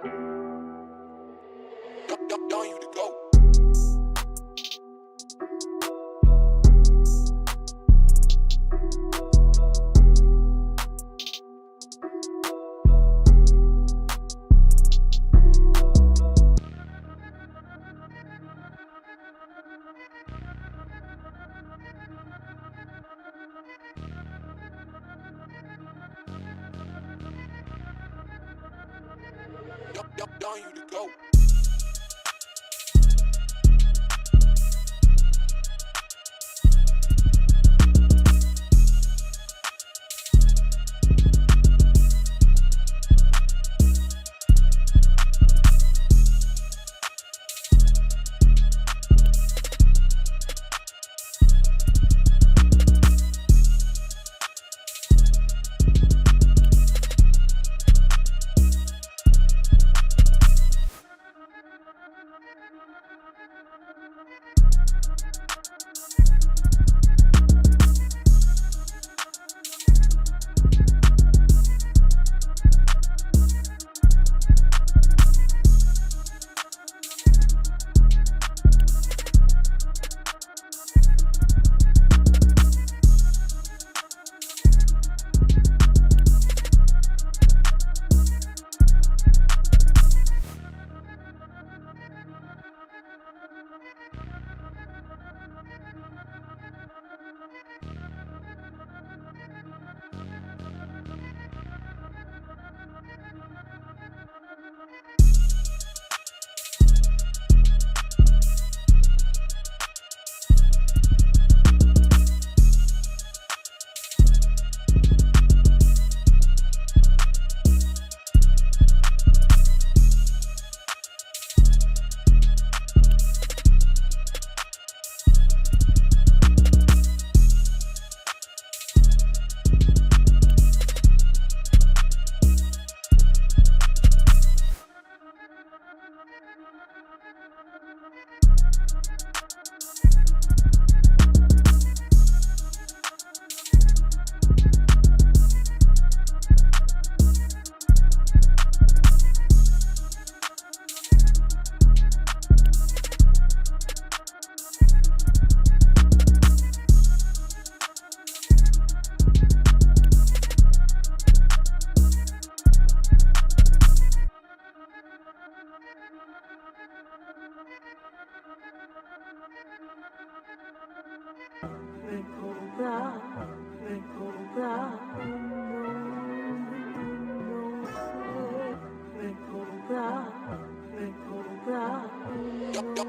Don't you to go. Don't you to go.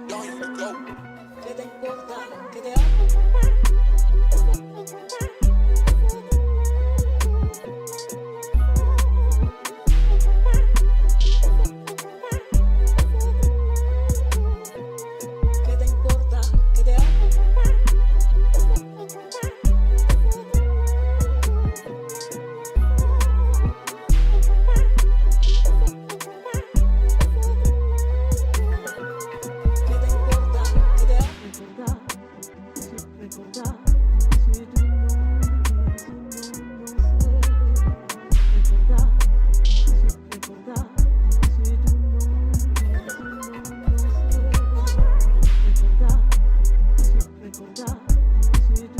Don't you to go. ¿Qué te importa? ¿Qué te ¿Qué te importa? ¿Qué te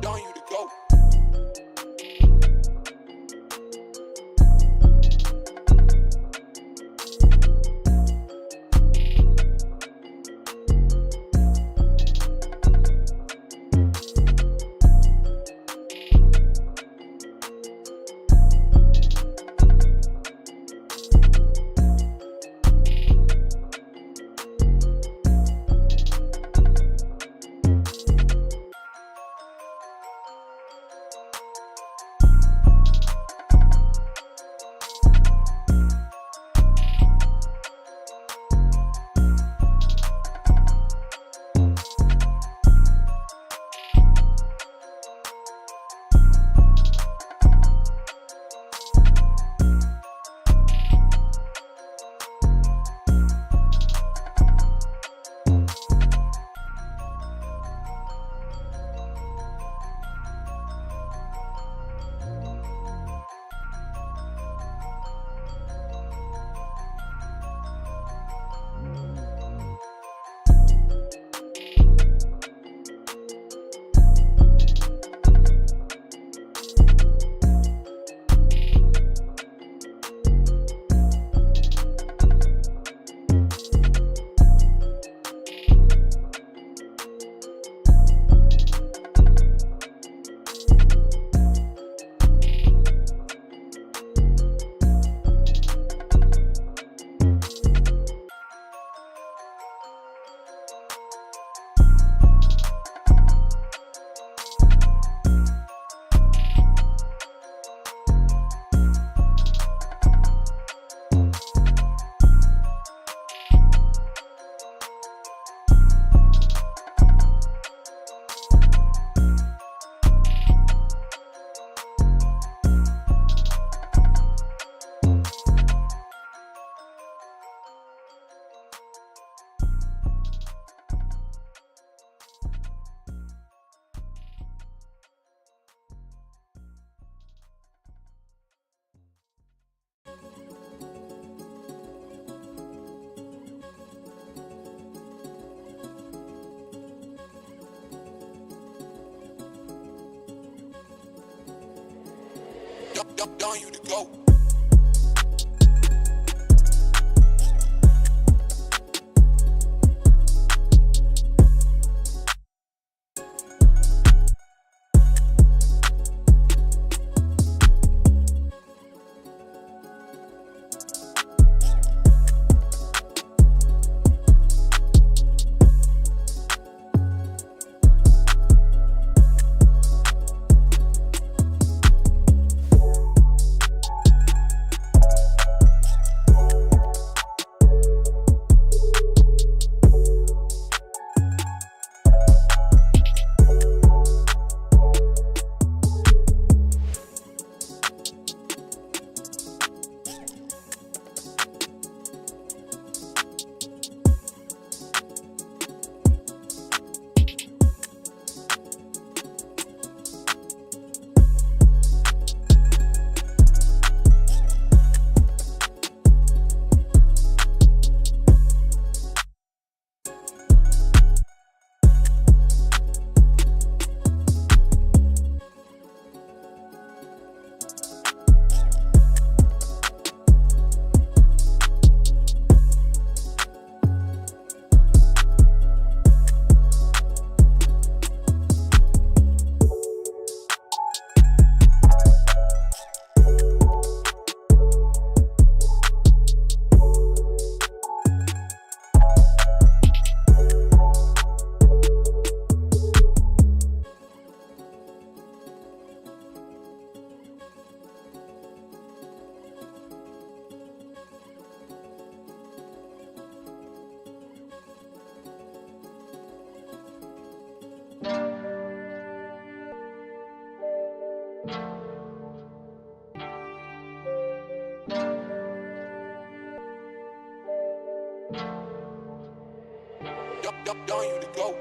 Don't you to go. Telling you to go. Telling you to go.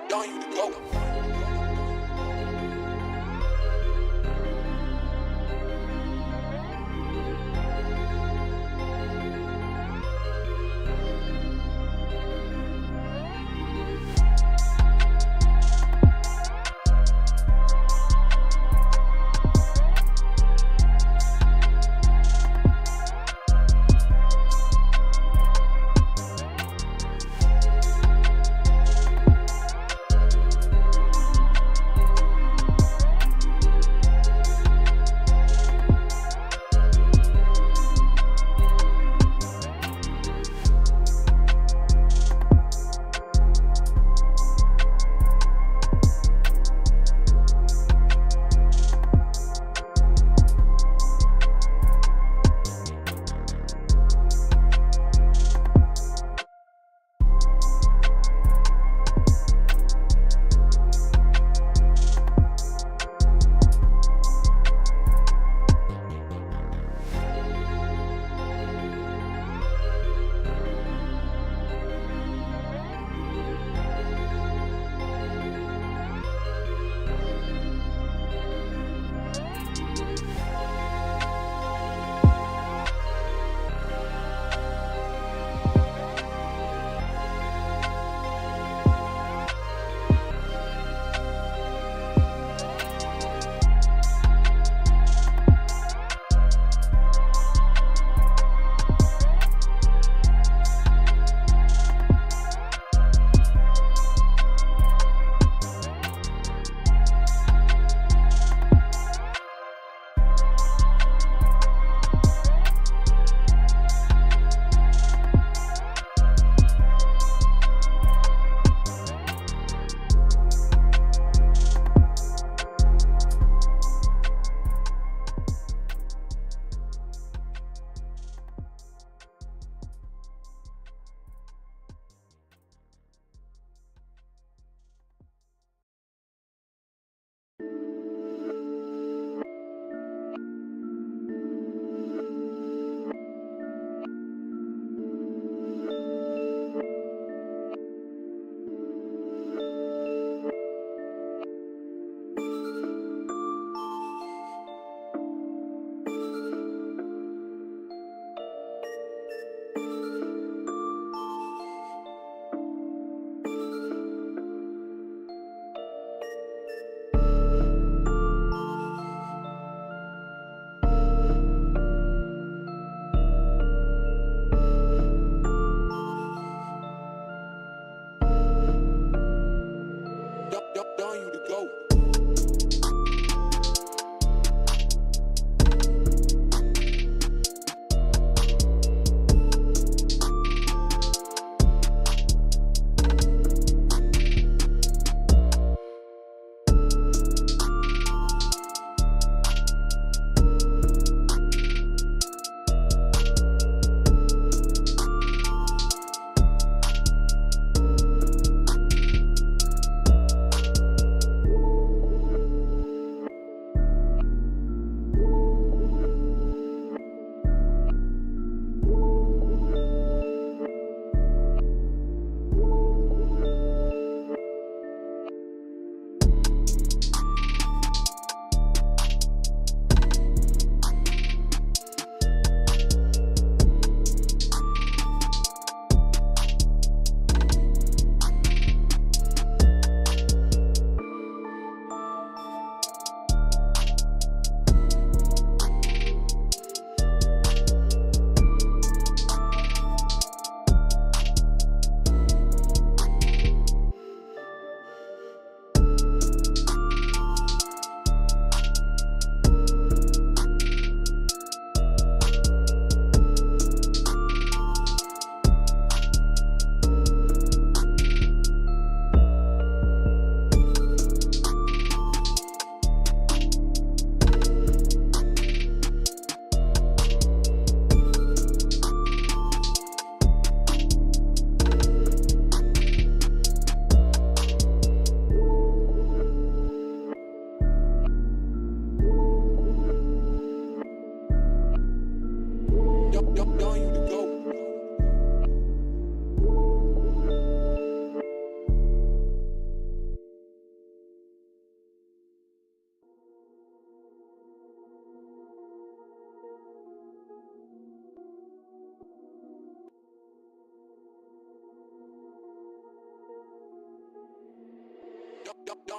Telling you to go.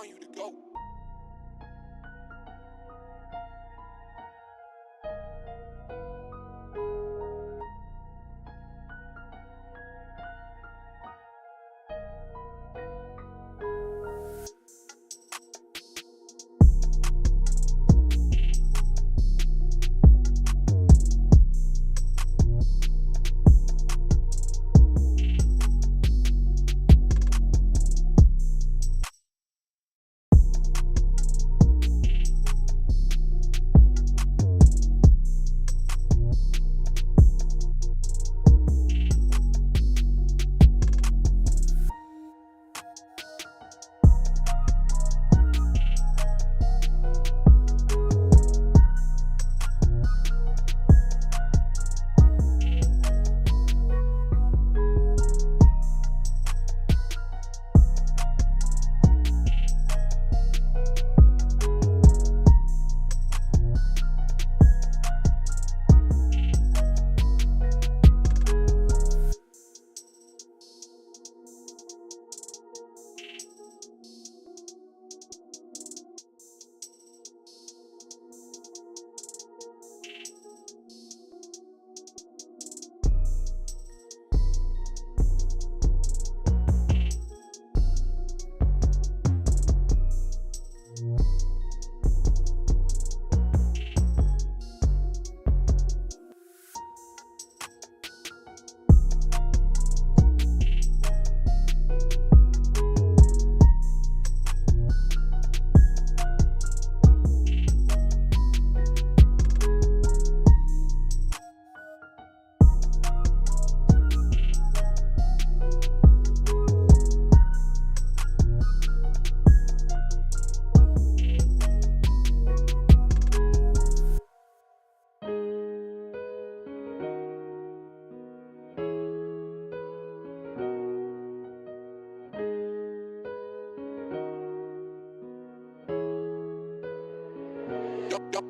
Don't you to go.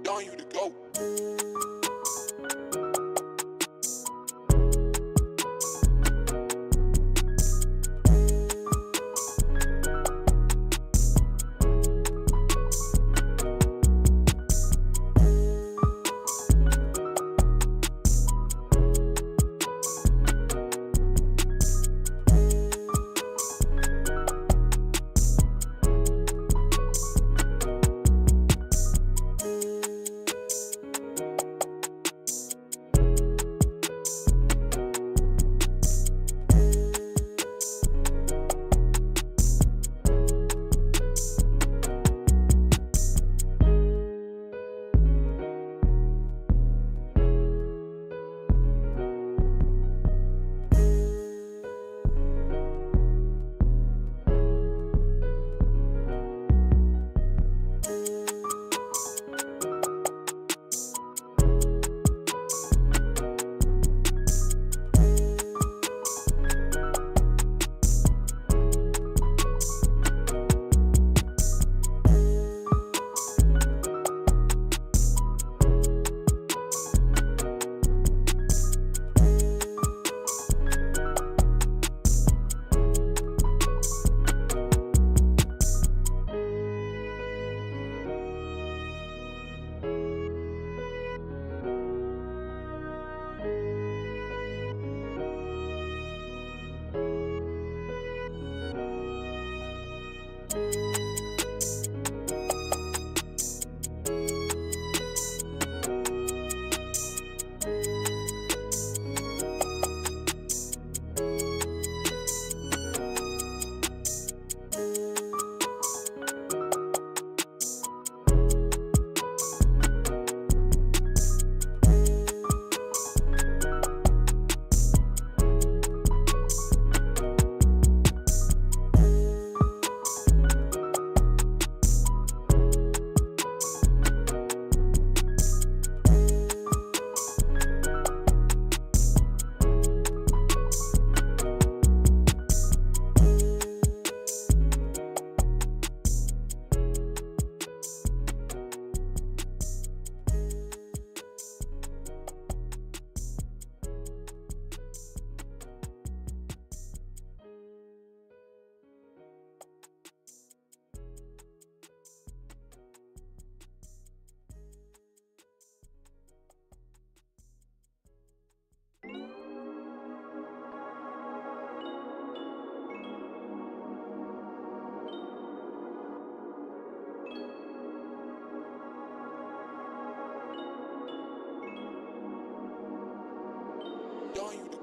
Don't you to go.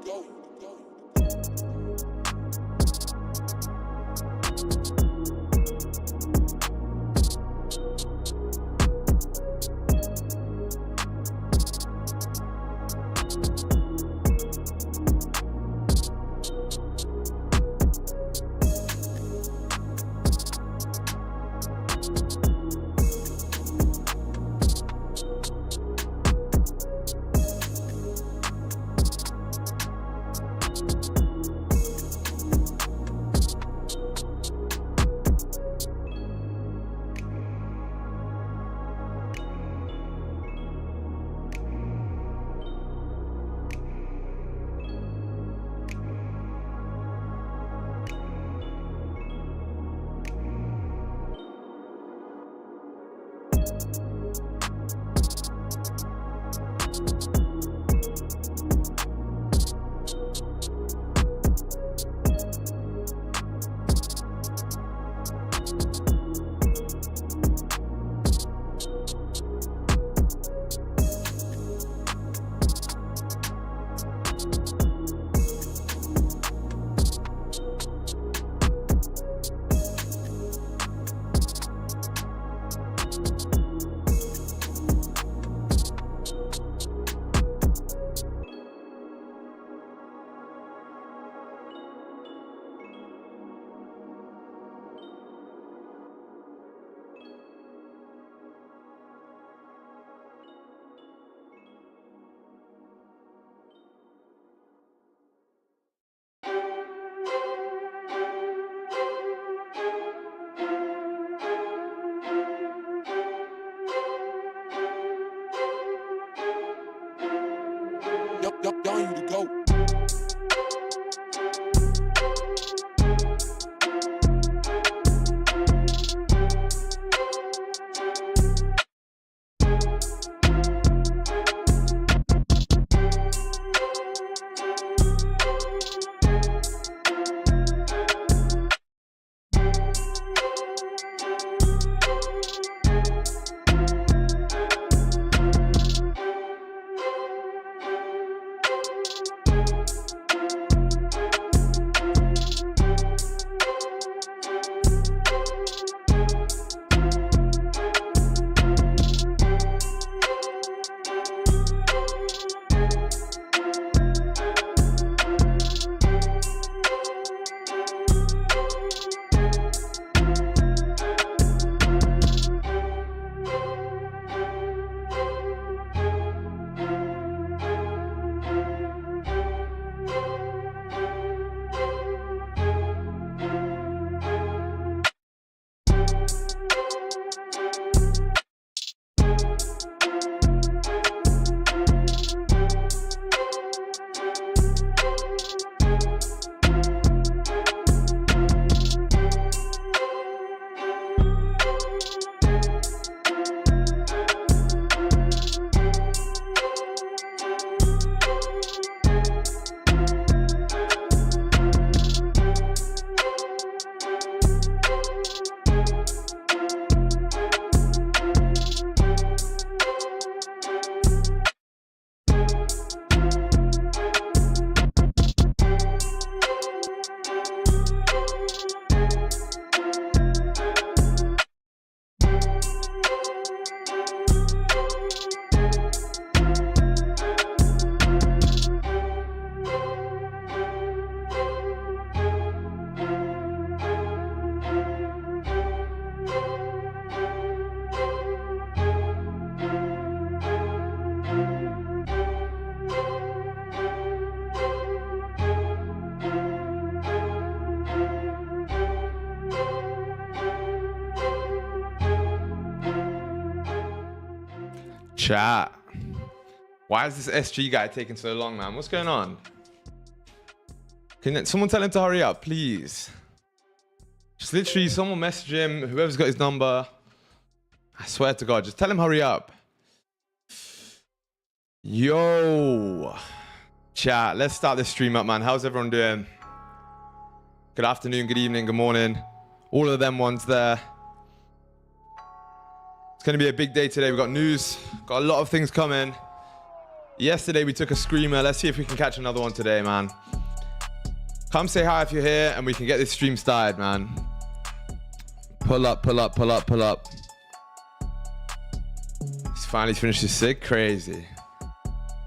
Y'all you to go. Chat. Why is this SG guy taking so long, man? What's going on? Can someone tell him to hurry up, please? Just literally someone message him, whoever's got his number. I swear to God, just tell him hurry up. Yo. Chat, let's start this stream up, man. How's everyone doing? Good afternoon, good evening, good morning. All of them ones there. It's going to be a big day today. We've got news, got a lot of things coming. Yesterday we took a screamer. Let's see if we can catch another one today, man. Come say hi if you're here and we can get this stream started, man. Pull up, pull up, pull up, pull up. He's finally finished his sig. Crazy.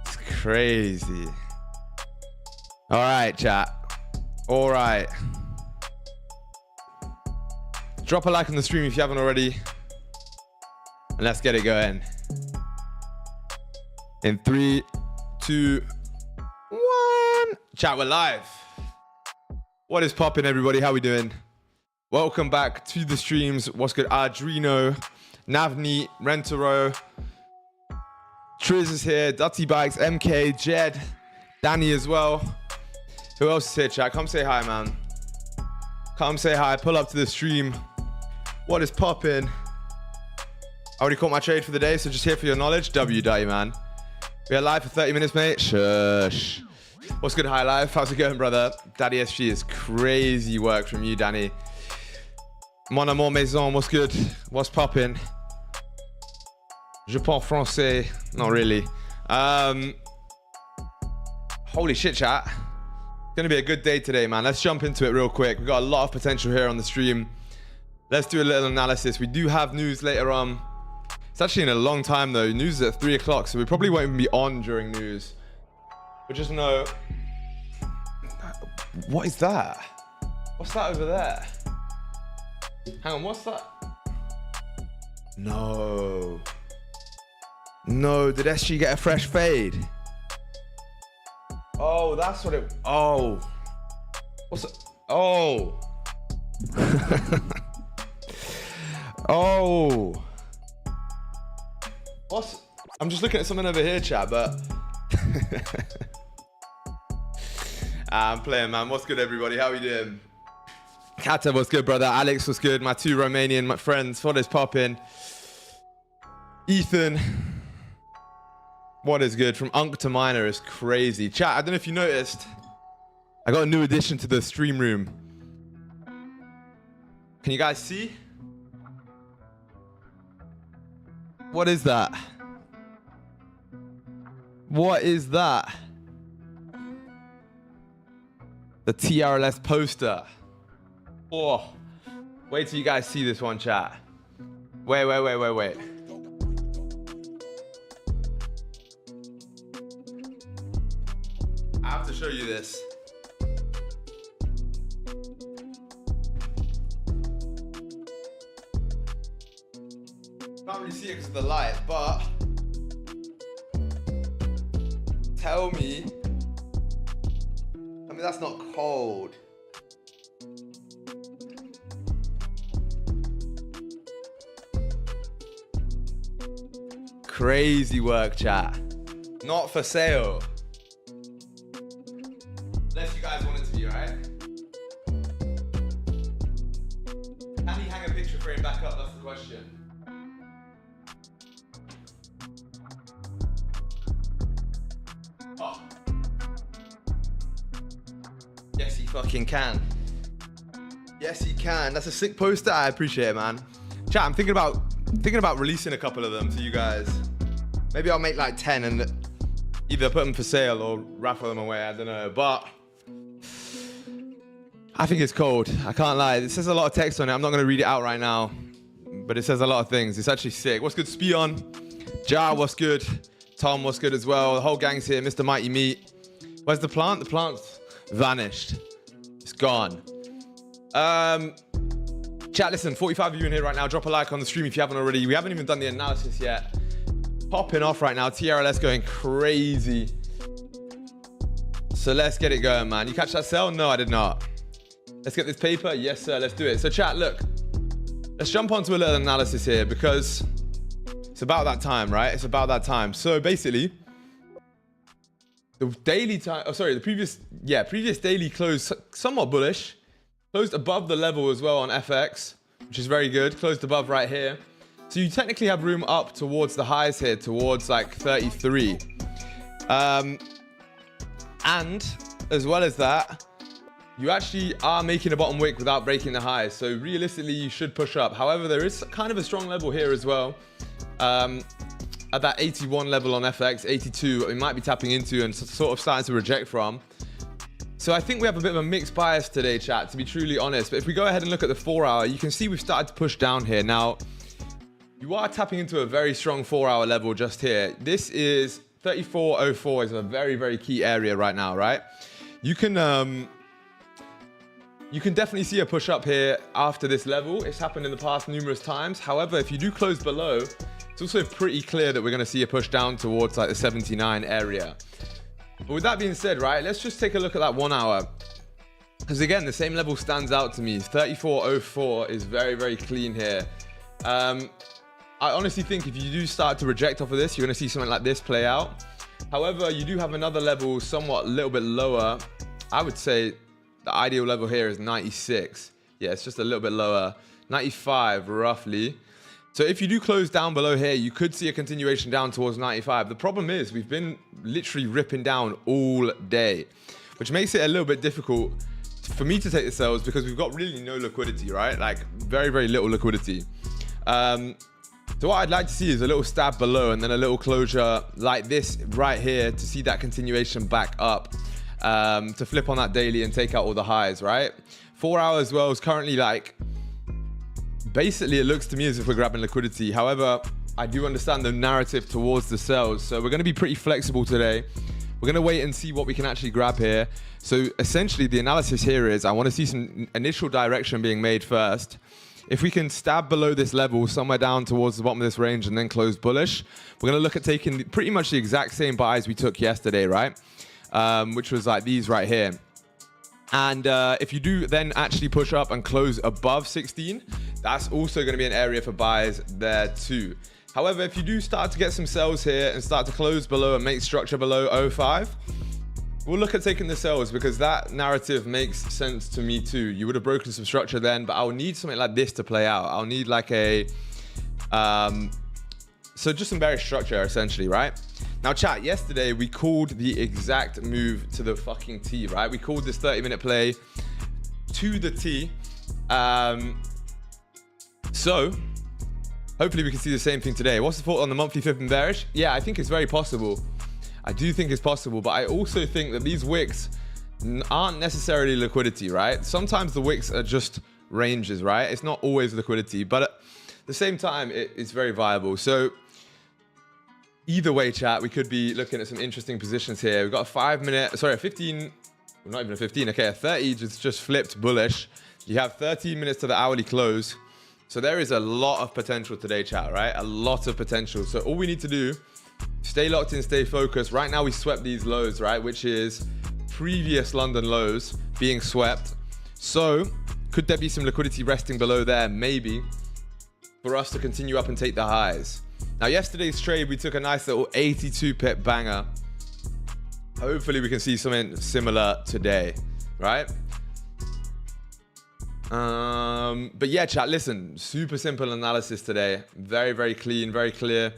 It's crazy. All right, chat. All right. Drop a like on the stream if you haven't already. And let's get it going. In 3, 2, 1. Chat, we're live. What is poppin', everybody? How we doing? Welcome back to the streams. What's good? Adreno, Navneet, Rentaro, Triz is here, Dutty Bikes, MK, Jed, Danny as well. Who else is here, chat? Come say hi, man. Come say hi. Pull up to the stream. What is poppin'? I already caught my trade for the day, so just here for your knowledge. W, man. We are live for 30 minutes, mate. Shush. What's good, High Life? How's it going, brother? Daddy SG is crazy work from you, Danny. Mon amour maison, what's good? What's poppin'? Je parle français. Not really. Holy shit, chat. It's gonna be a good day today, man. Let's jump into it real quick. We've got a lot of potential here on the stream. Let's do a little analysis. We do have news later on. It's actually in a long time though. News is at 3 o'clock, so we probably won't even be on during news. But just know, what is that? What's that over there? Hang on, what's that? No. No, did SG get a fresh fade? Oh, that's what it, oh. What's it? Oh. Oh. What's, I'm just looking at something over here, chat, but. I'm playing, man. What's good, everybody? How we doing? Kata, what's good, brother? Alex, what's good? My two Romanian friends. What is popping? Ethan. What is good? From Unk to Miner is crazy. Chat, I don't know if you noticed. I got a new addition to the stream room. Can you guys see? What is that? What is that? The TRLS poster. Oh, wait till you guys see this one, chat. Wait. I have to show you this. Can't really see it because of the light, but tell me that's not cold. Crazy work, chat. Not for sale. Unless you guys want it to be, right? Can you hang a picture frame back up? That's the question. Oh. Yes, he fucking can. Yes, he can. That's a sick poster. I appreciate it, man. Chat, I'm thinking about releasing a couple of them to you guys. Maybe I'll make like 10 and either put them for sale or raffle them away. I don't know, but I think it's cold. I can't lie. It says a lot of text on it. I'm not going to read it out right now, but it says a lot of things. It's actually sick. What's good, Spion? Jar, what's good? Tom, what's good as well? The whole gang's here. Mr. Mighty Meat. Where's the plant? The plant's vanished. It's gone. Chat, listen, 45 of you in here right now. Drop a like on the stream if you haven't already. We haven't even done the analysis yet. Popping off right now. TRLS going crazy. So let's get it going, man. You catch that sell? No, I did not. Let's get this paper. Yes, sir. Let's do it. So chat, look. Let's jump onto a little analysis here because it's about that time, right? It's about that time. So basically, the daily time, the previous daily closed somewhat bullish. Closed above the level as well on FX, which is very good. Closed above right here. So you technically have room up towards the highs here, towards like 33. And as well as that, you actually are making a bottom wick without breaking the highs. So realistically, you should push up. However, there is kind of a strong level here as well. at that 81 level on FX, 82, we might be tapping into and sort of starting to reject from. So I think we have a bit of a mixed bias today, chat, to be truly honest. But if we go ahead and look at the 4 hour, you can see we've started to push down here. Now, you are tapping into a very strong 4 hour level just here. This is 34.04 is a very, very key area right now, right? You can definitely see a push up here after this level. It's happened in the past numerous times. However, if you do close below, it's also pretty clear that we're going to see a push down towards like the 79 area. But with that being said, right, let's just take a look at that 1 hour. Because again, the same level stands out to me. 34.04 is very, very clean here. I honestly think if you do start to reject off of this, you're going to see something like this play out. However, you do have another level somewhat a little bit lower. I would say the ideal level here is 96. Yeah, it's just a little bit lower. 95 roughly. So if you do close down below here, you could see a continuation down towards 95. The problem is we've been literally ripping down all day, which makes it a little bit difficult for me to take the sells because we've got really no liquidity, right? Like very, very little liquidity. So what I'd like to see is a little stab below and then a little closure like this right here to see that continuation back up, to flip on that daily and take out all the highs, right? 4 hours well is currently like, basically it looks to me as if we're grabbing liquidity. However, I do understand the narrative towards the sells. So we're going to be pretty flexible today. We're going to wait and see what we can actually grab here. So essentially the analysis here is I want to see some initial direction being made first. If we can stab below this level somewhere down towards the bottom of this range and then close bullish, we're going to look at taking pretty much the exact same buys we took yesterday, right? Which was like these right here. And if you do then actually push up and close above 16, that's also going to be an area for buys there too. However, if you do start to get some sells here and start to close below and make structure below 05, we'll look at taking the sells because that narrative makes sense to me too. You would have broken some structure then, but I'll need something like this to play out. I'll need like a, so just some bearish structure essentially, right? Now chat, yesterday we called the exact move to the fucking T, right? We called this 30-minute play to the T. So hopefully we can see the same thing today. What's the thought on the monthly flip and bearish? Yeah, I think it's very possible. I do think it's possible, but I also think that these wicks aren't necessarily liquidity, right? Sometimes the wicks are just ranges, right? It's not always liquidity, but at the same time, it's very viable. So either way, chat, we could be looking at some interesting positions here. We've got a 15, well, not even a 15, okay, a 30 just flipped bullish. You have 13 minutes to the hourly close. So there is a lot of potential today, chat, right? A lot of potential. So all we need to do, stay locked in, stay focused. Right now we swept these lows, right? Which is previous London lows being swept. So could there be some liquidity resting below there? Maybe, for us to continue up and take the highs. Now yesterday's trade, we took a nice little 82 pip banger. Hopefully we can see something similar today, right? But yeah, chat, listen, super simple analysis today. Very, very clean, very clear.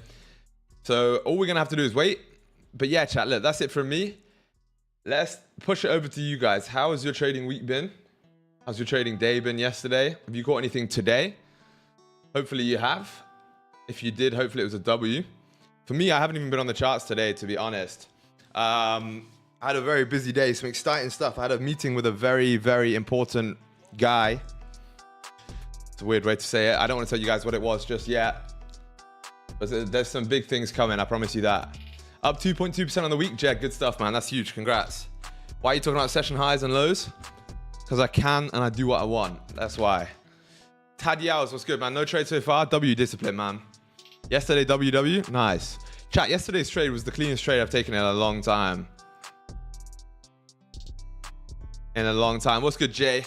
So all we're going to have to do is wait. But yeah, chat, look, that's it from me. Let's push it over to you guys. How has your trading week been? How's your trading day been yesterday? Have you caught anything today? Hopefully you have. If you did, hopefully it was a W. For me, I haven't even been on the charts today, to be honest. I had a very busy day, some exciting stuff. I had a meeting with a very, very important guy. It's a weird way to say it. I don't want to tell you guys what it was just yet. But there's some big things coming, I promise you that. Up 2.2% on the week, Jed. Good stuff, man. That's huge. Congrats. Why are you talking about session highs and lows? Because I can and I do what I want. That's why. Tad Yow's, what's good, man? No trade so far. W discipline, man. Yesterday, WW. Nice. Chat, yesterday's trade was the cleanest trade I've taken in a long time. What's good, Jay?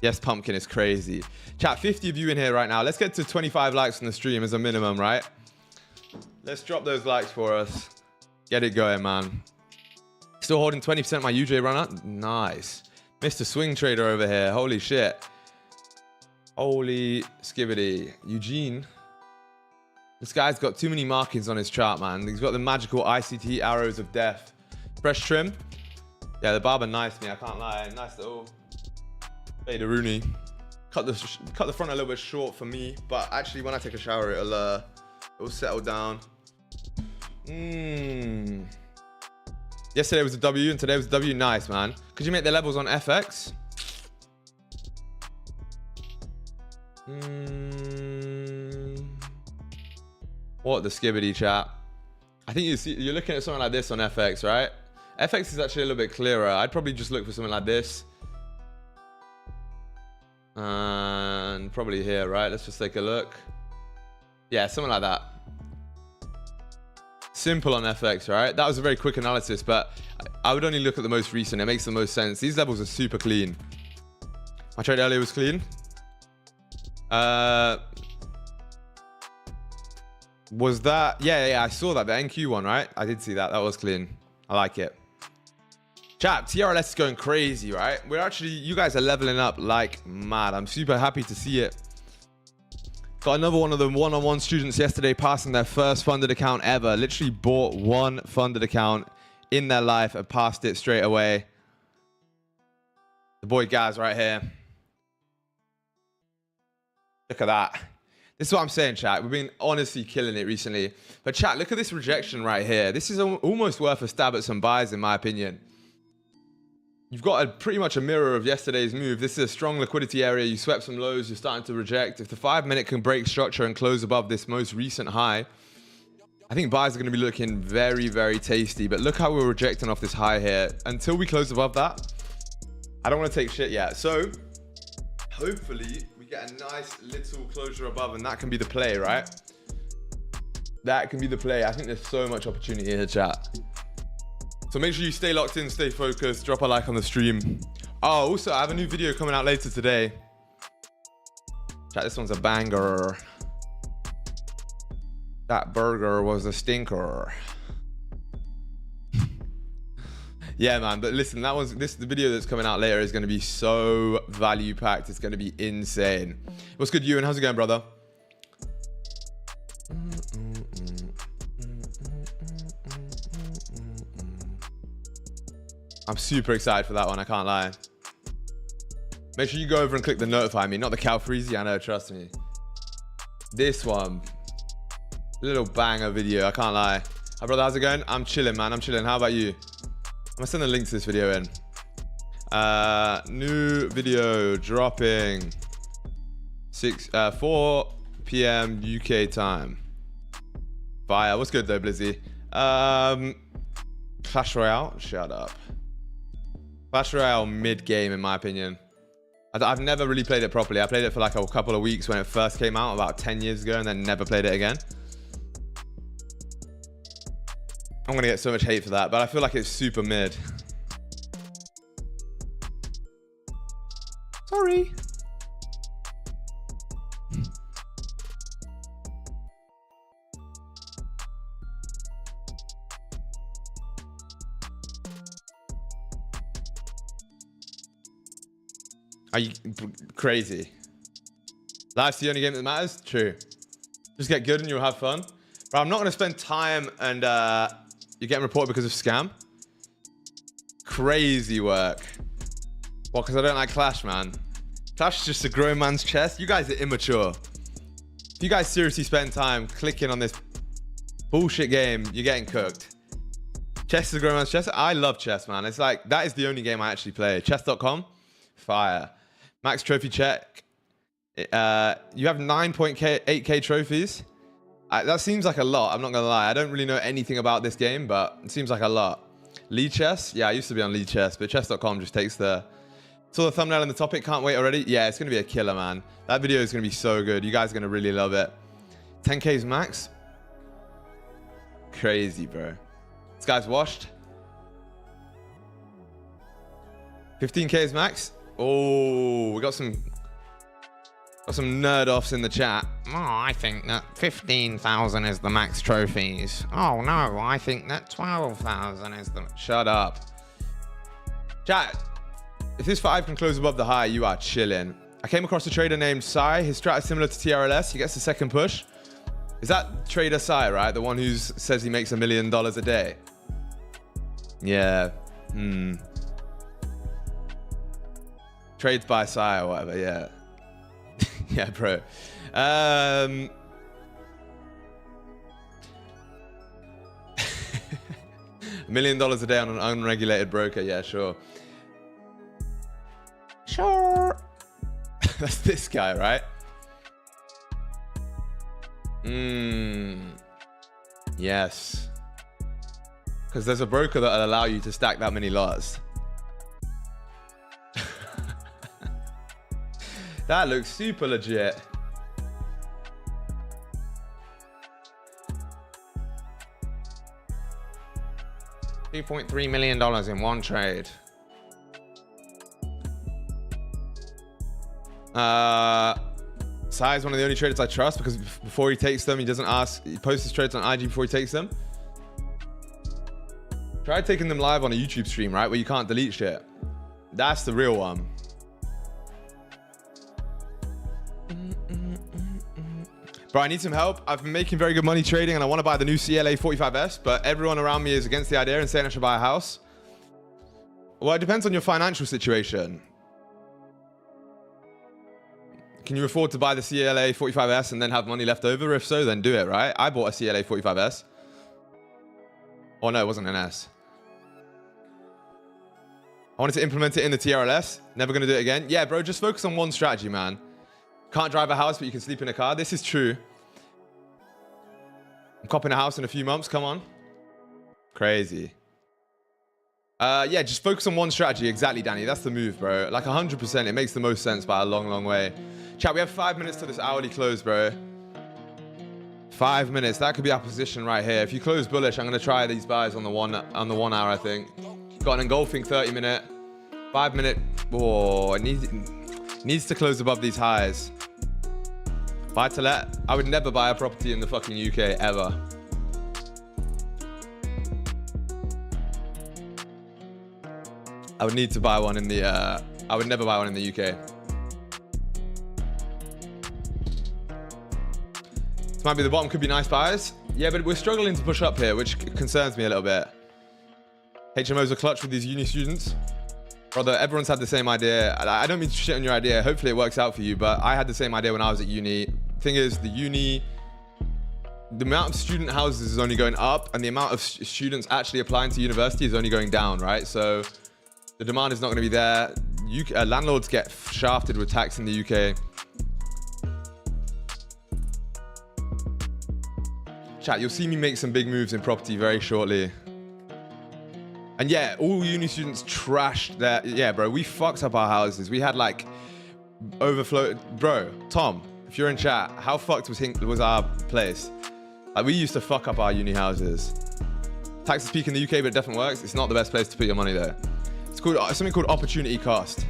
Yes, Pumpkin is crazy. Chat, 50 of you in here right now. Let's get to 25 likes on the stream as a minimum, right? Let's drop those likes for us. Get it going, man. Still holding 20% my UJ runner. Nice. Mr. Swing Trader over here. Holy shit. Holy skibbity. Eugene. This guy's got too many markings on his chart, man. He's got the magical ICT arrows of death. Fresh trim. Yeah, the barber knifed me. I can't lie. Nice little fade Rooney. Cut the front a little bit short for me, but actually when I take a shower, it'll settle down. Yesterday was a W and today was a W. Nice, man. Could you make the levels on FX? What the skibbity chat? I think you're looking at something like this on FX, right? FX is actually a little bit clearer. I'd probably just look for something like this. And probably here, right? Let's just take a look. Yeah, something like that. Simple on FX, right? That was a very quick analysis, but I would only look at the most recent. It makes the most sense. These levels are super clean. My trade earlier was clean. Was that? Yeah, I saw that. The NQ one, right? I did see that. That was clean. I like it. Chat, TRLS is going crazy, right? You guys are leveling up like mad. I'm super happy to see it. Got another one of them one-on-one students yesterday passing their first funded account ever. Literally bought one funded account in their life and passed it straight away. The boy Gaz right here. Look at that. This is what I'm saying, chat. We've been honestly killing it recently. But chat, look at this rejection right here. This is almost worth a stab at some buys, in my opinion. You've got pretty much a mirror of yesterday's move. This is a strong liquidity area. You swept some lows. You're starting to reject. If the 5-minute can break structure and close above this most recent high, I think buys are going to be looking very, very tasty. But look how we're rejecting off this high here. Until we close above that, I don't want to take shit yet. So hopefully we get a nice little closure above, and that can be the play, right? That can be the play. I think there's so much opportunity here, chat. So make sure you stay locked in, stay focused, drop a like on the stream. Oh, also, I have a new video coming out later today. Chat, this one's a banger. That burger was a stinker. Yeah, man, but listen, the video that's coming out later is going to be so value packed. It's going to be insane. What's good, Ewan? How's it going, brother? I'm super excited for that one, I can't lie. Make sure you go over and click the notify me, not the cow freezy, I know, trust me. This one, little banger video, I can't lie. Hi brother, how's it going? I'm chilling, man, I'm chilling. How about you? I'm gonna send a link to this video in. New video dropping 4 p.m. UK time. Fire, what's good though, Blizzy? Clash Royale, shut up. Clash Royale mid-game, in my opinion. I've never really played it properly. I played it for like a couple of weeks when it first came out, about 10 years ago, and then never played it again. I'm going to get so much hate for that, but I feel like it's super mid. Sorry. Are you crazy? Life's the only game that matters? True. Just get good and you'll have fun. But I'm not going to spend time and you're getting reported because of scam. Crazy work. Well, because I don't like Clash, man. Clash is just a grown man's chess. You guys are immature. If you guys seriously spend time clicking on this bullshit game, you're getting cooked. Chess is a grown man's chess. I love chess, man. It's like, that is the only game I actually play. Chess.com, fire. Max trophy check. You have 9.8k trophies. That seems like a lot. I'm not gonna lie. I don't really know anything about this game, but it seems like a lot. Lead chess. Yeah, I used to be on lead chess, but chess.com just takes the. Saw the thumbnail and the topic. Can't wait already. Yeah, it's gonna be a killer, man. That video is gonna be so good. You guys are gonna really love it. 10k's max. Crazy, bro. This guy's washed. 15k's max. Oh, we got some nerd offs in the chat. Oh, I think that 15,000 is the max trophies. Oh no, I think that 12,000 is the. Shut up. Chat. If this 5 can close above the high, you are chilling. I came across a trader named Sai. His strat is similar to TRLS. He gets the second push. Is that trader Sai, right? The one who says he makes $1 million a day. Yeah. Trades by Sai or whatever, yeah. Yeah, bro. $1 million a day on an unregulated broker. Yeah, sure. Sure. That's this guy, right? Yes. Because there's a broker that'll allow you to stack that many lots. That looks super legit. $2.3 million in one trade. Sai is one of the only traders I trust because before he takes them, he doesn't ask. He posts his trades on IG before he takes them. Try taking them live on a YouTube stream, right? Where you can't delete shit. That's the real one. Bro, I need some help. I've been making very good money trading and I want to buy the new CLA 45S, but everyone around me is against the idea and saying I should buy a house. Well, it depends on your financial situation. Can you afford to buy the CLA 45S and then have money left over? If so, then do it, right? I bought a CLA 45S. Oh no, it wasn't an S. I wanted to implement it in the TRLS. Never going to do it again. Yeah, bro, just focus on one strategy, man. Can't drive a house, but you can sleep in a car. This is true. I'm copping a house in a few months. Come on. Crazy. Yeah, just focus on one strategy. Exactly, Danny. That's the move, bro. Like 100%. It makes the most sense by a long, long way. Chat, we have 5 minutes to this hourly close, bro. 5 minutes. That could be our position right here. If you close bullish, I'm going to try these buys on the 1 hour, I think. Got an engulfing 30-minute. 5 minute. Oh, it needs to close above these highs. Buy to let. I would never buy a property in the fucking UK ever. I would need to buy one in the I would never buy one in the UK. This might be the bottom, could be nice buys. Yeah, but we're struggling to push up here, which concerns me a little bit. HMOs are clutch with these uni students. Brother, everyone's had the same idea. I don't mean to shit on your idea. Hopefully it works out for you, but I had the same idea when I was at uni. Thing is, the amount of student houses is only going up and the amount of students actually applying to university is only going down, right? So the demand is not going to be there. Landlords get shafted with tax in the UK. Chat, you'll see me make some big moves in property very shortly. And yeah, all uni students trashed their... Yeah, bro, we fucked up our houses. We had like overflow... Bro, Tom, if you're in chat, how fucked was our place? Like, we used to fuck up our uni houses. Taxes peak in the UK, but it definitely works. It's not the best place to put your money though. It's called something called opportunity cost.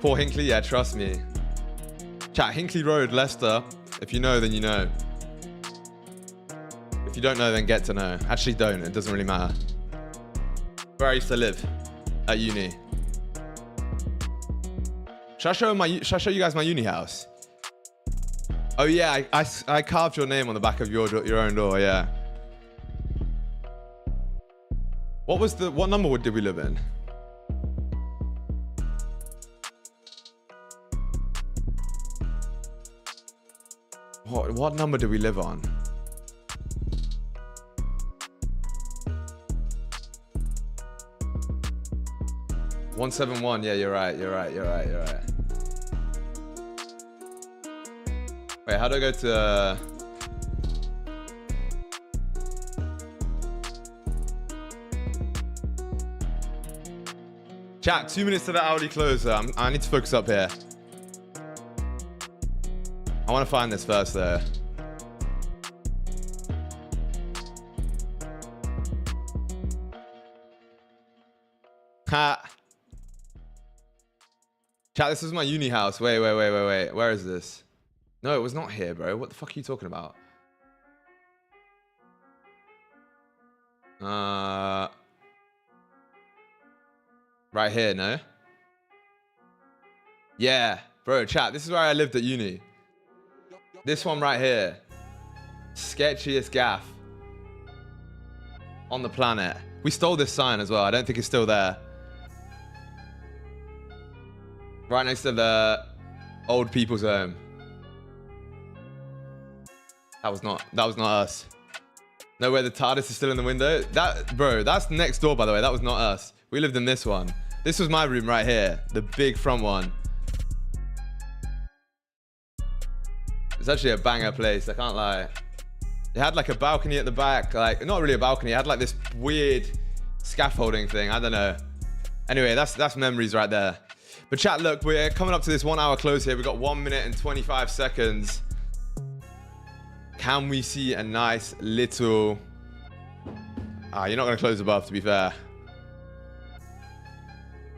Poor Hinkley, yeah, trust me. Chat, Hinkley Road, Leicester. If you know, then you know. If you don't know, then get to know. Actually don't, it doesn't really matter. Where I used to live at uni. Should I show you guys my uni house? Oh yeah, I carved your name on the back of your own door, yeah. What number did we live in? What number did we live on? $171. Yeah, you're right. Wait, how do I go to... Chat, 2 minutes to the hourly close. I need to focus up here. I want to find this first though. Ha. Chat, this is my uni house. Wait. Where is this? No, it was not here, bro. What the fuck are you talking about? Right here, no? Yeah, bro, chat, this is where I lived at uni. This one right here. Sketchiest gaff on the planet. We stole this sign as well. I don't think it's still there. Right next to the old people's home. That was not us. No way, the TARDIS is still in the window. That, bro, that's next door, by the way. That was not us. We lived in this one. This was my room right here, the big front one. It's actually a banger place, I can't lie. It had like a balcony at the back, like not really a balcony. It had like this weird scaffolding thing. I don't know. Anyway, that's memories right there. But chat, look, we're coming up to this 1 hour close here. We've got 1 minute and 25 seconds. Can we see a nice little... you're not going to close above, to be fair.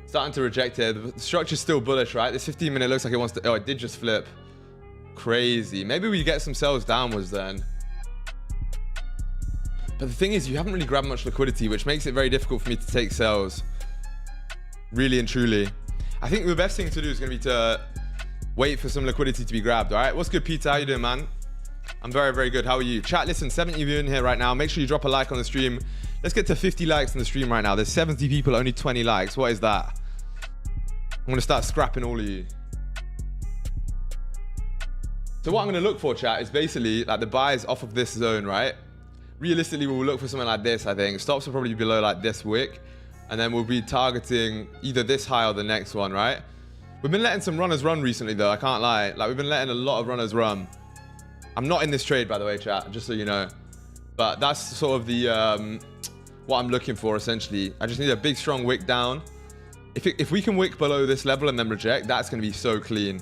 Starting to reject here. The structure's still bullish, right? This 15 minute looks like it wants to... Oh, it did just flip. Crazy. Maybe we get some sells downwards then. But the thing is, you haven't really grabbed much liquidity, which makes it very difficult for me to take sells. Really and truly. I think the best thing to do is going to be to wait for some liquidity to be grabbed, all right? What's good, Peter? How you doing, man? I'm very, very good. How are you? Chat, listen, 70 of you in here right now. Make sure you drop a like on the stream. Let's get to 50 likes on the stream right now. There's 70 people, only 20 likes. What is that? I'm going to start scrapping all of you. So what I'm going to look for, chat, is basically like the buys off of this zone, right? Realistically, we'll look for something like this, I think. Stops will probably be below like this wick. And then we'll be targeting either this high or the next one, right? We've been letting some runners run recently, though. I can't lie. Like, we've been letting a lot of runners run. I'm not in this trade, by the way, chat, just so you know. But that's sort of the what I'm looking for, essentially. I just need a big, strong wick down. If we can wick below this level and then reject, that's going to be so clean.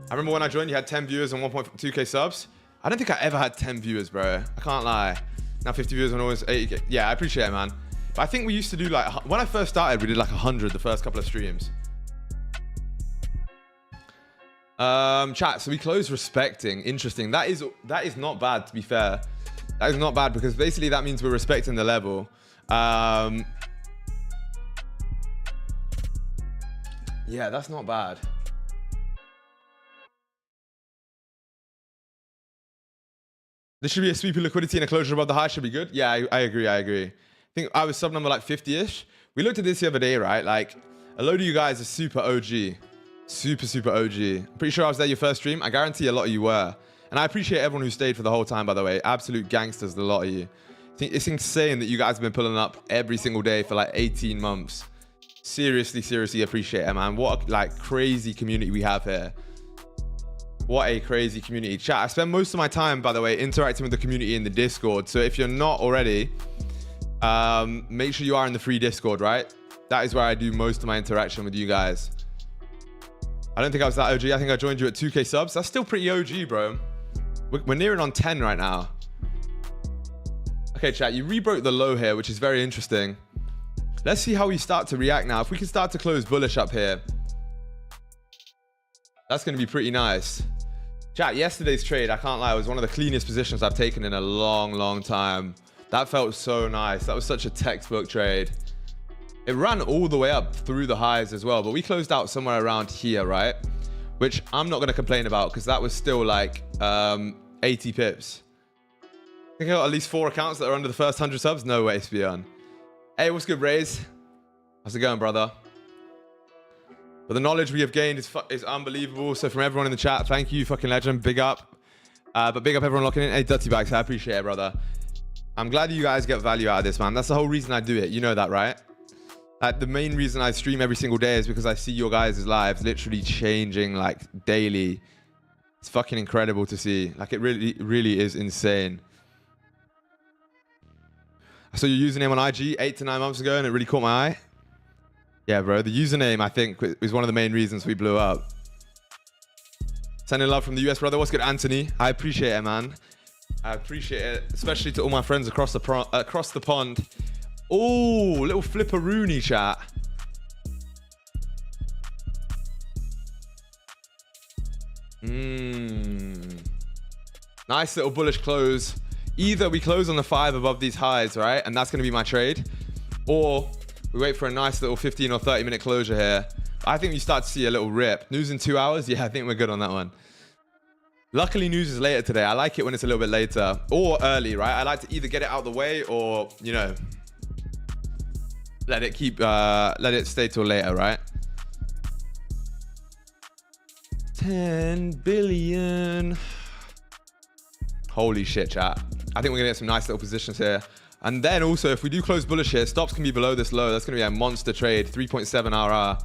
I remember when I joined, you had 10 viewers and 1.2k subs. I don't think I ever had 10 viewers, bro. I can't lie. Now 50 viewers and always 80k. Yeah, I appreciate it, man. But I think we used to do like, when I first started, we did like 100 the first couple of streams. Chat, so we closed respecting. Interesting. That is not bad, to be fair. That is not bad because basically that means we're respecting the level. Yeah, that's not bad. There should be a sweeping liquidity and a closure above the high should be good. Yeah, I agree. I think I was sub number like 50-ish. We looked at this the other day, right? Like a load of you guys are super OG. Super OG. Pretty sure I was there your first stream. I guarantee a lot of you were. And I appreciate everyone who stayed for the whole time, by the way. Absolute gangsters, a lot of you. I think it's insane that you guys have been pulling up every single day for like 18 months. Seriously appreciate it, man. What a like crazy community we have here. What a crazy community. Chat, I spend most of my time, by the way, interacting with the community in the Discord. So if you're not already, make sure you are in the free Discord, right? That is where I do most of my interaction with you guys. I don't think I was that OG. I think I joined you at 2k subs. That's still pretty OG, bro. We're nearing on 10 right now. Okay, chat, you rebroke the low here, which is very interesting. Let's see how we start to react now. If we can start to close bullish up here, that's going to be pretty nice. Chat, yesterday's trade, I can't lie, was one of the cleanest positions I've taken in a long time. That felt so nice. That was such a textbook trade. It ran all the way up through the highs as well, but we closed out somewhere around here, right? Which I'm not going to complain about because that was still like 80 pips. I think I got at least 4 accounts that are under the first 100 subs. No way, Spion. Hey, what's good, Raze? How's it going, brother? But the knowledge we have gained is unbelievable. So from everyone in the chat, thank you, fucking legend. Big up. But big up everyone locking in. Hey, Dirty Bags, I appreciate it, brother. I'm glad you guys get value out of this, man. That's the whole reason I do it. You know that, right? The main reason I stream every single day is because I see your guys' lives literally changing like daily. It's fucking incredible to see. Like it really is insane. I saw your username on IG 8 to 9 months ago and it really caught my eye. Yeah, bro. The username, I think, is one of the main reasons we blew up. Sending love from the US, brother. What's good, Anthony? I appreciate it, man. I appreciate it, especially to all my friends across the pond. Oh, little flipperoonie, chat. Nice little bullish close. Either we close on the 5 above these highs, right? And that's going to be my trade. Or we wait for a nice little 15 or 30 minute closure here. I think we start to see a little rip. News in 2 hours? Yeah, I think we're good on that one. Luckily, news is later today. I like it when it's a little bit later or early, right? I like to either get it out of the way or, you know, let it stay till later, right? 10 billion. Holy shit, chat. I think we're gonna get some nice little positions here. And then also, if we do close bullish here, stops can be below this low. That's gonna be a monster trade, 3.7 RR.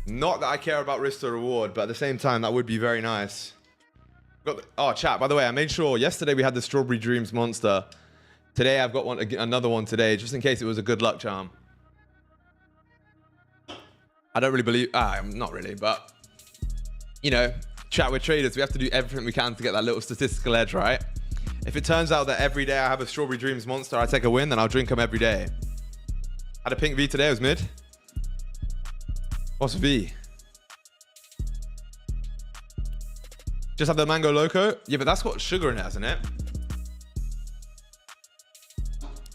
Not that I care about risk to reward, but at the same time, that would be very nice. Oh, chat, by the way, I made sure yesterday we had the Strawberry Dreams monster. Today I've got another one today, just in case it was a good luck charm. I don't really believe, not really, but you know, chat, we're traders. We have to do everything we can to get that little statistical edge, right? If it turns out that every day I have a Strawberry Dreams monster, I take a win, then I'll drink them every day. Had a pink V today, it was mid. What's V? Just have the Mango Loco? Yeah, but that's got sugar in it, hasn't it?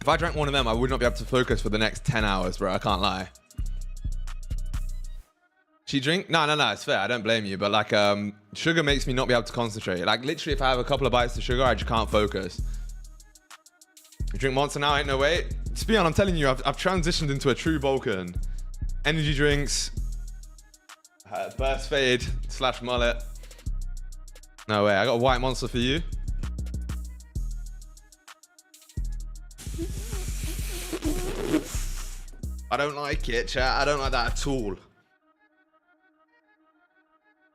If I drank one of them, I would not be able to focus for the next 10 hours, bro. I can't lie. She drink? No, it's fair. I don't blame you. But like, sugar makes me not be able to concentrate. Like literally, if I have a couple of bites of sugar, I just can't focus. You drink Monster now? Ain't no way. Spion, I'm telling you, I've transitioned into a true Balkan. Energy drinks, burst fade / mullet. No way. I got a white Monster for you. I don't like it, chat. I don't like that at all.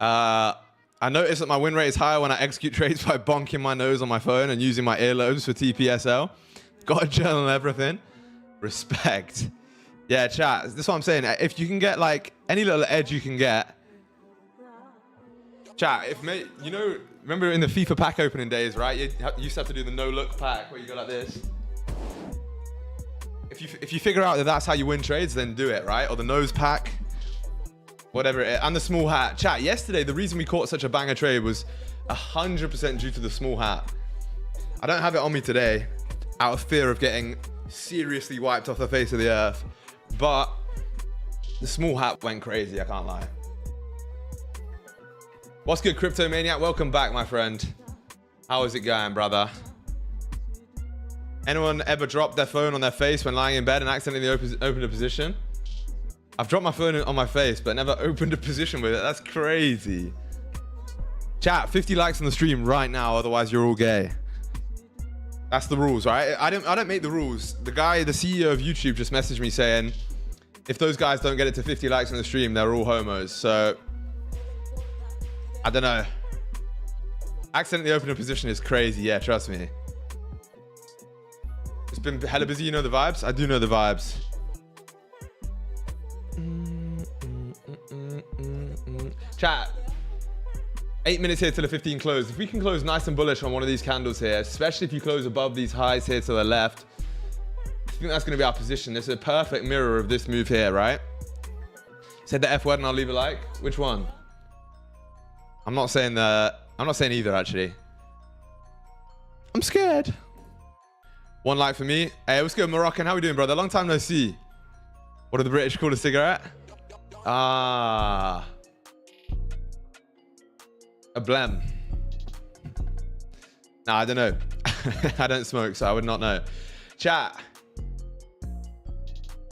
I noticed that my win rate is higher when I execute trades by bonking my nose on my phone and using my earlobes for TPSL. Got a journal and everything. Respect. Yeah, chat. This is what I'm saying. If you can get like any little edge you can get. Chat, you know, remember in the FIFA pack opening days, right? You used to have to do the no look pack where you go like this. If you figure out that that's how you win trades, then do it, right? Or the nose pack. Whatever it is, and the small hat. Chat, yesterday, the reason we caught such a banger trade was 100% due to the small hat. I don't have it on me today out of fear of getting seriously wiped off the face of the earth, but the small hat went crazy, I can't lie. What's good, Crypto Maniac? Welcome back, my friend. How is it going, brother? Anyone ever dropped their phone on their face when lying in bed and accidentally opened a position? I've dropped my phone on my face, but never opened a position with it. That's crazy. Chat, 50 likes on the stream right now, otherwise you're all gay. That's the rules, right? I don't make the rules. The CEO of YouTube just messaged me saying, if those guys don't get it to 50 likes on the stream, they're all homos. So, I don't know. Accidentally opening a position is crazy, yeah, trust me. It's been hella busy, you know the vibes? I do know the vibes. Chat, 8 minutes here till the 15 close. If we can close nice and bullish on one of these candles here, especially if you close above these highs here to the left, I think that's going to be our position. This is a perfect mirror of this move here, right? Said the F word and I'll leave a like. Which one? I'm not saying either, actually. I'm scared. One like for me. Hey, what's good, Moroccan? How we doing, brother? Long time no see. What do the British call a cigarette? Ah. A blem. Nah, I don't know. I don't smoke, so I would not know. Chat.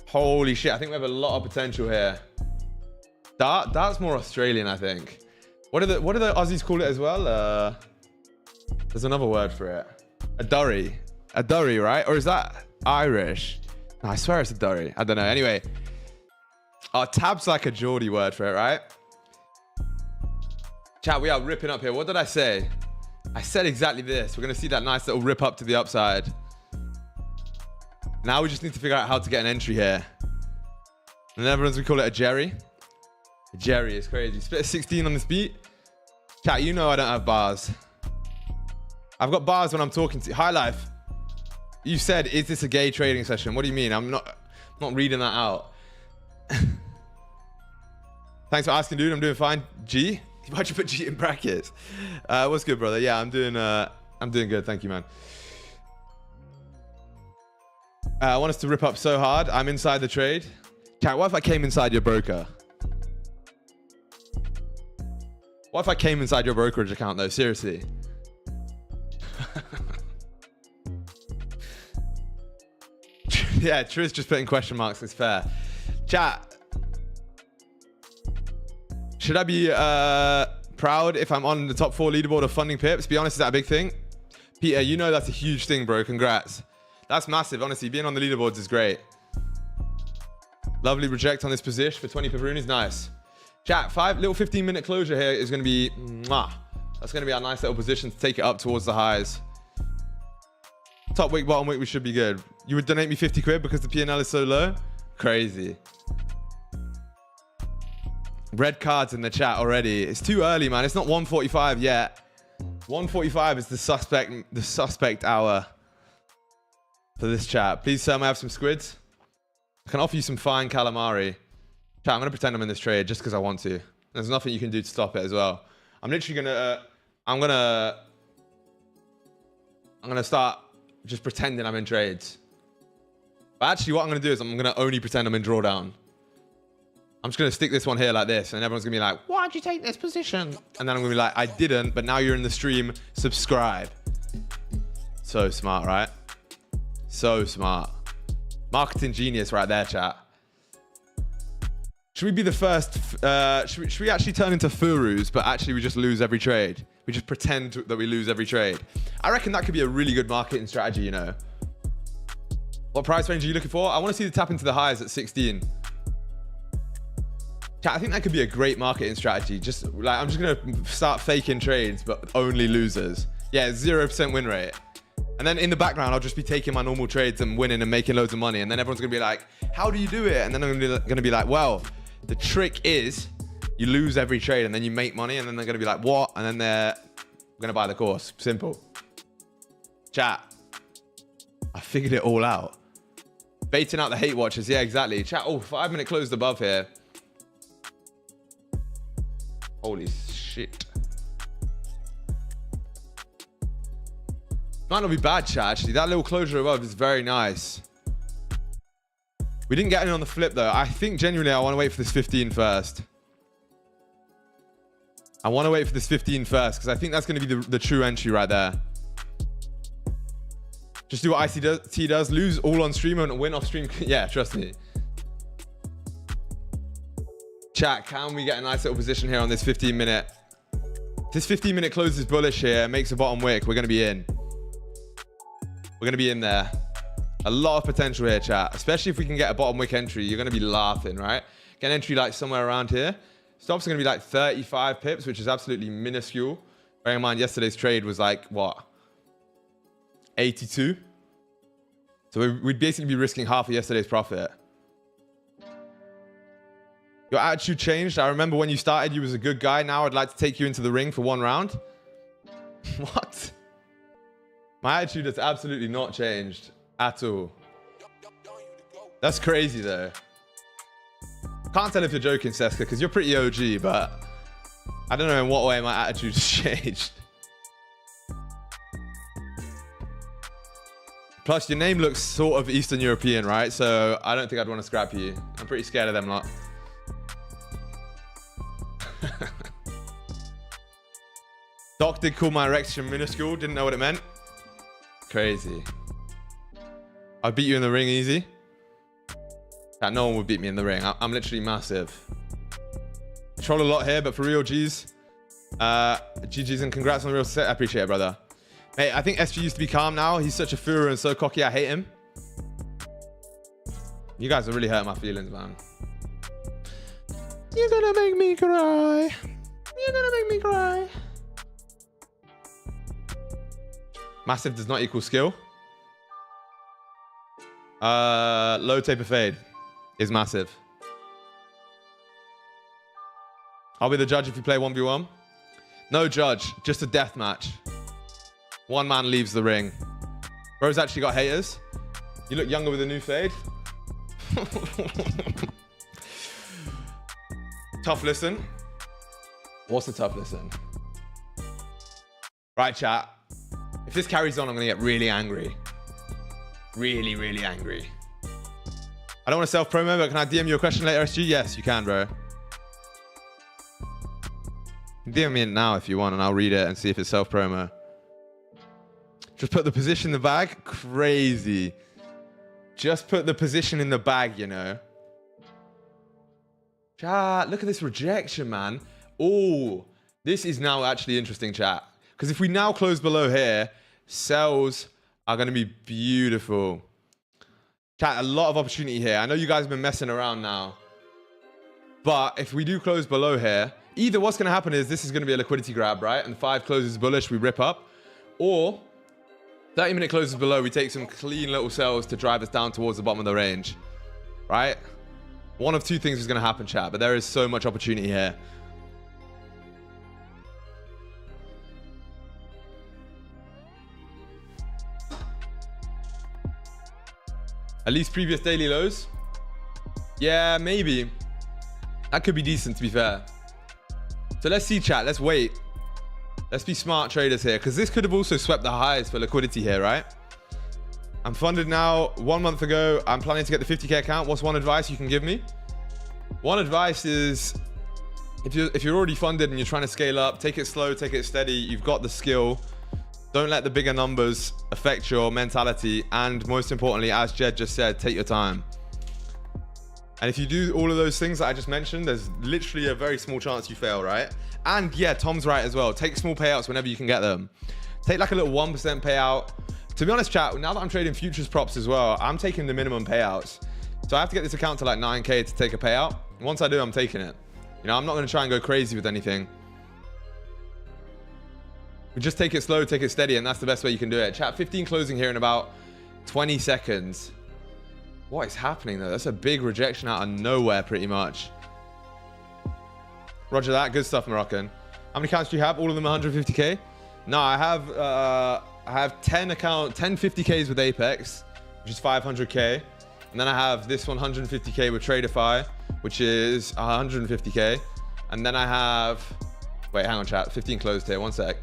Holy shit, I think we have a lot of potential here. Dart's more Australian, I think. What do the Aussies call it as well? There's another word for it. A durry. A durry, right? Or is that Irish? No, I swear it's a durry. I don't know. Anyway. Tab's like a Geordie word for it, right? Chat, we are ripping up here. What did I say? I said exactly this. We're going to see that nice little rip up to the upside. Now we just need to figure out how to get an entry here. In the Netherlands, we call it a Jerry. A Jerry is crazy. Split a 16 on this beat. Chat, you know I don't have bars. I've got bars when I'm talking to you. High Life. You said, is this a gay trading session? What do you mean? I'm not reading that out. Thanks for asking, dude. I'm doing fine. G? Why'd you put G in brackets? What's good, brother? Yeah, I'm doing good. Thank you, man. I want us to rip up so hard. I'm inside the trade. Chat, what if I came inside your broker? What if I came inside your brokerage account, though? Seriously. Yeah, Triz just putting question marks. It's fair. Chat. Should I be proud if I'm on the top 4 leaderboard of funding pips? Be honest, is that a big thing? Peter, you know that's a huge thing, bro. Congrats. That's massive. Honestly, being on the leaderboards is great. Lovely reject on this position for 20 pepperonis. Nice. Chat, little 15-minute closure here is going to be... Mwah. That's going to be a nice little position to take it up towards the highs. Top wick, bottom wick, we should be good. You would donate me 50 quid because the P&L is so low? Crazy. Red cards in the chat already. It's too early, man. It's not 1:45 yet. 1:45 is the suspect hour for this chat. Please, sir, may I have some squids? I can offer you some fine calamari. Chat, I'm going to pretend I'm in this trade just because I want to. There's nothing you can do to stop it as well. I'm literally going to... I'm going to start just pretending I'm in trades. But actually, what I'm going to do is I'm going to only pretend I'm in drawdown. I'm just going to stick this one here like this, and everyone's going to be like, why'd you take this position? And then I'm going to be like, I didn't, but now you're in the stream. Subscribe. So smart, right? So smart. Marketing genius right there, chat. Should we be the first? Should we actually turn into Furus, but actually we just lose every trade? We just pretend that we lose every trade. I reckon that could be a really good marketing strategy, you know. What price range are you looking for? I want to see the tap into the highs at 16. Chat, I think that could be a great marketing strategy. Just like, I'm just going to start faking trades, but only losers. Yeah, 0% win rate. And then in the background, I'll just be taking my normal trades and winning and making loads of money. And then everyone's going to be like, how do you do it? And then I'm going to be like, well, the trick is you lose every trade and then you make money. And then they're going to be like, what? And then they're going to buy the course. Simple. Chat, I figured it all out. Baiting out the hate watchers. Yeah, exactly. Chat, oh, 5-minute closed above here. Holy shit. Might not be bad, chat, actually. That little closure above is very nice. We didn't get any on the flip, though. I think, genuinely, I want to wait for this 15 first. I want to wait for this 15 first, because I think that's going to be the true entry right there. Just do what ICT does. Lose all on stream and win off stream. Yeah, trust me. Chat, can we get a nice little position here on this 15-minute? This 15-minute close is bullish here. Makes a bottom wick. We're going to be in. We're going to be in there. A lot of potential here, chat. Especially if we can get a bottom wick entry. You're going to be laughing, right? Get an entry like somewhere around here. Stops are going to be like 35 pips, which is absolutely minuscule. Bearing in mind, yesterday's trade was like, what? 82. So we'd basically be risking half of yesterday's profit. Your attitude changed. I remember when you started, you was a good guy. Now I'd like to take you into the ring for one round. What? My attitude has absolutely not changed at all. That's crazy, though. Can't tell if you're joking, Seska, because you're pretty OG, but I don't know in what way my attitude's changed. Plus, your name looks sort of Eastern European, right? So I don't think I'd want to scrap you. I'm pretty scared of them lot. Doc did call my erection minuscule. Didn't know what it meant. Crazy. I'd beat you in the ring easy. No one would beat me in the ring. I'm literally massive. Troll a lot here, but for real, G's. GG's and congrats on the real set. I appreciate it, brother. Hey, I think SG used to be calm now. He's such a furor and so cocky. I hate him. You guys are really hurting my feelings, man. You're gonna make me cry. You're gonna make me cry. Massive does not equal skill. Low taper fade is massive. I'll be the judge if you play 1v1. No judge, just a death match. One man leaves the ring. Bro's actually got haters. You look younger with a new fade. Tough listen. What's a tough listen? Right, chat. If this carries on, I'm going to get really angry. Really, really angry. I don't want to self-promo, but can I DM you a question later, SG? Yes, you can, bro. DM me now if you want, and I'll read it and see if it's self-promo. Just put the position in the bag. Crazy. Just put the position in the bag, you know. Chat, look at this rejection, man. Oh, this is now actually interesting, chat. Because if we now close below here, Sells are going to be beautiful. Chat, a lot of opportunity here. I know you guys have been messing around now. But if we do close below here, either what's going to happen is this is going to be a liquidity grab, right? And 5 closes bullish, we rip up. Or 30-minute closes below, we take some clean little sells to drive us down towards the bottom of the range, right? One of two things is going to happen, chat, but there is so much opportunity here. At least previous daily lows? Yeah, maybe. That could be decent, to be fair. So let's see, chat. Let's wait. Let's be smart traders here, because this could have also swept the highs for liquidity here, right? I'm funded now. 1 month ago, I'm planning to get the 50K account. What's one advice you can give me? One advice is, if you're already funded and you're trying to scale up, take it slow, take it steady. You've got the skill. Don't let the bigger numbers affect your mentality. And most importantly, as Jed just said, take your time. And if you do all of those things that I just mentioned, there's literally a very small chance you fail, right? And yeah, Tom's right as well. Take small payouts whenever you can get them. Take like a little 1% payout. To be honest, chat, now that I'm trading futures props as well, I'm taking the minimum payouts. So I have to get this account to like 9K to take a payout. Once I do, I'm taking it. You know, I'm not going to try and go crazy with anything. We just take it slow, take it steady, and that's the best way you can do it. Chat, 15 closing here in about 20 seconds. What is happening though? That's a big rejection out of nowhere pretty much. Roger that. Good stuff, Moroccan. How many accounts do you have? All of them 150K? No, I have 10 50Ks with Apex, which is 500K. And then I have this 150K with Traderify, which is 150K. And then I have, wait, hang on chat. 15 closed here. 1 sec.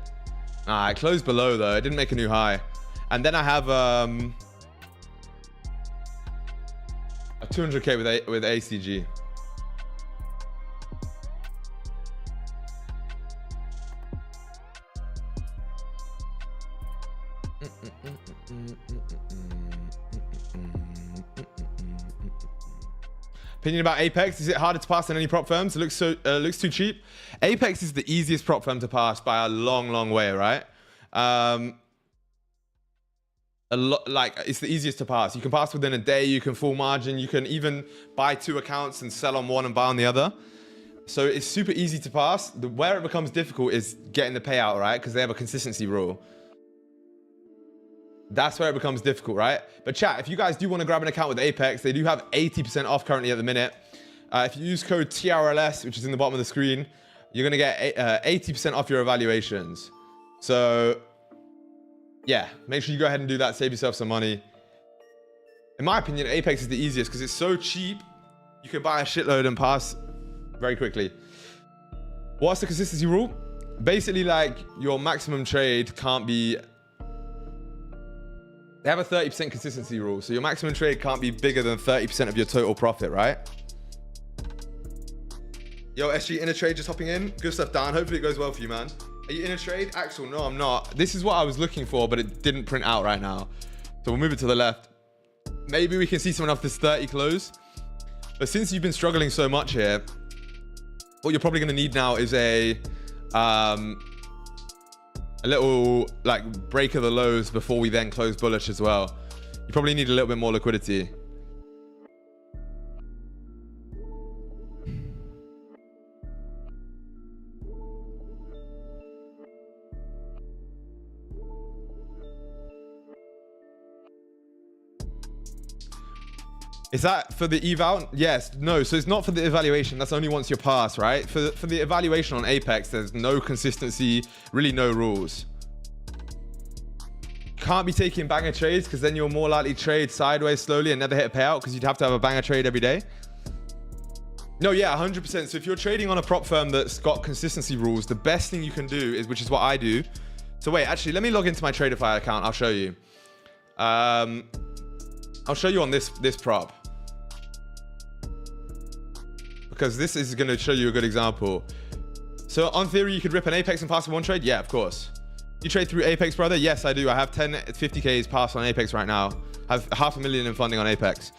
I closed below though. It didn't make a new high. And then I have a 200K with ACG. Opinion about Apex? Is it harder to pass than any prop firms? It looks too cheap. Apex is the easiest prop firm to pass by a long way, right? Like it's the easiest to pass. You can pass within a day. You can full margin. You can even buy 2 accounts and sell on one and buy on the other. So it's super easy to pass. Where it becomes difficult is getting the payout, right? Because they have a consistency rule. That's where it becomes difficult, right? But chat, if you guys do want to grab an account with Apex, they do have 80% off currently at the minute. If you use code TRLS, which is in the bottom of the screen, you're going to get 80% off your evaluations. So yeah, make sure you go ahead and do that. Save yourself some money. In my opinion, Apex is the easiest because it's so cheap. You can buy a shitload and pass very quickly. What's the consistency rule? Basically, like your maximum trade can't be... They have a 30% consistency rule. So your maximum trade can't be bigger than 30% of your total profit, right? Yo, SG, in a trade, just hopping in. Good stuff, Dan. Hopefully it goes well for you, man. Are you in a trade? Axel, no, I'm not. This is what I was looking for, but it didn't print out right now. So we'll move it to the left. Maybe we can see someone off this 30 close. But since you've been struggling so much here, what you're probably going to need now is a little like break of the lows before we then close bullish as well. You probably need a little bit more liquidity. Is that for the eval? Yes. No. So it's not for the evaluation. That's only once you pass, right? For the evaluation on Apex, there's no consistency, really no rules. Can't be taking banger trades because then you're more likely to trade sideways slowly and never hit a payout because you'd have to have a banger trade every day. No, yeah, 100%. So if you're trading on a prop firm that's got consistency rules, the best thing you can do is, which is what I do. So wait, actually, let me log into my Traderify account. I'll show you. I'll show you on this prop. Because this is going to show you a good example. So on theory, you could rip an Apex and pass in one trade? Yeah, of course. You trade through Apex, brother? Yes, I do. I have 10 50Ks passed on Apex right now. I have $500,000 in funding on Apex.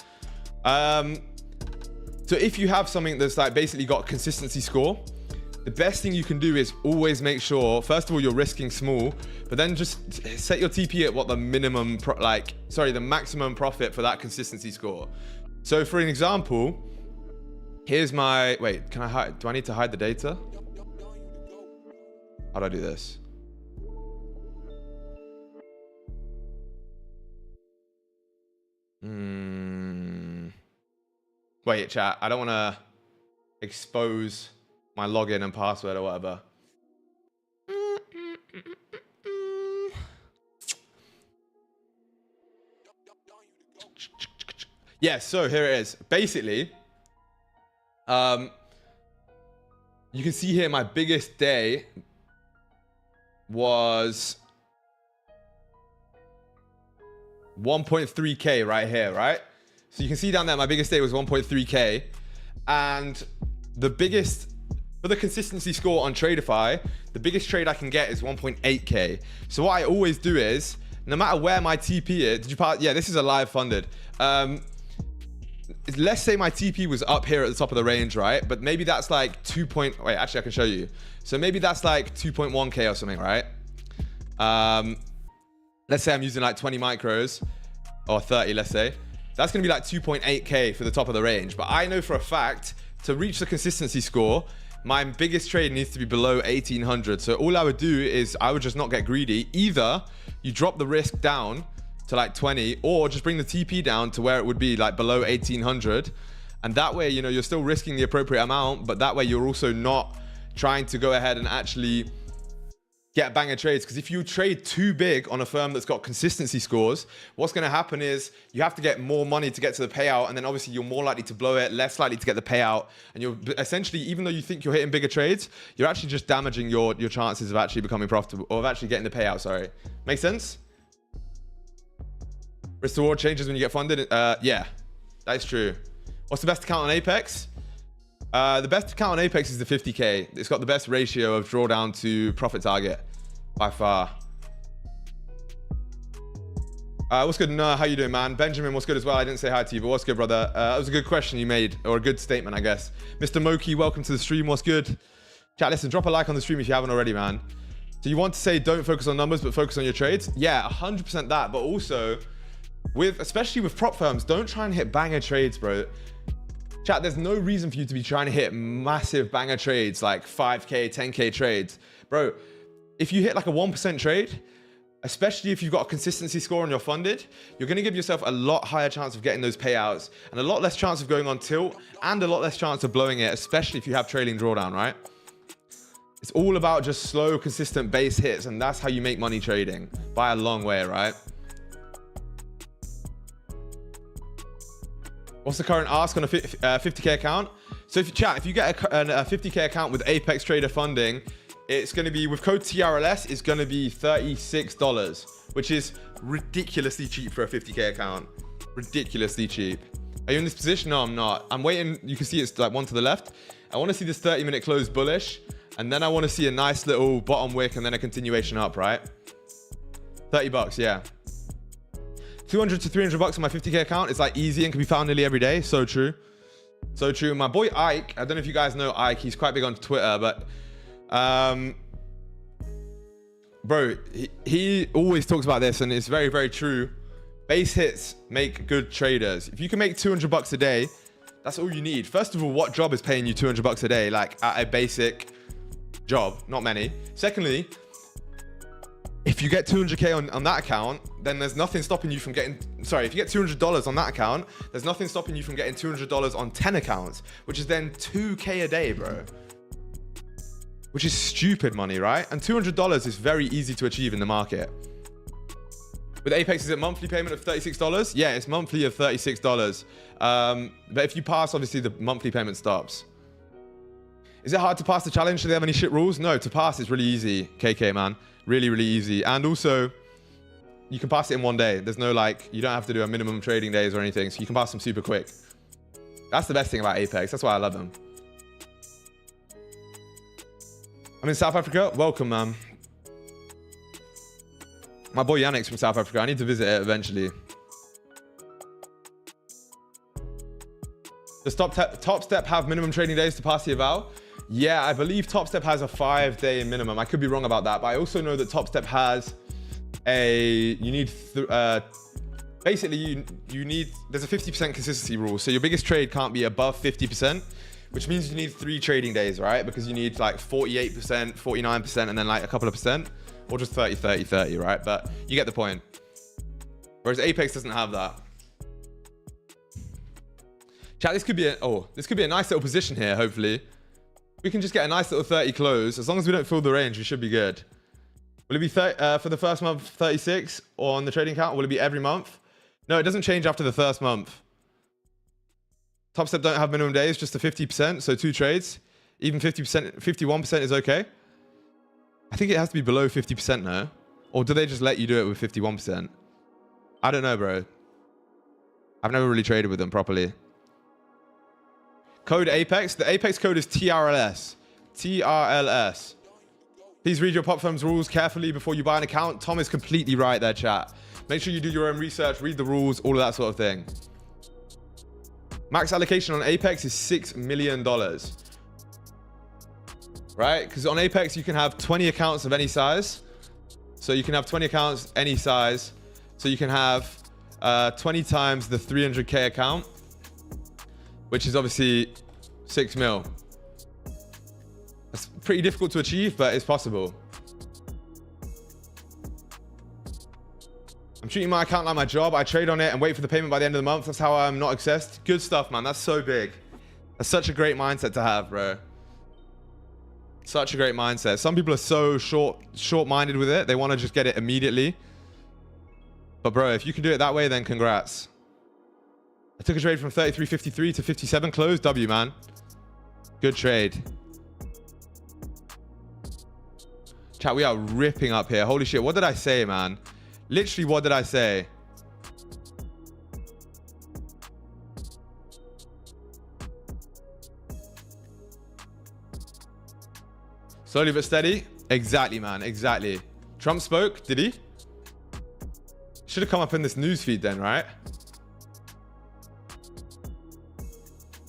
So if you have something that's like basically got consistency score, the best thing you can do is always make sure, first of all, you're risking small, but then just set your TP at what the minimum, the maximum profit for that consistency score. So for an example, here's my, wait, can I hide? Do I need to hide the data? How do I do this? Wait, chat, I don't want to expose my login and password or whatever. Yeah, so here it is. Basically, you can see here my biggest day was 1.3K right here, right? So you can see down there, my biggest day was 1.3K. And the biggest, for the consistency score on Tradeify, the biggest trade I can get is 1.8K. So what I always do is, no matter where my TP is, did you pass? Yeah, this is a live funded. Let's say my TP was up here at the top of the range, right? But maybe that's like wait, actually I can show you. So maybe that's like 2.1K or something, right? Let's say I'm using like 20 micros or 30, let's say. That's gonna be like 2.8K for the top of the range. But I know for a fact, to reach the consistency score, my biggest trade needs to be below 1800. So all I would do is I would just not get greedy. Either you drop the risk down to like 20, or just bring the TP down to where it would be like below 1800. And that way, you know, you're still risking the appropriate amount, but that way you're also not trying to go ahead and actually get banger trades. Because if you trade too big on a firm that's got consistency scores, what's going to happen is you have to get more money to get to the payout, and then obviously you're more likely to blow it, less likely to get the payout, and you're essentially, even though you think you're hitting bigger trades, you're actually just damaging your chances of actually becoming profitable, or of actually getting the payout. Sorry, make sense? Risk to reward changes when you get funded. Yeah, that's true. What's the best account on Apex? The best account on Apex is the 50K. It's got the best ratio of drawdown to profit target by far. What's good? No, how you doing, man? Benjamin, what's good as well? I didn't say hi to you, but what's good, brother? That was a good question you made, or a good statement, I guess. Mr. Moki, welcome to the stream. What's good? Chat, listen, drop a like on the stream if you haven't already, man. So you want to say don't focus on numbers, but focus on your trades? Yeah, 100% that, but also, especially with prop firms, don't try and hit banger trades, bro. Chat, there's no reason for you to be trying to hit massive banger trades like 5K, 10K trades. Bro, if you hit like a 1% trade, especially if you've got a consistency score and you're funded, you're going to give yourself a lot higher chance of getting those payouts and a lot less chance of going on tilt and a lot less chance of blowing it, especially if you have trailing drawdown, right? It's all about just slow, consistent base hits, and that's how you make money trading by a long way, right? What's the current ask on a 50K account? So if you get a 50K account with Apex Trader funding, it's going to be, with code TRLS, it's going to be $36, which is ridiculously cheap for a 50K account. Ridiculously cheap. Are you in this position? No, I'm not. I'm waiting. You can see it's like one to the left. I want to see this 30-minute close bullish, and then I want to see a nice little bottom wick and then a continuation up, right? $30, yeah. 200 to 300 bucks on my 50K account is like easy and can be found nearly every day. So true. So true. My boy Ike, I don't know if you guys know Ike. He's quite big on Twitter, but bro, he always talks about this, and it's very, very true. Base hits make good traders. If you can make 200 bucks a day, that's all you need. First of all, what job is paying you 200 bucks a day? Like at a basic job, not many. Secondly, if you get 200K on that account, then there's nothing stopping you from getting, sorry, if you get $200 on that account, there's nothing stopping you from getting $200 on 10 accounts, which is then 2K a day, bro. Which is stupid money, right? And $200 is very easy to achieve in the market. With Apex, is it monthly payment of $36? Yeah, it's monthly of $36. But if you pass, obviously the monthly payment stops. Is it hard to pass the challenge? Do they have any shit rules? No, to pass is really easy, KK, man. Really, really easy. And also, you can pass it in one day. There's no like, you don't have to do a minimum trading days or anything. So you can pass them super quick. That's the best thing about Apex. That's why I love them. I'm in South Africa. Welcome, man. My boy Yannick's from South Africa. I need to visit it eventually. Does Top Step have minimum trading days to pass the eval? Yeah, I believe Top Step has a 5-day minimum. I could be wrong about that, but I also know that Top Step has basically you need, there's a 50% consistency rule. So your biggest trade can't be above 50%, which means you need 3 trading days, right? Because you need like 48%, 49%, and then like a couple of percent, or just 30, 30, 30, right? But you get the point. Whereas Apex doesn't have that. Chat, this could be a nice little position here, hopefully. We can just get a nice little 30 close. As long as we don't fill the range, we should be good. Will it be for the first month 36 on the trading account? Or will it be every month? No, it doesn't change after the first month. Top Step don't have minimum days, just the 50%, so 2 trades. Even 50%, 51% is okay. I think it has to be below 50% now. Or do they just let you do it with 51%? I don't know, bro. I've never really traded with them properly. Code Apex. The Apex code is TRLS. TRLS. Please read your pop firm's rules carefully before you buy an account. Tom is completely right there, chat. Make sure you do your own research, read the rules, all of that sort of thing. Max allocation on Apex is $6 million. Right? Because on Apex, you can have 20 accounts of any size. So you can have 20 accounts, any size. So you can have 20 times the 300K account, which is obviously 6 mil. It's pretty difficult to achieve, but it's possible. I'm treating my account like my job. I trade on it and wait for the payment by the end of the month. That's how I'm not obsessed. Good stuff, man. That's so big. That's such a great mindset to have, bro. Such a great mindset. Some people are so short-minded with it. They want to just get it immediately. But bro, if you can do it that way, then congrats. I took a trade from 33.53 to 57 close. W, man. Good trade. Chat, we are ripping up here. Holy shit. What did I say, man? Literally, what did I say? Slowly but steady. Exactly, man. Exactly. Trump spoke. Did he? Should have come up in this news feed then, right?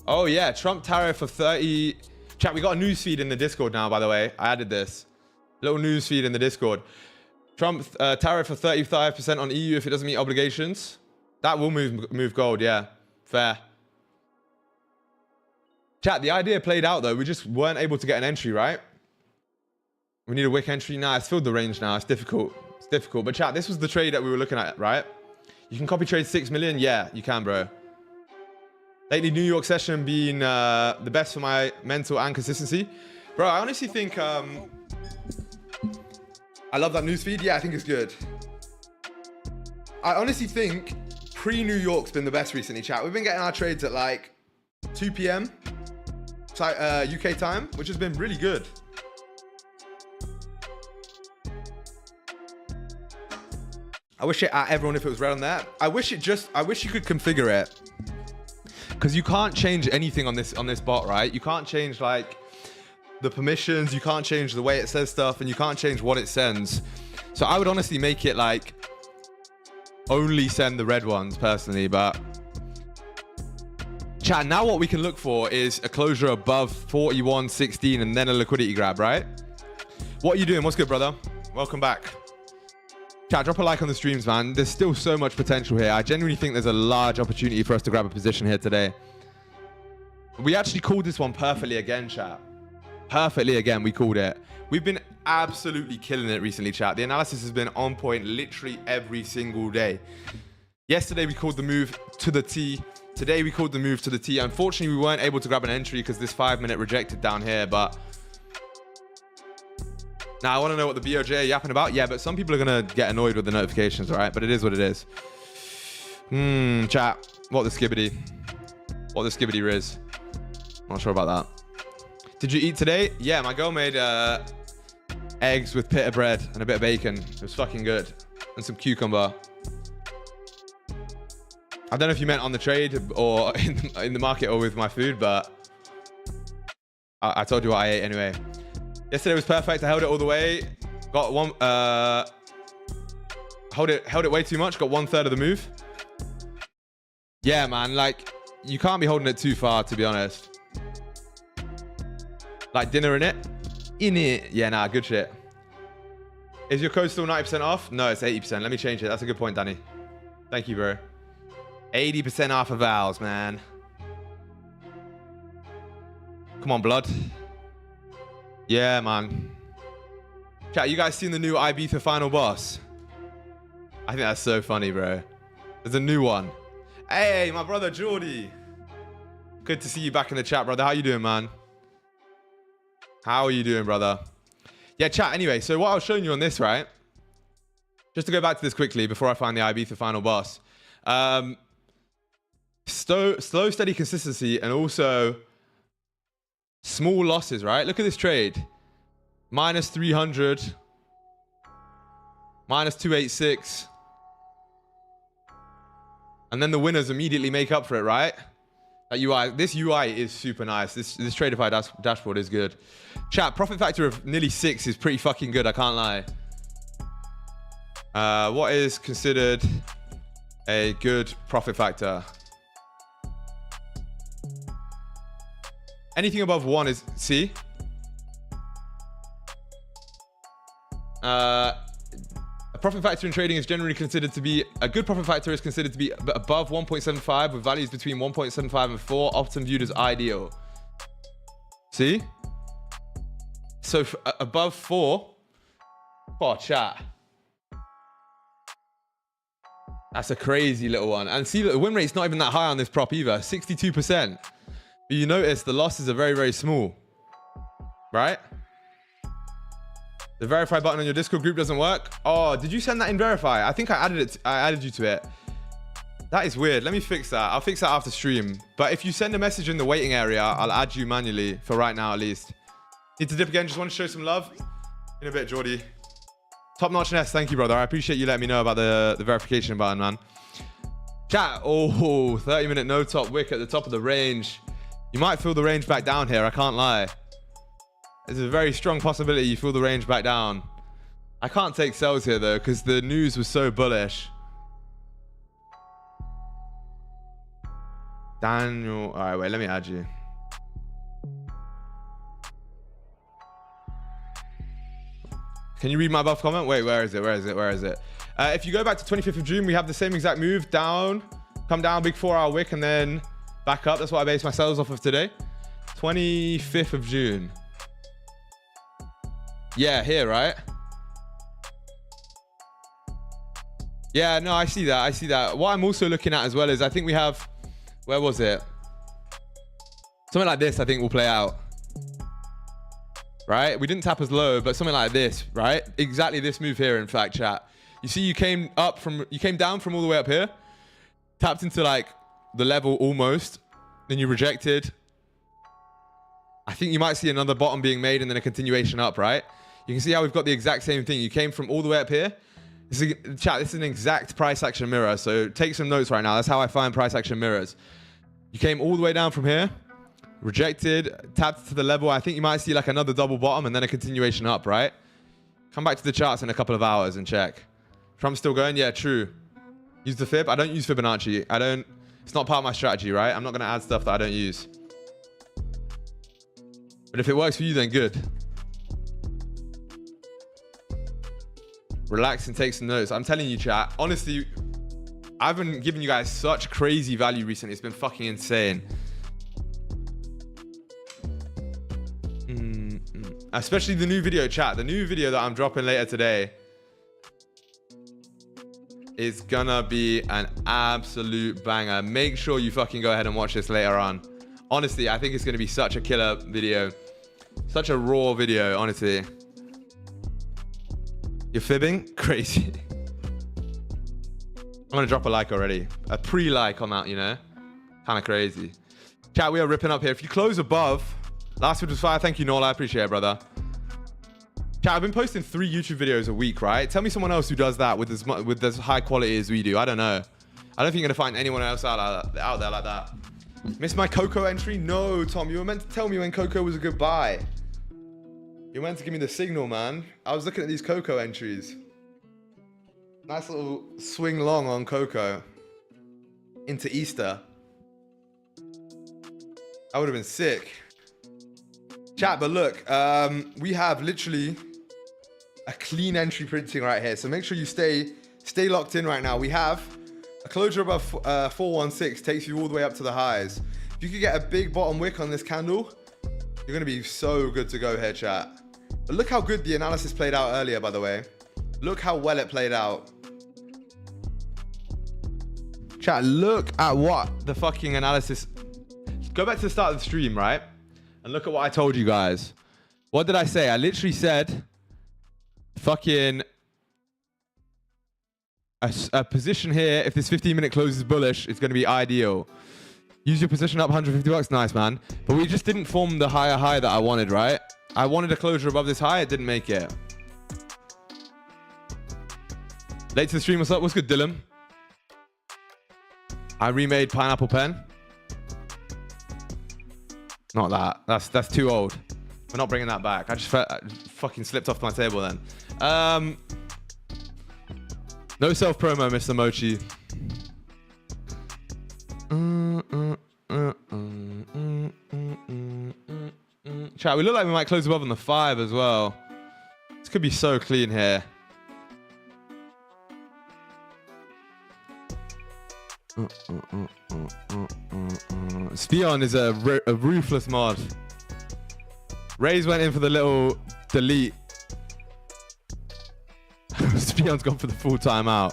Oh, yeah. Trump tariff for 30. Chat, we got a news feed in the Discord now, by the way. I added this. Little news feed in the Discord. Trump tariff for 35% on EU if it doesn't meet obligations. That will move gold, yeah. Fair. Chat, the idea played out, though. We just weren't able to get an entry, right? We need a wick entry. Nah, it's filled the range now. It's difficult. It's difficult. But chat, this was the trade that we were looking at, right? You can copy trade 6 million? Yeah, you can, bro. Lately, New York session being the best for my mental and consistency. Bro, I honestly think... I love that newsfeed. Yeah, I think it's good. I honestly think pre-New York's been the best recently, chat. We've been getting our trades at like 2 p.m. UK time, which has been really good. I wish it at everyone if it was red on there. I wish you could configure it. Because you can't change anything on this bot, right? You can't change like the permissions, you can't change the way it says stuff, and you can't change what it sends. So I would honestly make it like only send the red ones personally, but chat, now what we can look for is a closure above 41.16 and then a liquidity grab, right? What are you doing? What's good, brother? Welcome back. Chat, drop a like on the streams, man. There's still so much potential here. I genuinely think there's a large opportunity for us to grab a position here today. We actually called this one perfectly again, chat. Perfectly again, we called it. We've been absolutely killing it recently, chat. The analysis has been on point literally every single day. Yesterday, we called the move to the T. Today, we called the move to the T. Unfortunately, we weren't able to grab an entry because this 5-minute rejected down here, but... Now, I want to know what the BOJ are yapping about. Yeah, but some people are going to get annoyed with the notifications, all right? But it is what it is. Chat. What the skibbity. What the skibbity riz. Not sure about that. Did you eat today? Yeah, my girl made eggs with pita bread and a bit of bacon. It was fucking good. And some cucumber. I don't know if you meant on the trade or in the market or with my food, but I told you what I ate anyway. Yesterday was perfect. I held it all the way. Got one. Held it way too much. Got 1/3 of the move. Yeah, man. Like, you can't be holding it too far, to be honest. Like dinner in it? In it. Yeah, nah, good shit. Is your code still 90% off? No, it's 80%. Let me change it. That's a good point, Danny. Thank you, bro. 80% off of Val's, man. Come on, blood. Yeah, man. Chat, you guys seen the new Ibiza final boss? I think that's so funny, bro. There's a new one. Hey, my brother Jordy. Good to see you back in the chat, brother. How you doing, man? How are you doing, brother? Yeah, chat. Anyway, so what I was showing you on this, right? Just to go back to this quickly before I find the Ibiza final boss. Slow, steady consistency and also small losses, right? Look at this trade. Minus 300. Minus 286. And then the winners immediately make up for it, right? That UI, this UI is super nice. This Tradeify dashboard is good. Chat, profit factor of nearly 6 is pretty fucking good, I can't lie. What is considered a good profit factor? Anything above 1 is, see? A profit factor in trading is generally considered to be, a good profit factor is considered to be above 1.75 with values between 1.75 and 4, often viewed as ideal. See? So above 4, oh, chat. That's a crazy little one. And see, look, the win rate's not even that high on this prop either, 62%. But you notice the losses are very, very small, right? The verify button on your Discord group doesn't work. Oh, did you send that in verify? I think I added you to it. That is weird. Let me fix that. I'll fix that after stream. But if you send a message in the waiting area, I'll add you manually for right now at least. Need to dip again. Just want to show some love. In a bit, Jordy. Top notch Ness. Thank you, brother. I appreciate you letting me know about the verification button, man. Chat. Oh, 30-minute no top wick at the top of the range. You might feel the range back down here. I can't lie. There's a very strong possibility you feel the range back down. I can't take sells here though because the news was so bullish. Daniel, all right, wait, let me add you. Can you read my above comment? Wait, where is it? If you go back to 25th of June, we have the same exact move down, come down, big 4-hour wick, and then back up. That's what I based my sells off of today. 25th of June. Yeah, here, right? Yeah, no, I see that. What I'm also looking at as well is I think we have, where was it? Something like this, I think will play out. Right? We didn't tap as low, but something like this, right? Exactly this move here, in fact, chat. You see, you came down from all the way up here, tapped into like the level almost, then you rejected. I think you might see another bottom being made and then a continuation up, right? You can see how we've got the exact same thing. You came from all the way up here. Chat, this is an exact price action mirror. So take some notes right now. That's how I find price action mirrors. You came all the way down from here, rejected, tapped to the level. I think you might see like another double bottom and then a continuation up, right? Come back to the charts in a couple of hours and check. Trump's still going? Yeah, true. Use the fib. I don't use Fibonacci. It's not part of my strategy, right? I'm not going to add stuff that I don't use. But if it works for you, then good. Relax and take some notes. I'm telling you, chat, honestly, I've been giving you guys such crazy value recently. It's been fucking insane. Especially the new video, chat. The new video that I'm dropping later today is gonna be an absolute banger. Make sure you fucking go ahead and watch this later on. Honestly, I think it's gonna be such a killer video. Such a raw video, honestly. You're fibbing? Crazy. I'm gonna drop a like already. A pre-like on that, you know? Kind of crazy. Chat, we are ripping up here. If you close above, last week was fire. Thank you, Noel. I appreciate it, brother. Chat, I've been posting 3 YouTube videos a week, right? Tell me someone else who does that with as high quality as we do. I don't know. I don't think you're gonna find anyone else out there like that. Missed my Coco entry? No, Tom. You were meant to tell me when Coco was a good buy. You meant to give me the signal, man. I was looking at these Coco entries. Nice little swing long on Coco into Easter. That would have been sick. Chat, but look, we have literally a clean entry printing right here. So make sure you stay locked in right now. We have a closure above 416 takes you all the way up to the highs. If you could get a big bottom wick on this candle, you're going to be so good to go here, chat. But look how good the analysis played out earlier, by the way. Look how well it played out. Chat, look at what the fucking analysis... Go back to the start of the stream, right? And look at what I told you guys. What did I say? I literally said... Fucking... A position here, if this 15-minute close is bullish, it's going to be ideal. Use your position up 150 bucks. Nice, man. But we just didn't form the higher high that I wanted, right? I wanted a closure above this high. It didn't make it. Late to the stream. What's up? What's good, Dylan? I remade Pineapple Pen. Not that. That's too old. We're not bringing that back. I fucking slipped off my table then. No self-promo, Mr. Mochi. Chat, we look like we might close above on the 5 as well. This could be so clean here. Spion is a ruthless mod. Raze went in for the little delete. Spion's gone for the full timeout.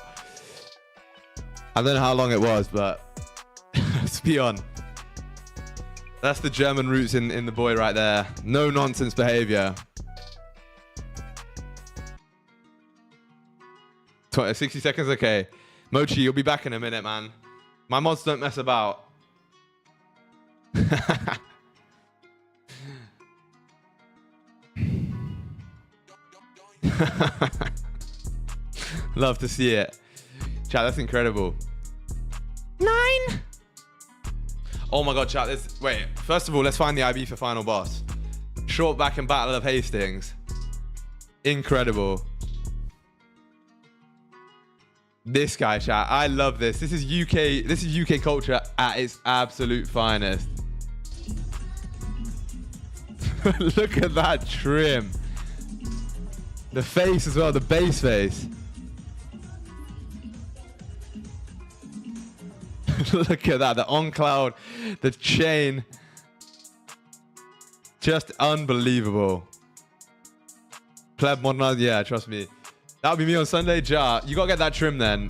I don't know how long it was, but Spion. That's the German roots in the boy right there. No nonsense behavior. 60 seconds, okay. Mochi, you'll be back in a minute, man. My mods don't mess about. Love to see it. Chat, that's incredible. 9. Oh my god, chat. Wait, first of all, let's find the IB for final boss. Short back and Battle of Hastings. Incredible. This guy, chat. I love this. This is UK culture at its absolute finest. Look at that trim. The face as well, the base face. Look at that, the on-cloud, the chain. Just unbelievable. Pleb modernized, yeah, trust me. That'll be me on Sunday, Jar. You gotta get that trim then.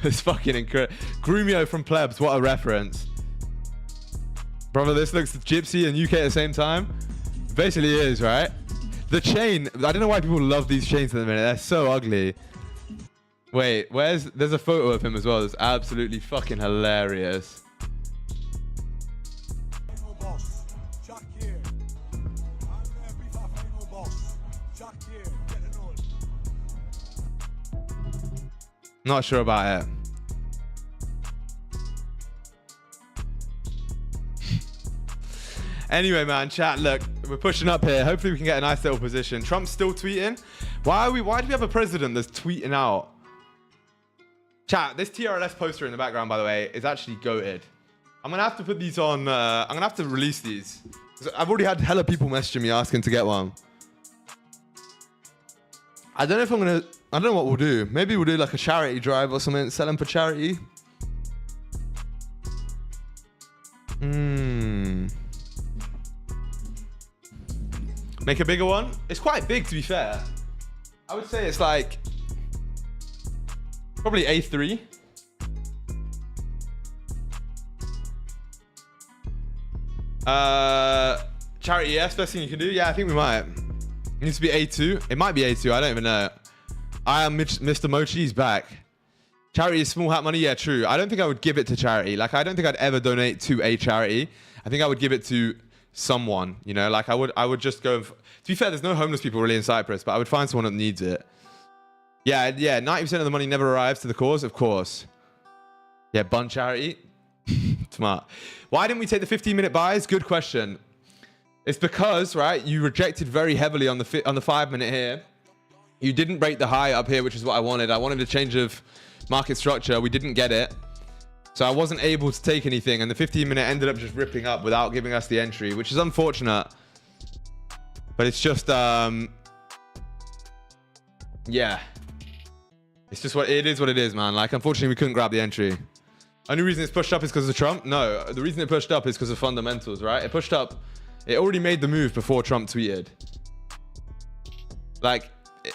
It's fucking incredible. Grumio from Plebs, what a reference. Brother, this looks gypsy and UK at the same time. Basically is, right? The chain, I don't know why people love these chains at the minute. They're so ugly. Wait, there's a photo of him as well. That's absolutely fucking hilarious. Not sure about it. Anyway, man, chat, look, we're pushing up here. Hopefully we can get a nice little position. Trump's still tweeting. Why do we have a president that's tweeting out? Chat, this TRLS poster in the background, by the way, is actually goated. I'm going to have to put these on. I'm going to have to release these. I've already had hella people messaging me asking to get one. I don't know if I'm going to... I don't know what we'll do. Maybe we'll do like a charity drive or something. Sell them for charity. Make a bigger one. It's quite big, to be fair. I would say it's like... probably A3. Charity, yes. Best thing you can do. Yeah, I think we might. It needs to be A2. It might be A2. I don't even know. I am Mr. Mochi's back. Charity is small hat money. Yeah, true. I don't think I would give it to charity. Like, I don't think I'd ever donate to a charity. I think I would give it to someone, you know? Like, I would just go... to be fair, there's no homeless people really in Cyprus, but I would find someone that needs it. Yeah, 90% of the money never arrives to the cause, of course. Yeah, bun charity. Smart. Why didn't we take the 15-minute buys? Good question. It's because, right, you rejected very heavily on the 5-minute here. You didn't break the high up here, which is what I wanted. I wanted a change of market structure. We didn't get it. So I wasn't able to take anything, and the 15-minute ended up just ripping up without giving us the entry, which is unfortunate. But it's just, yeah. It's just what it is, man. Like, unfortunately, we couldn't grab the entry. Only reason it's pushed up is because of Trump? No, the reason it pushed up is because of fundamentals, right? It pushed up, it already made the move before Trump tweeted. Like,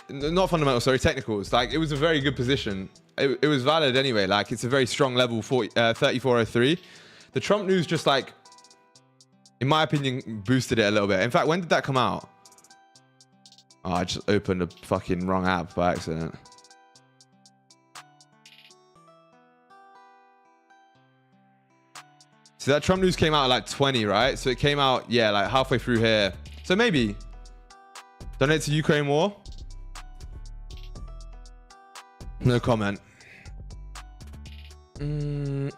not fundamentals, sorry, technicals. Like, it was a very good position. It was valid anyway. Like, it's a very strong level, 3403. The Trump news just, like, in my opinion, boosted it a little bit. In fact, when did that come out? Oh, I just opened a fucking wrong app by accident. So that Trump news came out at like 20, right? So it came out, yeah, like halfway through here. So maybe donate to Ukraine war. No comment. News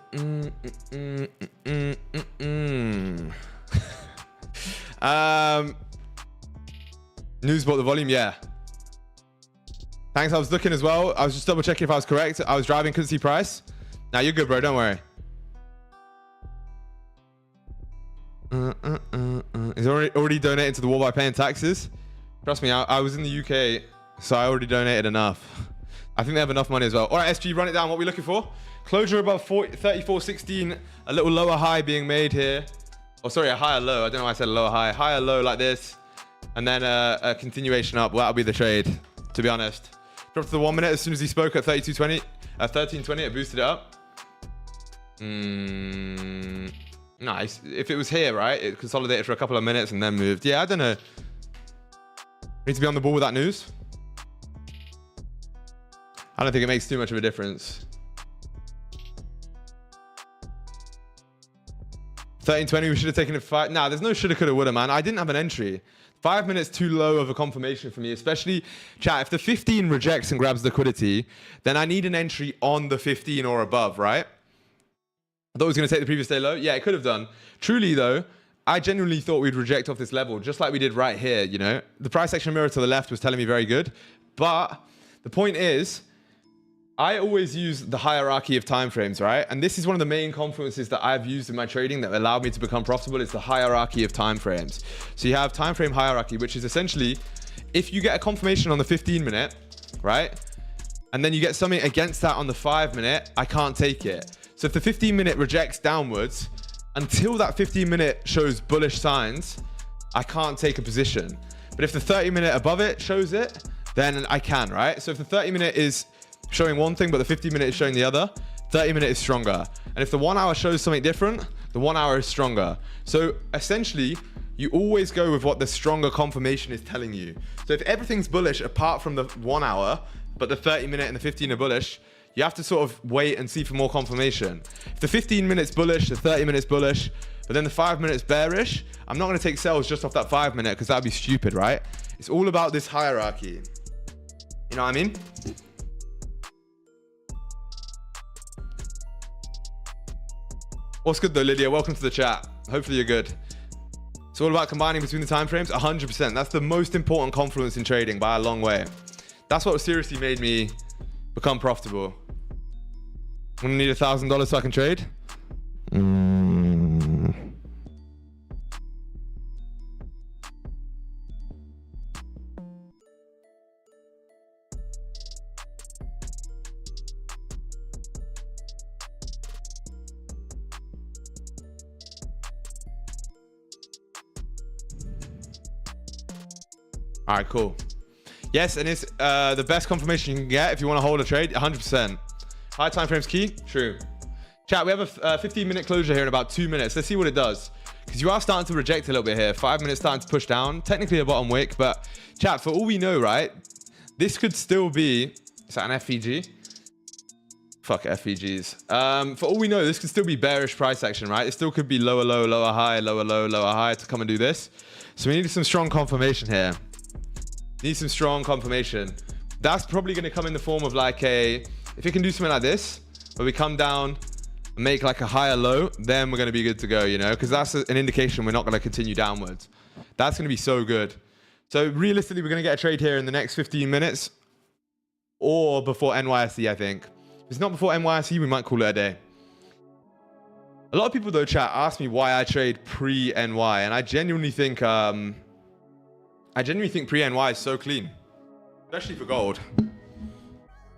bought the volume, yeah. Thanks, I was looking as well. I was just double checking if I was correct. I was driving, couldn't see price. Now you're good, bro, don't worry. He's already donated to the war by paying taxes. Trust me, I was in the UK, so I already donated enough. I think they have enough money as well. All right, SG, run it down. What are we looking for? Closure above 34.16. A little lower high being made here. Oh, sorry, a higher low. I don't know why I said a lower high. Higher low like this. And then a continuation up. Well, that'll be the trade, to be honest. Dropped to the 1 minute as soon as he spoke at 32.20. At 13.20, it boosted it up. Nice. If it was here, right? It consolidated for a couple of minutes and then moved. Yeah, I don't know. Need to be on the ball with that news. I don't think it makes too much of a difference. 13.20, we should have taken it 5. Nah, there's no shoulda, coulda, woulda, man. I didn't have an entry. 5 minutes too low of a confirmation for me, especially, chat, if the 15 rejects and grabs liquidity, then I need an entry on the 15 or above, right? I thought it was going to take the previous day low. Yeah, it could have done. Truly, though, I genuinely thought we'd reject off this level, just like we did right here, you know? The price action mirror to the left was telling me very good. But the point is, I always use the hierarchy of timeframes, right? And this is one of the main confluences that I've used in my trading that allowed me to become profitable. It's the hierarchy of timeframes. So you have timeframe hierarchy, which is essentially, if you get a confirmation on the 15 minute, right? And then you get something against that on the 5 minute, I can't take it. So if the 15 minute rejects downwards, until that 15 minute shows bullish signs, I can't take a position. But if the 30 minute above it shows it, then I can, right? So if the 30 minute is showing one thing, but the 50 minute is showing the other, 30 minute is stronger. And if the 1 hour shows something different, the 1 hour is stronger. So essentially, you always go with what the stronger confirmation is telling you. So if everything's bullish apart from the 1 hour, but the 30 minute and the 15 are bullish, you have to sort of wait and see for more confirmation. If the 15 minutes bullish, the 30 minutes bullish, but then the 5 minutes bearish, I'm not going to take sales just off that 5 minute because that'd be stupid, right? It's all about this hierarchy. You know what I mean? What's good though, Lydia? Welcome to the chat. Hopefully you're good. It's all about combining between the time frames. 100%. That's the most important confluence in trading by a long way. That's what seriously made me become profitable. I'm gonna need $1,000 so I can trade. All right, cool. Yes, and it's the best confirmation you can get if you want to hold a trade, 100%. High time frames key, true. Chat, we have a 15-minute closure here in about 2 minutes. Let's see what it does. Because you are starting to reject a little bit here. 5 minutes starting to push down. Technically a bottom wick, but chat, for all we know, right? This could still be, is that an FVG? Fuck FVGs. For all we know, this could still be bearish price action, right? It still could be lower low, lower high, lower low, lower high to come and do this. So we need some strong confirmation here. Need some strong confirmation. That's probably going to come in the form of like a, if it can do something like this, where we come down and make like a higher low, then we're going to be good to go, you know, because that's an indication we're not going to continue downwards. That's going to be so good. So realistically, we're going to get a trade here in the next 15 minutes or before NYSE, I think. If it's not before NYSE, we might call it a day. A lot of people though, chat, ask me why I trade pre-NY, and I genuinely think pre-NY is so clean, especially for gold.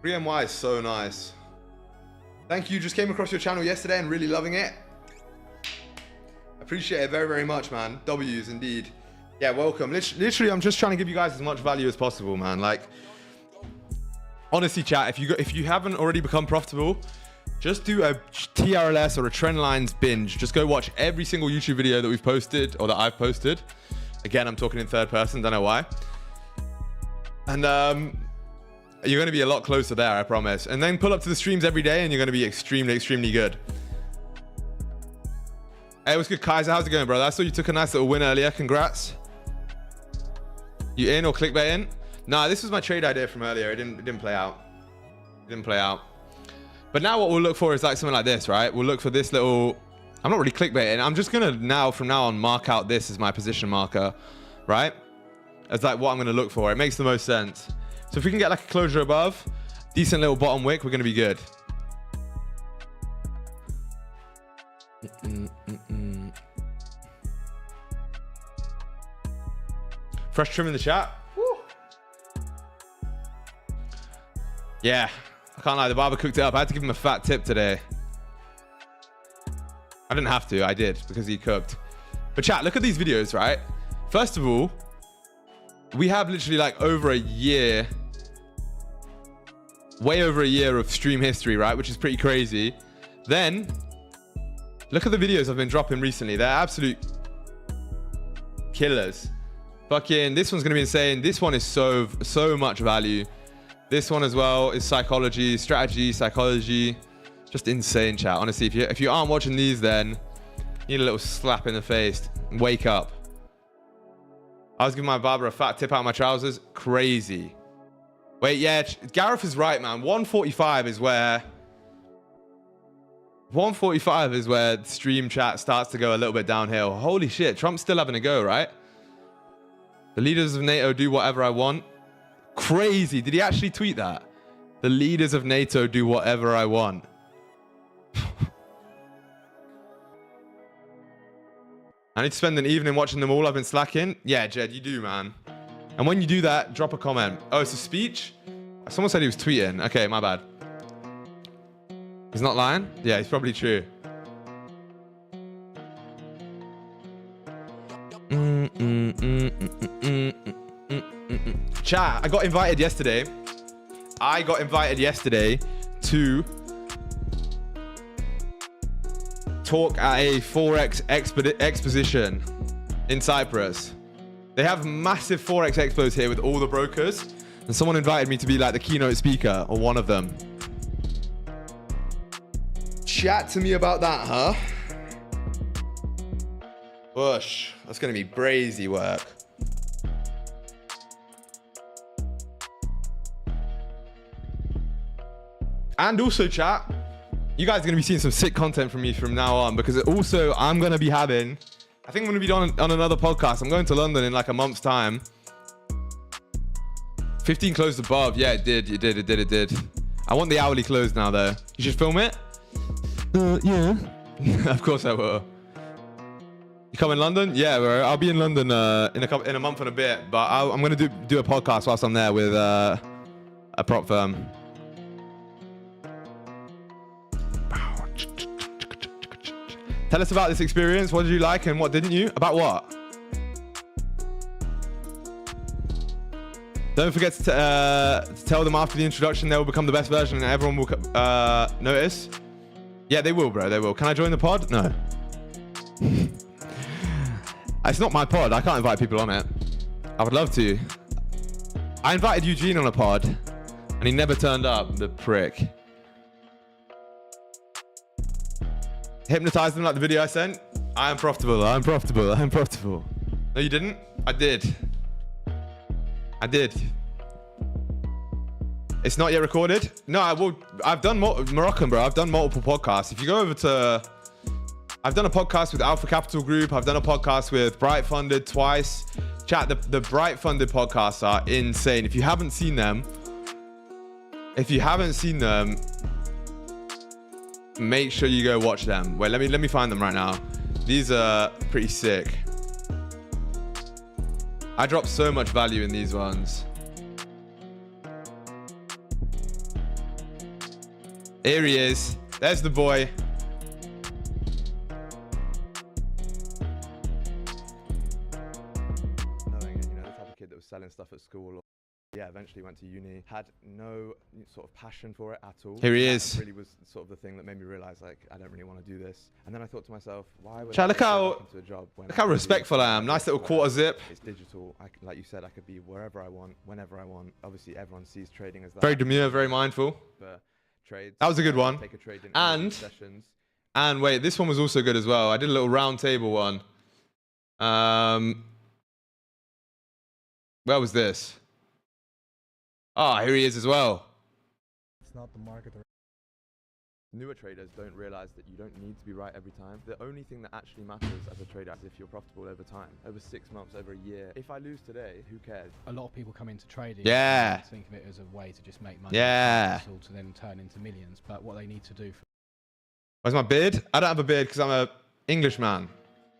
Pre-NY is so nice. Thank you. Just came across your channel yesterday and really loving it. Appreciate it very, very much, man. W's indeed. Yeah, welcome. Literally, I'm just trying to give you guys as much value as possible, man. Like, honestly, chat, if you haven't already become profitable, just do a TRLS or a trend lines binge. Just go watch every single YouTube video that we've posted or that I've posted. Again, I'm talking in third person, don't know why. And you're going to be a lot closer there, I promise. And then pull up to the streams every day and you're going to be extremely, extremely good. Hey, what's good, Kaiser? How's it going, brother? I saw you took a nice little win earlier. Congrats. You in or clickbaiting? Nah, this was my trade idea from earlier. It didn't play out. It didn't play out. But now what we'll look for is like something like this, right? We'll look for this little... I'm not really clickbaiting. I'm just going to from now on, mark out this as my position marker, right? As like what I'm going to look for. It makes the most sense. So if we can get like a closure above, decent little bottom wick, we're going to be good. Fresh trim in the chat. Woo. Yeah, I can't lie, the barber cooked it up. I had to give him a fat tip today. I didn't have to, I did, because he cooked. But chat, look at these videos, right? First of all, we have literally like over a year, way over a year of stream history, right? Which is pretty crazy. Then, look at the videos I've been dropping recently. They're absolute killers. Fucking, this one's gonna be insane. This one is so much value. This one as well is psychology, strategy, psychology. Just insane, chat. Honestly, if you aren't watching these, then you need a little slap in the face. Wake up. I was giving my barber a fat tip out of my trousers. Crazy. Wait, yeah, Gareth is right, man. 145 is where stream chat starts to go a little bit downhill. Holy shit, Trump's still having a go, right? The leaders of NATO do whatever I want. Crazy. Did he actually tweet that? The leaders of NATO do whatever I want. I need to spend an evening watching them all. I've been slacking. Yeah, Jed, you do, man. And when you do that, drop a comment. Oh, it's a speech? Someone said he was tweeting. Okay, my bad. He's not lying? Yeah, he's probably true. Chat, I got invited yesterday. To talk at a Forex exposition in Cyprus. They have massive Forex expos here with all the brokers, and someone invited me to be like the keynote speaker or one of them. Chat to me about that, huh? Bush, that's gonna be brazy work. And also, chat, you guys are going to be seeing some sick content from me from now on, because also I'm going to be having, I think I'm going to be on another podcast. I'm going to London in like a month's time. 15 closed above. Yeah, it did. I want the hourly close now, though. You should film it? Yeah. Of course I will. You come in London? Yeah, bro. I'll be in London in a month and a bit, but I'm going to do a podcast whilst I'm there with a prop firm. Tell us about this experience. What did you like and what didn't you? About what? Don't forget to tell them after the introduction they will become the best version and everyone will notice. Yeah, they will, bro. They will. Can I join the pod? No. It's not my pod. I can't invite people on it. I would love to. I invited Eugene on a pod and he never turned up, the prick. Hypnotize them like the video I sent. I am profitable. No, you didn't? I did. It's not yet recorded? No, I've done Moroccan, bro. I've done multiple podcasts. If you go over to... I've done a podcast with Alpha Capital Group. I've done a podcast with Bright Funded twice. Chat, the Bright Funded podcasts are insane. If you haven't seen them, make sure you go watch them. Wait, let me find them right now. These are pretty sick. I dropped so much value in these ones. Here he is. There's the boy. Knowing it, you know, the type of kid that was selling stuff at school. Or, yeah, eventually went to uni. Had no sort of passion for it at all. Here he is. That really was sort of the thing that made me realize, like, I don't really want to do this. And then I thought to myself, why would I go into a job when look how respectful I am. Nice little quarter zip. It's digital. Like you said, I could be wherever I want, whenever I want. Obviously, everyone sees trading as that. Very demure, very mindful. But trades. That was a good one. Take a trade in sessions. And wait, this one was also good as well. I did a little round table one. Where was this? Ah, here he is as well. It's not the market. Newer traders don't realize that you don't need to be right every time. The only thing that actually matters as a trader is if you're profitable over time, over 6 months, over a year. If I lose today, who cares? A lot of people come into trading. Yeah. And think of it as a way to just make money. Yeah. To then turn into millions. But what they need to do. Where's my beard? I don't have a beard because I'm a Englishman.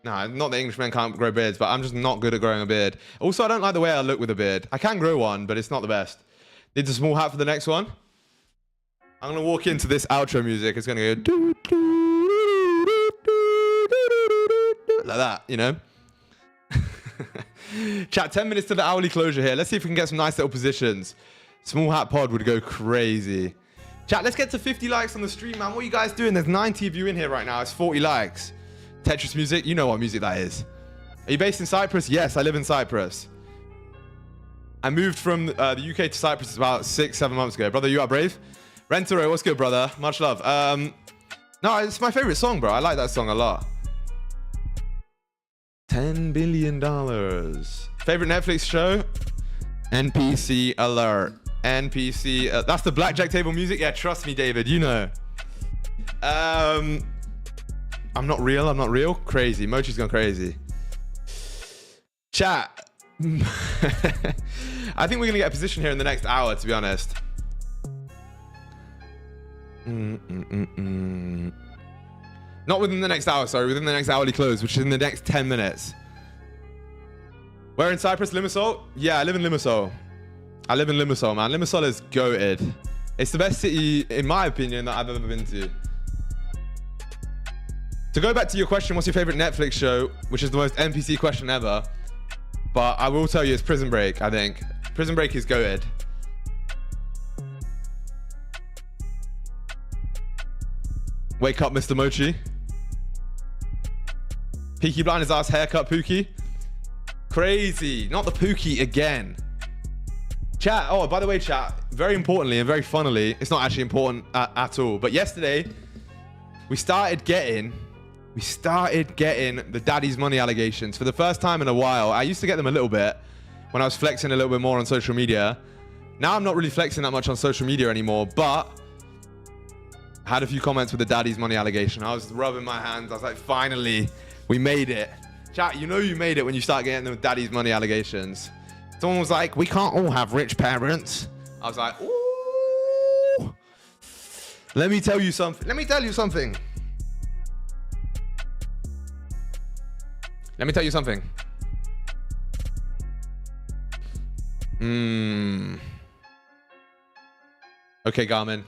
No, not that Englishmen can't grow beards, but I'm just not good at growing a beard. Also, I don't like the way I look with a beard. I can grow one, but it's not the best. Needs a small hat for the next one. I'm going to walk into this outro music. It's going to go like that, you know? Chat, 10 minutes to the hourly closure here. Let's see if we can get some nice little positions. Small hat pod would go crazy. Chat, let's get to 50 likes on the stream, man. What are you guys doing? There's 90 of you in here right now. It's 40 likes. Tetris music, you know what music that is. Are you based in Cyprus? Yes, I live in Cyprus. I moved from the UK to Cyprus about 6-7 months ago. Brother, you are brave. Rentero, what's good, brother? Much love. No, it's my favorite song, bro. I like that song a lot. $10 billion. Favorite Netflix show? NPC alert. NPC. That's the blackjack table music. Yeah, trust me, David. You know. I'm not real. I'm not real. Crazy. Mochi's gone crazy. Chat. I think we're going to get a position here in the next hour, to be honest. Not within the next hour, sorry. Within the next hourly close, which is in the next 10 minutes. Where in Cyprus? Limassol? Yeah, I live in Limassol. I live in Limassol, man. Limassol is goated. It's the best city, in my opinion, that I've ever been to. To go back to your question, what's your favorite Netflix show? Which is the most NPC question ever. But I will tell you, it's Prison Break, I think. Prison Break is goated. Wake up, Mr. Mochi. Peaky Blinders ass haircut, Pookie. Crazy. Not the Pookie again. Chat. Oh, by the way, chat. Very importantly and very funnily, it's not actually important at all. But yesterday, we started getting the daddy's money allegations for the first time in a while. I used to get them a little bit when I was flexing a little bit more on social media. Now I'm not really flexing that much on social media anymore, but I had a few comments with the daddy's money allegation. I was rubbing my hands. I was like, finally, we made it. Chat, you know you made it when you start getting the daddy's money allegations. Someone was like, we can't all have rich parents. I was like, ooh. Let me tell you something. Let me tell you something. Let me tell you something. Okay, Garmin.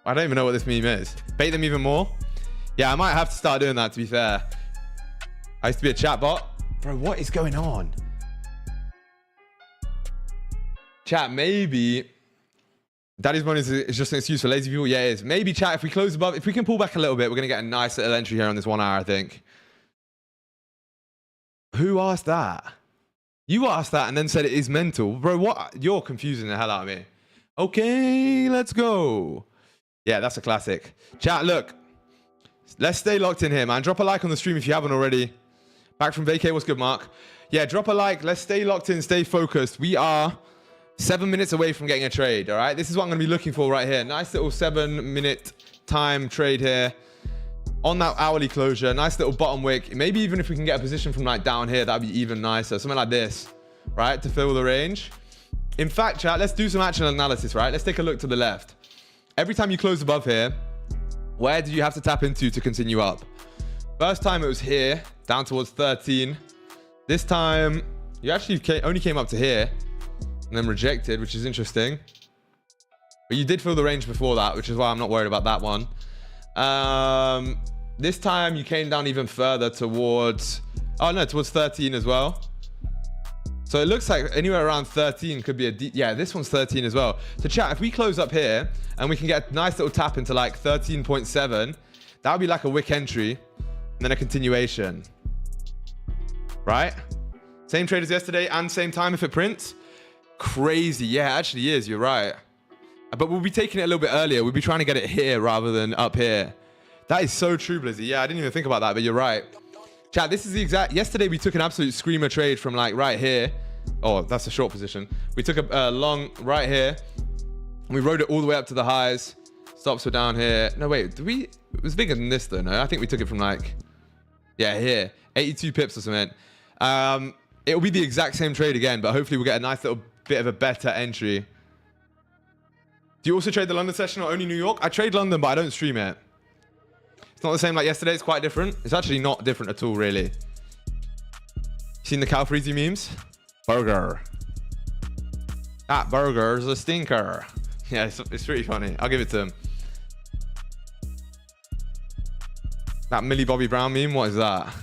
I don't even know what this meme is. Bait them even more? Yeah, I might have to start doing that, to be fair. I used to be a chatbot. Bro, what is going on? Chat, maybe daddy's money is just an excuse for lazy people. Yeah, it is. Maybe, chat, if we close above, if we can pull back a little bit, we're going to get a nice little entry here on this 1 hour, I think. Who asked that? You asked that and then said it is mental. Bro, what? You're confusing the hell out of me. Okay, let's go. Yeah, that's a classic. Chat, look. Let's stay locked in here, man. Drop a like on the stream if you haven't already. Back from vacay. What's good, Mark? Yeah, drop a like. Let's stay locked in, stay focused. We are 7 minutes away from getting a trade, all right? This is what I'm going to be looking for right here. Nice little 7-minute time trade here. On that hourly closure, nice little bottom wick. Maybe even if we can get a position from like down here, that'd be even nicer. Something like this, right? To fill the range. In fact, chat, let's do some actual analysis, right? Let's take a look to the left. Every time you close above here, Where did you have to tap into to continue up? First time it was here, down towards 13. This time, you actually only came up to here and then rejected, which is interesting. But you did fill the range before that, which is why I'm not worried about that one. This time you came down even further towards, oh no, towards 13 as well. So it looks like anywhere around 13 could be yeah, this one's 13 as well. So chat, if we close up here and we can get a nice little tap into like 13.7, that would be like a wick entry and then a continuation, right? Same trade as yesterday and same time if it prints. Crazy. Yeah, it actually is. You're right. But we'll be taking it a little bit earlier. We'll be trying to get it here rather than up here. That is so true, Blizzy. Yeah, I didn't even think about that, but you're right. Chat, this is the exact... Yesterday, we took an absolute screamer trade from like right here. Oh, that's a short position. We took a long right here. And we rode it all the way up to the highs. Stops were down here. No, wait. Did we... It was bigger than this, though, no? I think we took it from like... Yeah, here. 82 pips or something. It'll be the exact same trade again, but hopefully we'll get a nice little bit of a better entry. Do you also trade the London session or only New York? I trade London, but I don't stream it. It's not the same like yesterday. It's quite different. It's actually not different at all, really. Seen the Calfreezy memes? Burger. That burger's a stinker. Yeah, it's really funny. I'll give it to him. That Millie Bobby Brown meme, what is that?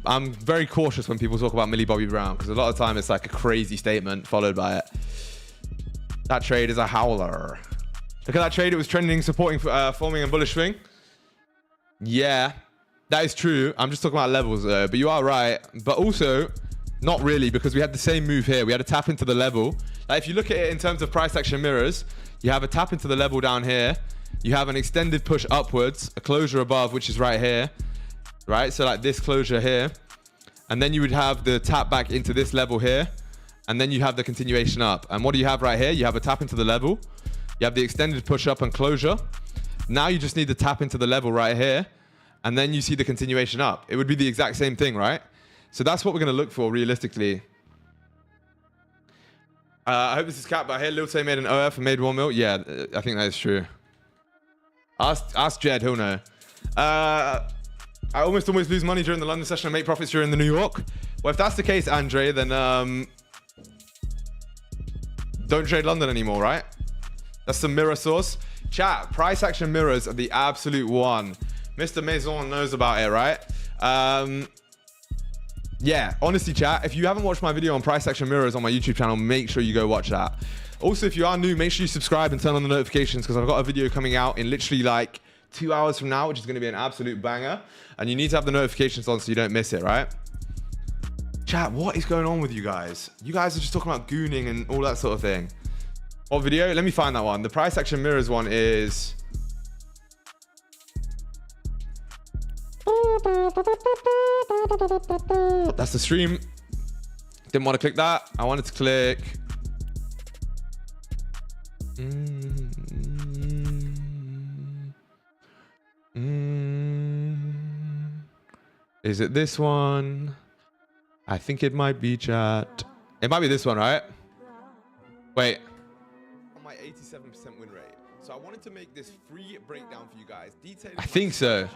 I'm very cautious when people talk about Millie Bobby Brown because a lot of time it's like a crazy statement followed by it. That trade is a howler. Look at that trade. It was trending, supporting, forming a bullish swing. Yeah, that is true. I'm just talking about levels though, but you are right. But also, not really, because we had the same move here. We had a tap into the level. Like if you look at it in terms of price action mirrors, you have a tap into the level down here. You have an extended push upwards, a closure above, which is right here. Right, so like this closure here. And then you would have the tap back into this level here. And then you have the continuation up. And what do you have right here? You have a tap into the level. You have the extended push up and closure. Now you just need to tap into the level right here. And then you see the continuation up. It would be the exact same thing, right? So that's what we're going to look for realistically. I hope this is cap, but I hear Lil Tay made an OF and made 1 mil. Yeah, I think that is true. Ask Jed, he'll know. I almost always lose money during the London session and make profits during the New York. Well, if that's the case, Andre, then don't trade London anymore, right? That's some mirror source. Chat, price action mirrors are the absolute one. Mr. Maison knows about it, right? Yeah, honestly, chat, if you haven't watched my video on price action mirrors on my YouTube channel, make sure you go watch that. Also, if you are new, make sure you subscribe and turn on the notifications because I've got a video coming out in literally like 2 hours from now, which is going to be an absolute banger. And you need to have the notifications on so you don't miss it, right? Chat, what is going on with you guys? You guys are just talking about gooning and all that sort of thing. What video? Let me find that one. The price action mirrors one is... That's the stream. Didn't want to click that. I wanted to click... Is it this one? I think it might be, chat. It might be this one, right? Wait. On my 87% win rate. So I wanted to make this free breakdown for you guys. I think so.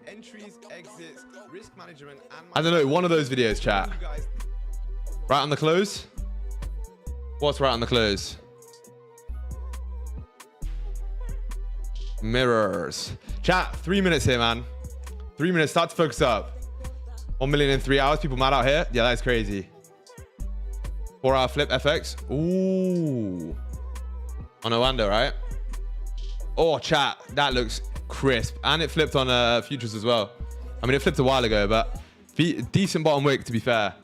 Entries, exits, risk management, and I don't know, one of those videos, chat. Right on the close? What's right on the close? Mirrors. Chat, 3 minutes here, man. 3 minutes, start to focus up. 1 million in 3 hours. People mad out here? Yeah, that's crazy. 4 hour flip FX. Ooh. On Oando, right? Oh, chat. That looks crisp. And it flipped on futures as well. I mean, it flipped a while ago, but decent bottom wick, to be fair.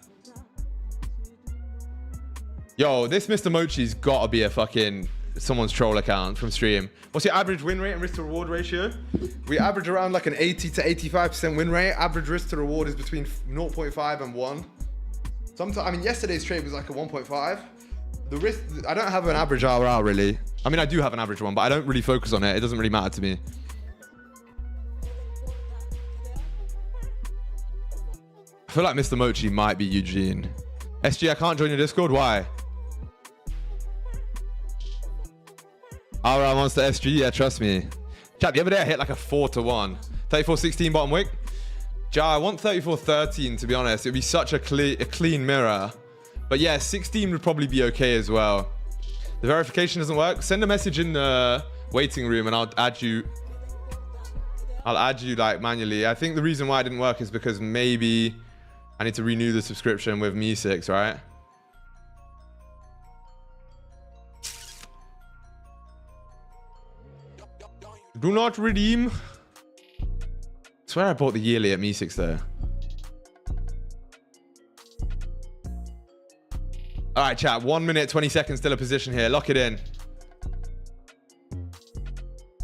Yo, this Mr. Mochi's got to be a fucking someone's troll account from stream. What's your average win rate and risk to reward ratio? We average around like an 80 to 85% win rate. Average risk to reward is between 0.5 and 1. Sometimes, I mean, yesterday's trade was like a 1.5. The risk, I don't have an average RR really. I mean, I do have an average one, but I don't really focus on it. It doesn't really matter to me. I feel like Mr. Mochi might be Eugene. SG, I can't join your Discord. Why? Alright, Monster SG, yeah, trust me. Chat, the other day I hit like a 4-1. 34.16 bottom wick. Ja, I want 34.13 to be honest. It would be such a clean mirror. But yeah, 16 would probably be okay as well. The verification doesn't work. Send a message in the waiting room and I'll add you. I'll add you like manually. I think the reason why it didn't work is because maybe I need to renew the subscription with Me6, right? Do not redeem. I swear I bought the yearly at Me6 though. All right, chat. 1 minute, 20 seconds still a position here. Lock it in.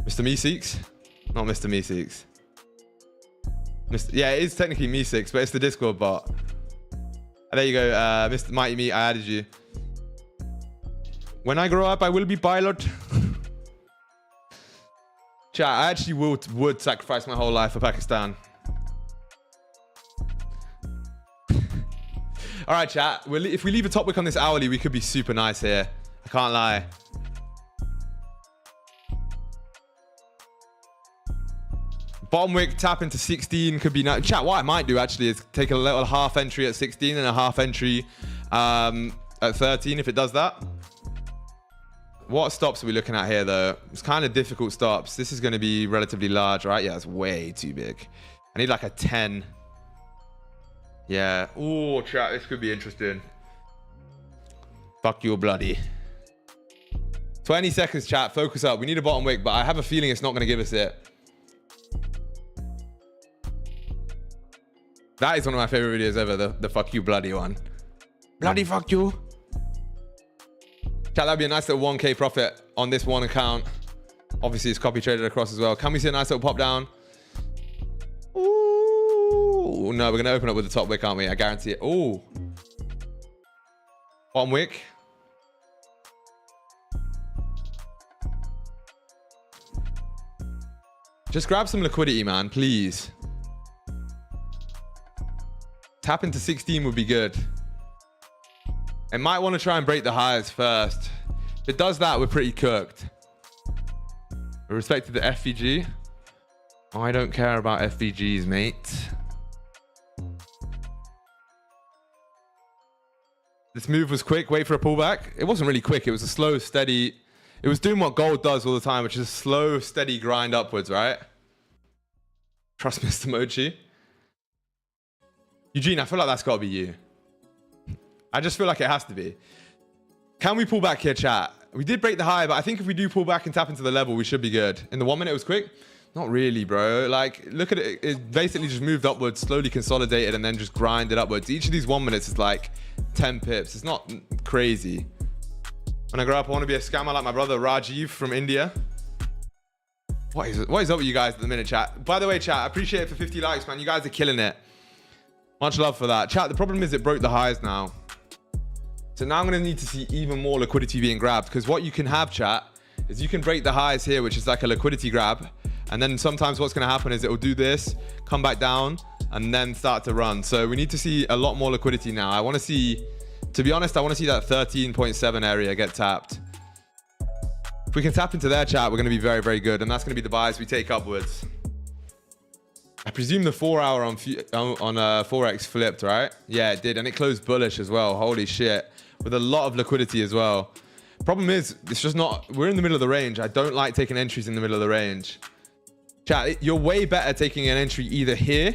Mr. Me6? Not Mr. Me6. Yeah, it is technically Me6, but it's the Discord bot. There you go, Mr. Mighty Me. I added you. When I grow up, I will be pilot. Chat, I actually would sacrifice my whole life for Pakistan. All right, chat. If we leave a top wick on this hourly, we could be super nice here. I can't lie. Bottom wick, tap into 16 could be nice. Chat, what I might do actually is take a little half entry at 16 and a half entry at 13 if it does that. What stops are we looking at here though? It's kind of difficult stops. This is going to be relatively large, right? Yeah, it's way too big. I need like a 10. Yeah. Oh, chat, this could be interesting. Fuck you, bloody. 20 seconds, chat. Focus up. We need a bottom wick, but I have a feeling it's not going to give us it. That is one of my favorite videos ever, the fuck you, bloody one. Bloody fuck you. Chat, that'd be a nice little 1K profit on this one account. Obviously, it's copy traded across as well. Can we see a nice little pop down? Ooh, no, we're going to open up with the top wick, aren't we? I guarantee it. Ooh. Bottom wick. Just grab some liquidity, man, please. Tap into 16 would be good. It might want to try and break the highs first. If it does that, we're pretty cooked. With respect to the FVG, I don't care about FVGs, mate. This move was quick. Wait for a pullback. It wasn't really quick. It was a slow, steady. It was doing what gold does all the time, which is a slow, steady grind upwards, right? Trust Mr. Mochi. Eugene, I feel like that's got to be you. I just feel like it has to be. Can we pull back here, chat? We did break the high, but I think if we do pull back and tap into the level, we should be good. In the 1 minute, it was quick. Not really, bro. Like, look at it. It basically just moved upwards, slowly consolidated, and then just grinded upwards. Each of these 1 minutes is like 10 pips. It's not crazy. When I grow up, I want to be a scammer like my brother Rajiv from India. What is up with you guys at the minute, chat? By the way, chat, I appreciate it for 50 likes, man. You guys are killing it. Much love for that. Chat, the problem is it broke the highs now. So now I'm going to need to see even more liquidity being grabbed, because what you can have, chat, is you can break the highs here, which is like a liquidity grab. And then sometimes what's going to happen is it will do this, come back down, and then start to run. So we need to see a lot more liquidity now. I want to see, to be honest, I want to see that 13.7 area get tapped. If we can tap into their chat, we're going to be very, very good. And that's going to be the buys we take upwards. I presume the 4 hour on Forex flipped, right? Yeah, it did. And it closed bullish as well. Holy shit. With a lot of liquidity as well. Problem is, it's just not, we're in the middle of the range. I don't like taking entries in the middle of the range. Chat, you're way better taking an entry either here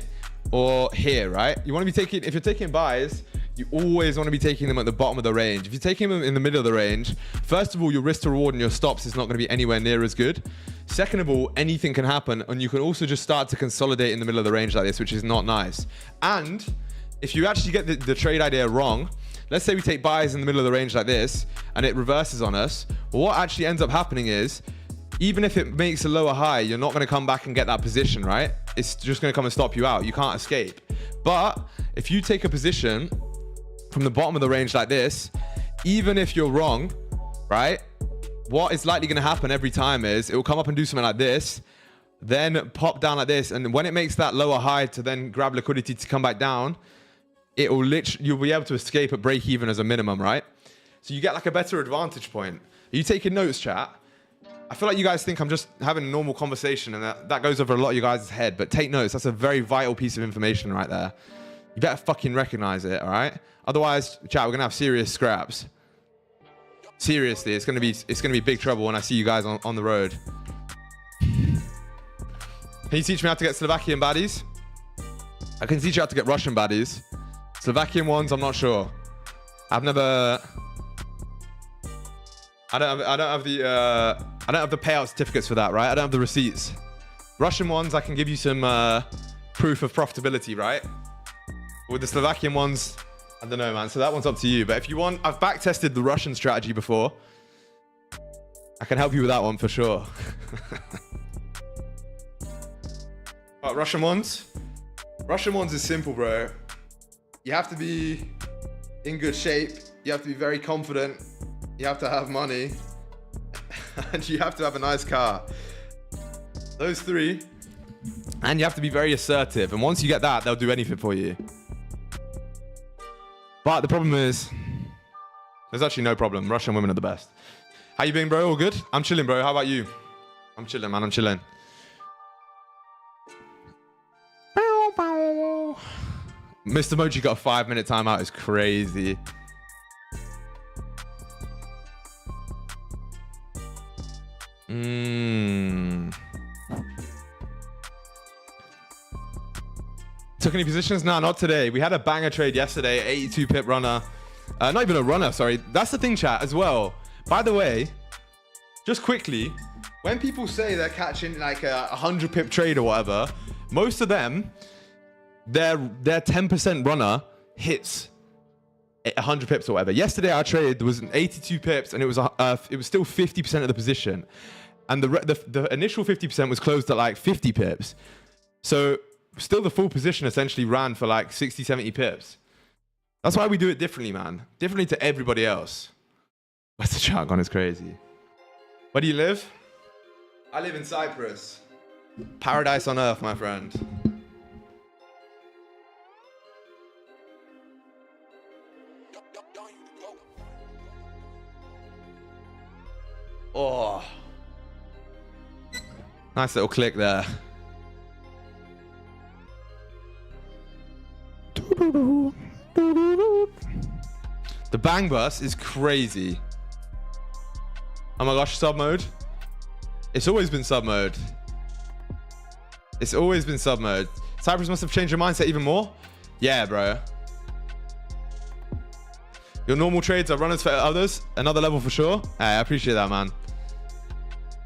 or here, right? You want to be taking, if you're taking buys, you always want to be taking them at the bottom of the range. If you're taking them in the middle of the range, first of all, your risk to reward and your stops is not going to be anywhere near as good. Second of all, anything can happen, and you can also just start to consolidate in the middle of the range like this, which is not nice. And if you actually get the trade idea wrong, let's say we take buys in the middle of the range like this, and it reverses on us, well, what actually ends up happening is, even if it makes a lower high, you're not going to come back and get that position, right? It's just going to come and stop you out. You can't escape. But if you take a position from the bottom of the range like this, even if you're wrong, right? What is likely going to happen every time is it will come up and do something like this, then pop down like this. And when it makes that lower high to then grab liquidity to come back down, it will literally, you'll be able to escape at break even as a minimum, right? So you get like a better advantage point. Are you taking notes, chat? I feel like you guys think I'm just having a normal conversation and that goes over a lot of you guys' head, but take notes. That's a very vital piece of information right there. You better fucking recognize it, all right? Otherwise, chat, we're gonna have serious scraps. Seriously, it's gonna be big trouble when I see you guys on the road. Can you teach me how to get Slovakian baddies? I can teach you how to get Russian baddies. Slovakian ones, I'm not sure. I've never. I don't have the payout certificates for that, right? I don't have the receipts. Russian ones, I can give you some proof of profitability, right? With the Slovakian ones, I don't know, man. So that one's up to you. But if you want, I've back tested the Russian strategy before. I can help you with that one for sure. But Russian ones? Russian ones is simple, bro. You have to be in good shape. You have to be very confident. You have to have money. And you have to have a nice car. Those three. And you have to be very assertive. And once you get that, they'll do anything for you. But the problem is, there's actually no problem. Russian women are the best. How you been, bro? All good? I'm chilling, bro. How about you? I'm chilling, man. I'm chilling. Mr. Mochi got a 5-minute timeout. It's crazy. Took any positions? No, not today. We had a banger trade yesterday, 82 pip runner. Not even a runner, sorry. That's the thing, chat, as well. By the way, just quickly, when people say they're catching like a 100 pip trade or whatever, most of them, their 10% runner hits 100 pips or whatever. Yesterday, our trade was an 82 pips, and it was still 50% of the position, and the initial 50% was closed at like 50 pips. So still, the full position essentially ran for like 60, 70 pips. That's why we do it differently, man. Differently to everybody else. What's the chat gone? It's crazy. Where do you live? I live in Cyprus. Paradise on earth, my friend. Oh, nice little click there. The bang bus is crazy. Oh my gosh, sub mode. It's always been sub mode. It's always been sub mode. Cyprus must have changed your mindset even more. Yeah, bro. Your normal trades are runners for others. Another level for sure. Hey, I appreciate that, man.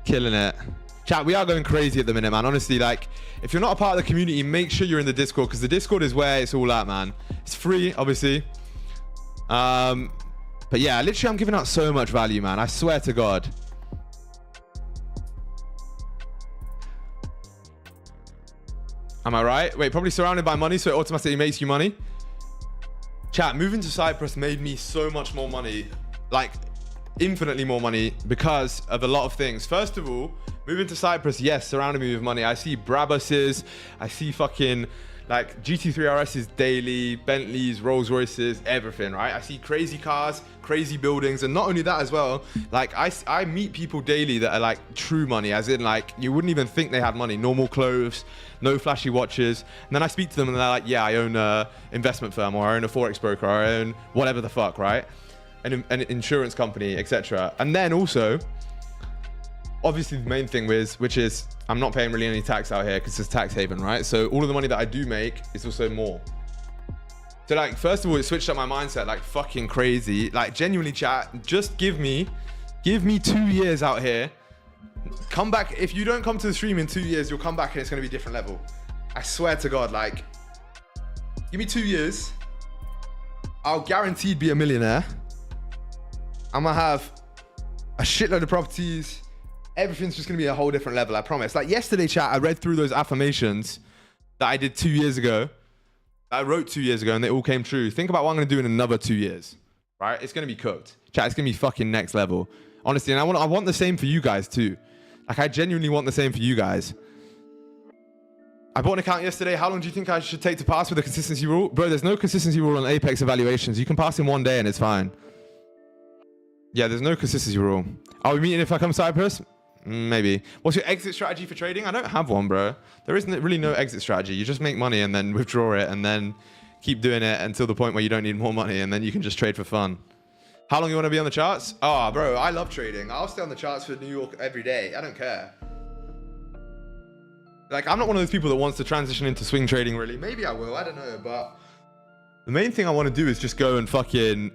Killing it. Chat, we are going crazy at the minute, man. Honestly, like, if you're not a part of the community, make sure you're in the Discord, because the Discord is where it's all at, man. It's free, obviously. But yeah, literally, I'm giving out so much value, man. I swear to God. Am I right? Wait, probably surrounded by money, so it automatically makes you money. Chat, moving to Cyprus made me so much more money. Like, infinitely more money because of a lot of things. First of all, moving to Cyprus, yes, surrounded me with money. I see Brabuses, I see fucking like GT3 RSs daily, Bentleys, Rolls Royces, everything, right? I see crazy cars, crazy buildings, and not only that as well, like I meet people daily that are like true money, as in like you wouldn't even think they had money. Normal clothes, no flashy watches, and then I speak to them and they're like, yeah, I own a investment firm, or I own a Forex broker, or I own whatever the fuck, right? An insurance company, etc. And then also, obviously the main thing which is I'm not paying really any tax out here because it's tax haven, right? So all of the money that I do make is also more. So like, first of all, it switched up my mindset like fucking crazy. Like genuinely, chat, just give me 2 years out here. Come back. If you don't come to the stream in 2 years, you'll come back and it's going to be a different level. I swear to God, like, give me 2 years. I'll guaranteed be a millionaire. I'm gonna have a shitload of properties. Everything's just gonna be a whole different level, I promise. Like yesterday, chat, I read through those affirmations that I did 2 years ago. That I wrote 2 years ago, and they all came true. Think about what I'm gonna do in another 2 years, right? It's gonna be cooked. Chat, it's gonna be fucking next level. Honestly, and I want the same for you guys too. Like, I genuinely want the same for you guys. I bought an account yesterday. How long do you think I should take to pass with the consistency rule? Bro, there's no consistency rule on Apex evaluations. You can pass in 1 day and it's fine. Yeah, there's no consistency rule. Are we meeting if I come to Cyprus? Maybe. What's your exit strategy for trading? I don't have one, bro. There isn't really no exit strategy. You just make money and then withdraw it and then keep doing it until the point where you don't need more money and then you can just trade for fun. How long you want to be on the charts? Oh, bro, I love trading. I'll stay on the charts for New York every day. I don't care. Like, I'm not one of those people that wants to transition into swing trading, really. Maybe I will. I don't know. But the main thing I want to do is just go and fucking...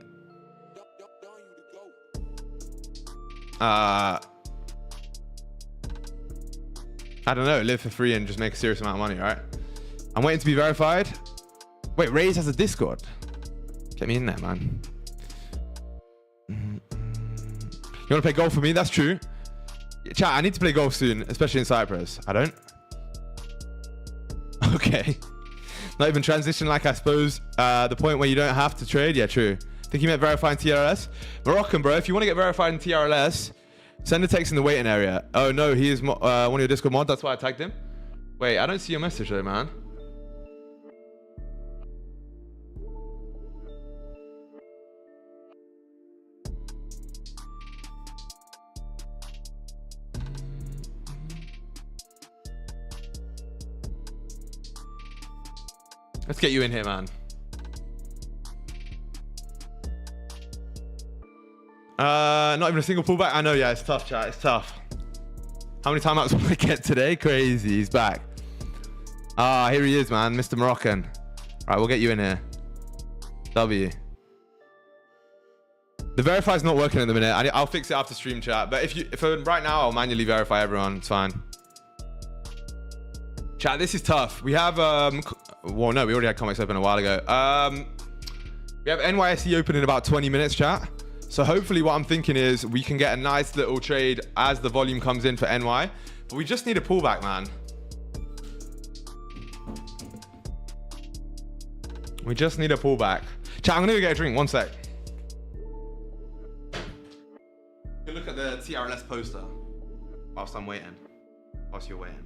I don't know. Live for free and just make a serious amount of money, right? I'm waiting to be verified. Wait, Raze has a Discord. Get me in there, man. You want to play golf with me? That's true. Chat, I need to play golf soon, especially in Cyprus. I don't. Okay. Not even transition like I suppose. The point where you don't have to trade. Yeah, true. Think you meant verifying TRLS? Moroccan, bro. If you want to get verified in TRLS, send a text in the waiting area. Oh, no. He is one of your Discord mods. That's why I tagged him. Wait, I don't see your message though, man. Let's get you in here, man. Not even a single pullback. I know, yeah, it's tough, chat. It's tough. How many timeouts will I get today? Crazy. He's back. Ah, here he is, man. Mr. Moroccan. All right, we'll get you in here. W. The verify's not working at the minute. I'll fix it after stream, chat. But if right now, I'll manually verify everyone. It's fine. Chat, this is tough. We have well, no, we already had comics open a while ago. We have NYSE open in about 20 minutes, chat. So hopefully what I'm thinking is we can get a nice little trade as the volume comes in for NY. But we just need a pullback, man. We just need a pullback. Chat, I'm gonna go get a drink. One sec. You can look at the TRLS poster whilst I'm waiting. Whilst you're waiting.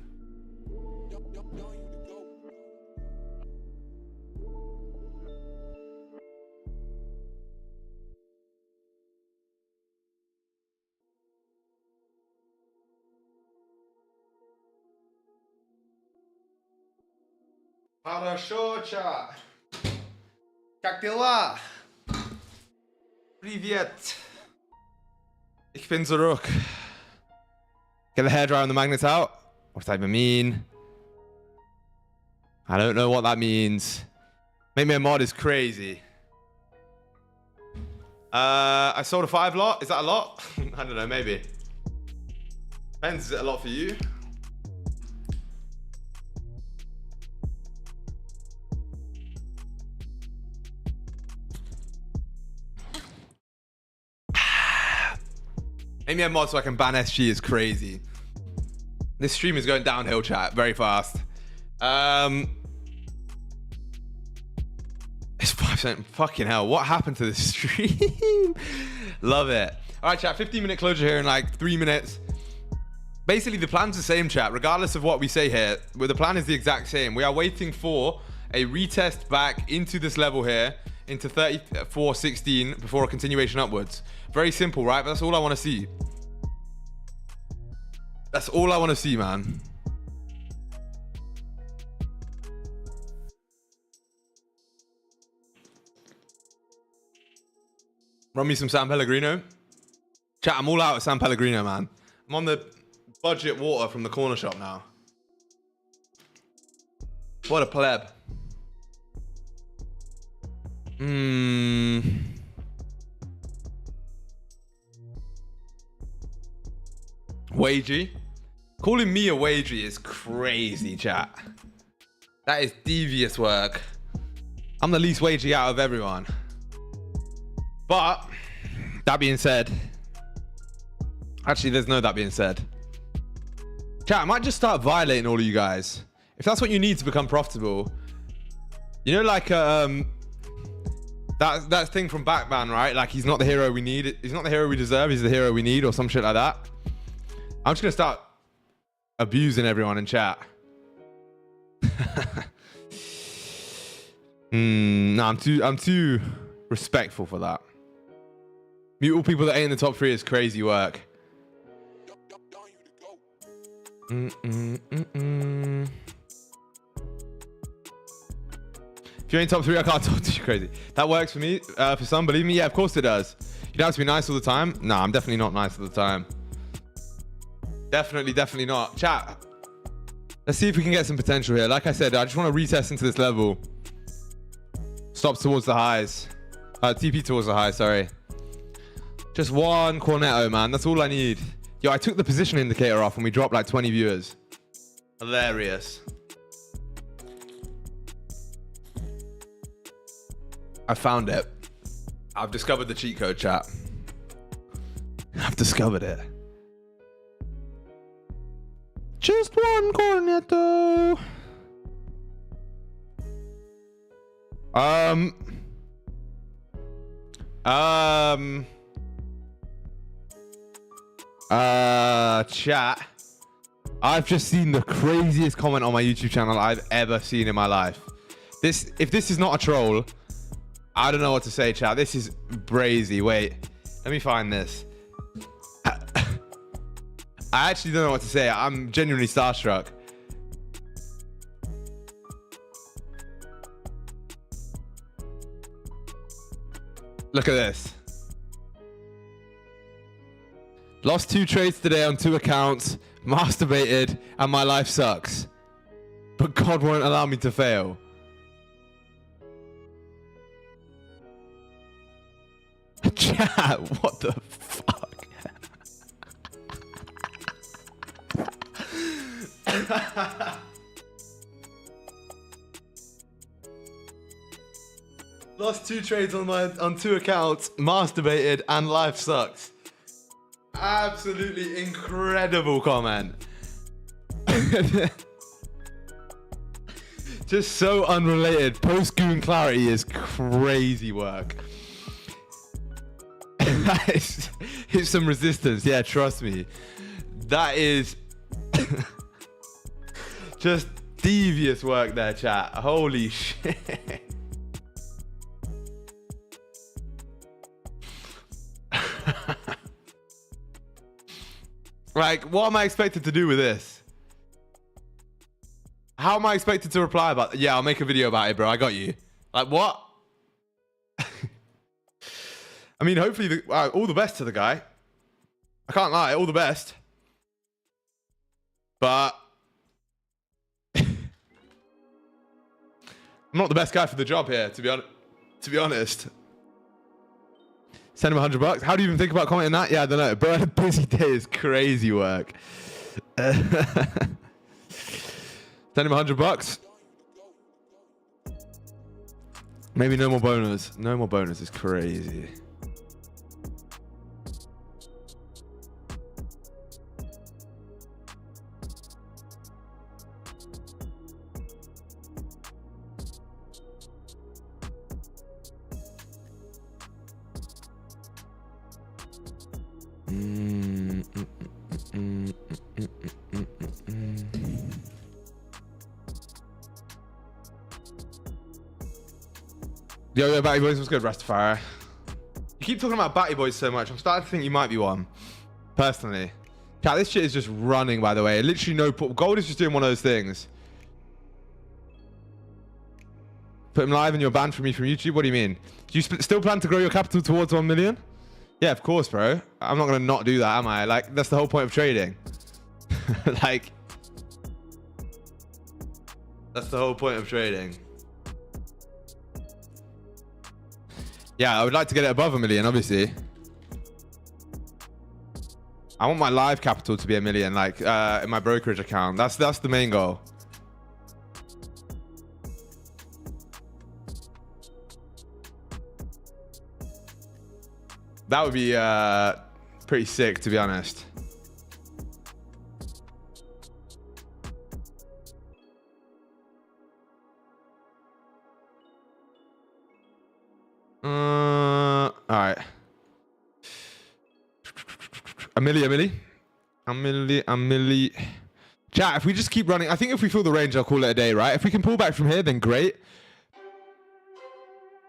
Хорошо, чат. Как дела? Привет. Ich bin zurück. Get the hairdryer and the magnets out. What does that even mean? I don't know what that means. Make me a mod is crazy. I sold a 5 lot. Is that a lot? I don't know, maybe. Depends, is it a lot for you? Make me a mod so I can ban SG is crazy. This stream is going downhill, chat, very fast. It's 5%. Fucking hell, what happened to this stream? Love it. All right, chat, 15-minute closure here in like 3 minutes. Basically, the plan's the same, chat, regardless of what we say here. Well, the plan is the exact same. We are waiting for a retest back into this level here, into 34.16 before a continuation upwards. Very simple, right? But that's all I want to see. That's all I want to see, man. Run me some San Pellegrino. Chat, I'm all out of San Pellegrino, man. I'm on the budget water from the corner shop now. What a pleb. Wagey. Calling me a wagey is crazy, chat. That is devious work. I'm the least wagey out of everyone. But, that being said, actually, there's no that being said. Chat, I might just start violating all of you guys. If that's what you need to become profitable. You know, like, that thing from Batman, right? Like, he's not the hero we need. He's not the hero we deserve. He's the hero we need or some shit like that. I'm just going to start abusing everyone in chat. No, I'm too respectful for that. Mute all people that ain't in the top 3 is crazy work. If you ain't top 3, I can't talk to you. Crazy. That works for me. For some, believe me, yeah, of course it does. You don't have to be nice all the time. Nah, I'm definitely not nice all the time. Definitely not. Chat. Let's see if we can get some potential here. Like I said, I just want to retest into this level. Stop towards the highs. TP towards the high, sorry. Just one cornetto, man. That's all I need. Yo, I took the position indicator off and we dropped like 20 viewers. Hilarious. I found it. I've discovered the cheat code, chat. I've discovered it. Just one cornetto. Chat. I've just seen the craziest comment on my YouTube channel I've ever seen in my life. If this is not a troll, I don't know what to say, chat. This is brazy. Wait, let me find this. I actually don't know what to say. I'm genuinely starstruck. Look at this. Lost 2 trades today on 2 accounts, masturbated, and my life sucks. But God won't allow me to fail. Chat, what the fuck? Lost 2 trades on 2 accounts, masturbated, and life sucks. Absolutely incredible comment. Just so unrelated. Post-goon clarity is crazy work. Hit some resistance. Yeah, trust me. That is just devious work there, chat. Holy shit. Like, what am I expected to do with this? How am I expected to reply about it? Yeah, I'll make a video about it, bro. I got you. Like, what? I mean, hopefully, all the best to the guy. I can't lie, all the best. But I'm not the best guy for the job here, to be honest. Send him $100. How do you even think about commenting that? Yeah, I don't know. Bro, a busy day is crazy work. Send him $100. Maybe no more bonus. No more bonus is crazy. Yo, Batty Boys, what's good, Rastafari? You keep talking about Batty Boys so much, I'm starting to think you might be one. Personally. Chat, this shit is just running, by the way. Literally no... Gold is just doing one of those things. Put him live and you're banned from me from YouTube? What do you mean? Do you still plan to grow your capital towards 1 million? Yeah, of course, bro. I'm not going to not do that, am I? Like, that's the whole point of trading. Like... That's the whole point of trading. Yeah, I would like to get it above 1 million, obviously. I want my live capital to be 1 million, like in my brokerage account. That's the main goal. That would be pretty sick, to be honest. All right. A milli. Chat, if we just keep running, I think if we fill the range, I'll call it a day, right? If we can pull back from here, then great.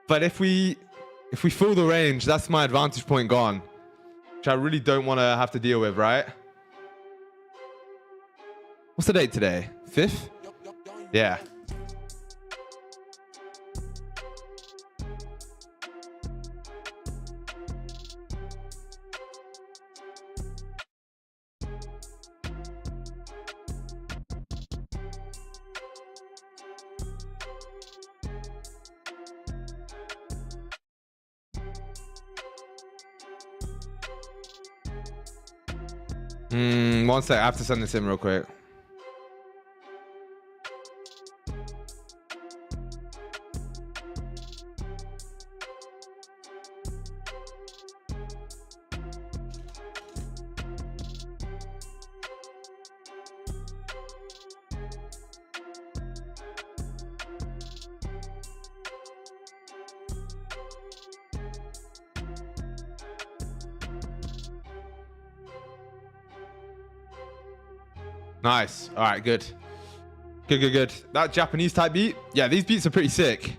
But if we fill the range, that's my advantage point gone, which I really don't want to have to deal with, right? What's the date today? 5th? Yeah. One sec, I have to send this in real quick. Nice. All right, good. Good. That Japanese type beat. Yeah, these beats are pretty sick.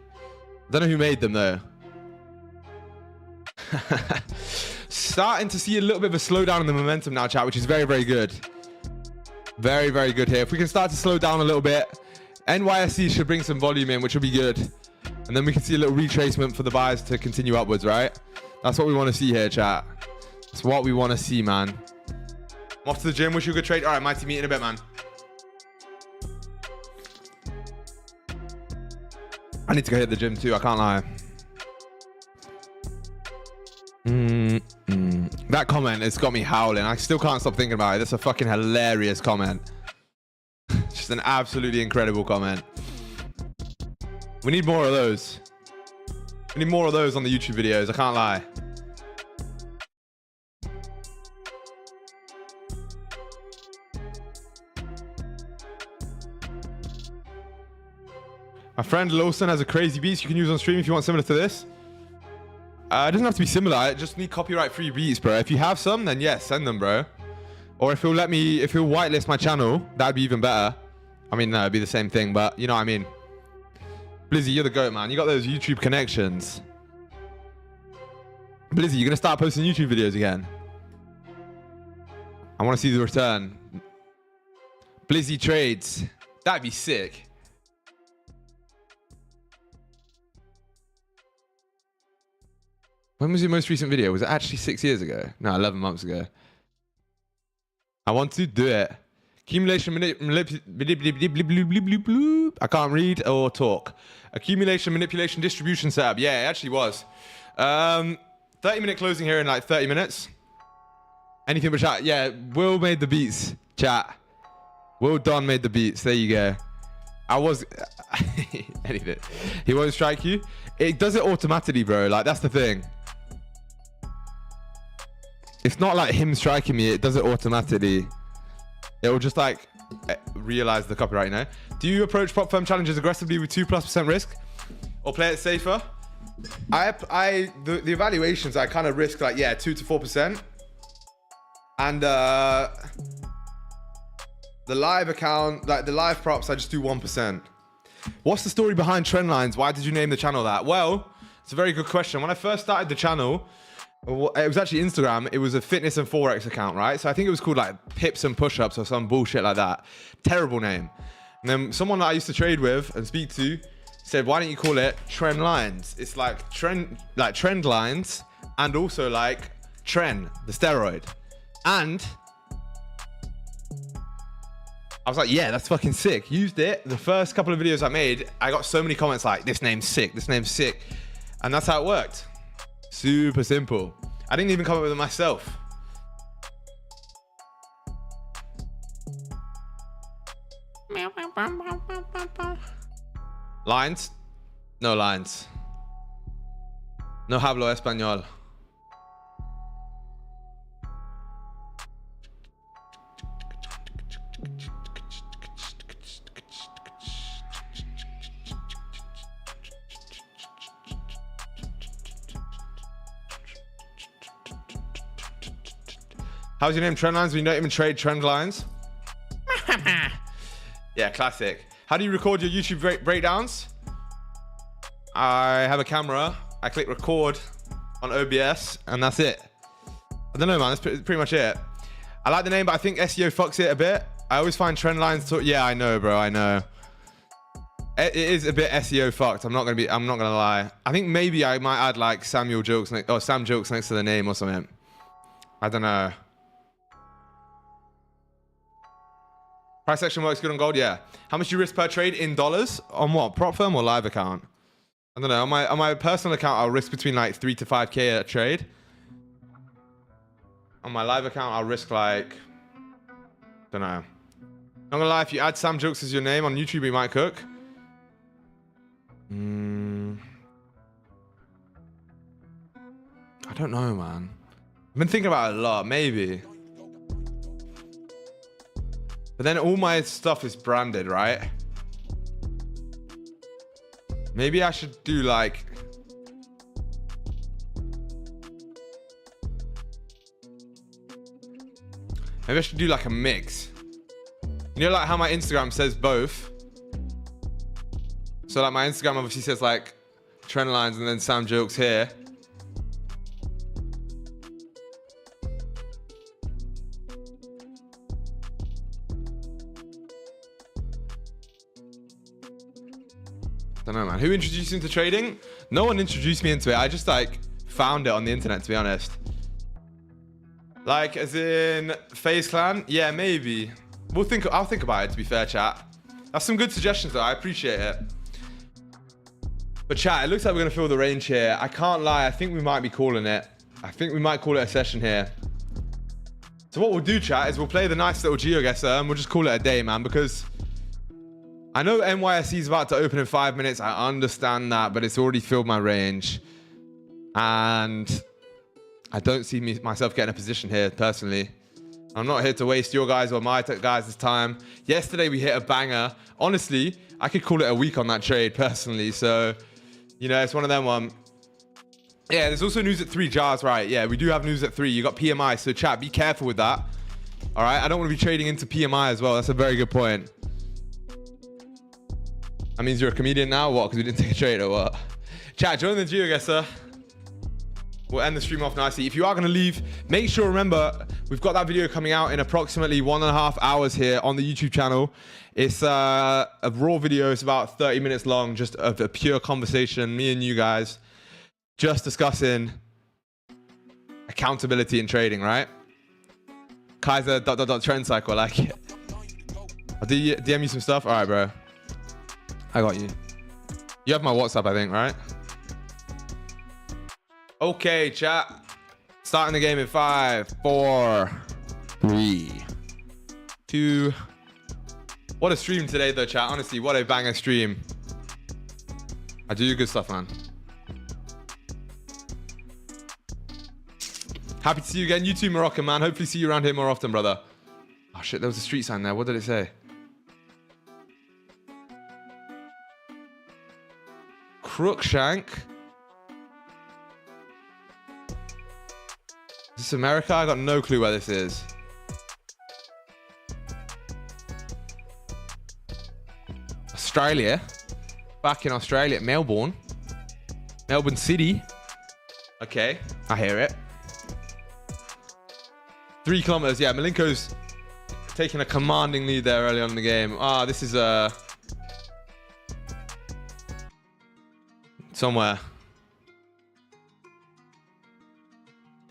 Don't know who made them though. Starting to see a little bit of a slowdown in the momentum now, chat, which is very, very good. Very, very good here. If we can start to slow down a little bit, NYSE should bring some volume in, which will be good. And then we can see a little retracement for the buyers to continue upwards, right? That's what we want to see here, chat. That's what we want to see, man. I'm off to the gym. Wish you a good trade. All right, mighty, meet in a bit, man. I need to go hit the gym too. I can't lie. That comment has got me howling. I still can't stop thinking about it. That's a fucking hilarious comment. Just an absolutely incredible comment. We need more of those. We need more of those on the YouTube videos. I can't lie. My friend Lawson has a crazy beats you can use on stream if you want similar to this. It doesn't have to be similar. I just need copyright-free beats, bro. If you have some, then yes, send them, bro. Or if he'll whitelist my channel, that'd be even better. I mean, no, it'd be the same thing, but you know what I mean. Blizzy, you're the GOAT, man. You got those YouTube connections. Blizzy, you're gonna start posting YouTube videos again. I want to see the return. Blizzy trades. That'd be sick. When was your most recent video? Was it actually 6 years ago? No, 11 months ago. I want to do it. Accumulation I can't read or talk. Accumulation, manipulation, distribution setup. Yeah, it actually was. 30-minute closing here in like 30 minutes. Anything but chat. Yeah, Will made the beats, chat. Will Don made the beats. There you go. I was... anything. He won't strike you. It does it automatically, bro. Like, that's the thing. It's not like him striking me. It does it automatically. It will just like realize the copyright, you know? Do you approach prop firm challenges aggressively with 2+% risk or play it safer? The evaluations, I kind of risk like, yeah, 2 to 4%. And the live account, like the live props, I just do 1%. What's the story behind trend lines? Why did you name the channel that? Well, it's a very good question. When I first started the channel, it was actually Instagram. It was a fitness and Forex account, right? So I think it was called like Pips and Push-Ups or some bullshit like that. Terrible name. And then someone that I used to trade with and speak to said, why don't you call it Trend Lines? It's like trend lines and also like Tren, the steroid. And I was like, yeah, that's fucking sick. Used it. The first couple of videos I made, I got so many comments like, this name's sick, this name's sick. And that's how it worked. Super simple. I didn't even come up with it myself. Lines? No lines. No hablo español. How's your name? Trend lines? We don't even trade trend lines. Yeah, classic. How do you record your YouTube breakdowns? I have a camera. I click record on OBS and that's it. I don't know, man. That's pretty much it. I like the name, but I think SEO fucks it a bit. I always find trend lines. Yeah, I know, bro. I know. It is a bit SEO fucked. I'm not gonna lie. I think maybe I might add like Sam jokes next to the name or something. I don't know. Price action works good on gold. Yeah. How much do you risk per trade in dollars? On what? Prop firm or live account? I don't know. On my personal account, I'll risk between like 3 to 5K a trade. On my live account, I'll risk like, don't know. Not gonna lie, if you add Sam Jokes as your name on YouTube, we might cook. I don't know, man. I've been thinking about it a lot, maybe. But then all my stuff is branded, right? Maybe I should do like... Maybe I should do like a mix. You know, like how my Instagram says both. So like my Instagram obviously says like trend lines and then Sam Jokes here. Don't know, man. Who introduced you into trading? No one introduced me into it. I just like found it on the internet, to be honest. Like, as in FaZe Clan? Yeah, maybe. I'll think about it, to be fair, chat. That's some good suggestions, though. I appreciate it. But chat, it looks like we're gonna feel the range here. I can't lie. I think we might be calling it. I think we might call it a session here. So what we'll do, chat, is we'll play the nice little Geoguessr and we'll just call it a day, man, because I know NYSE is about to open in 5 minutes. I understand that, but it's already filled my range. And I don't see myself getting a position here, personally. I'm not here to waste your guys or my guys' time. Yesterday, we hit a banger. Honestly, I could call it a week on that trade, personally. So, you know, it's one of them one. Yeah, there's also news at 3 jars, right? Yeah, we do have news at 3. You got PMI, so chat, be careful with that. All right, I don't want to be trading into PMI as well. That's a very good point. That means you're a comedian now, what? Because we didn't take a trade or what? Chat, join the Geoguessr. We'll end the stream off nicely. If you are going to leave, make sure, remember, we've got that video coming out in approximately 1.5 hours here on the YouTube channel. It's a raw video. It's about 30 minutes long, just of a pure conversation, me and you guys, just discussing accountability in trading, right? Kaiser ... trend cycle, I like it. I'll DM you some stuff. All right, bro. I got you. You have my WhatsApp, I think, right? Okay, chat. Starting the game in 5, 4, 3, 2. What a stream today, though, chat. Honestly, what a banger stream. I do good stuff, man. Happy to see you again. You too, Moroccan, man. Hopefully see you around here more often, brother. Oh, shit. There was a street sign there. What did it say? Crookshank. Is this America? I got no clue where this is. Australia. Back in Australia. Melbourne. Melbourne City. Okay, I hear it. 3 kilometers. Yeah, Malenko's taking a commanding lead there early on in the game. Ah, this is somewhere.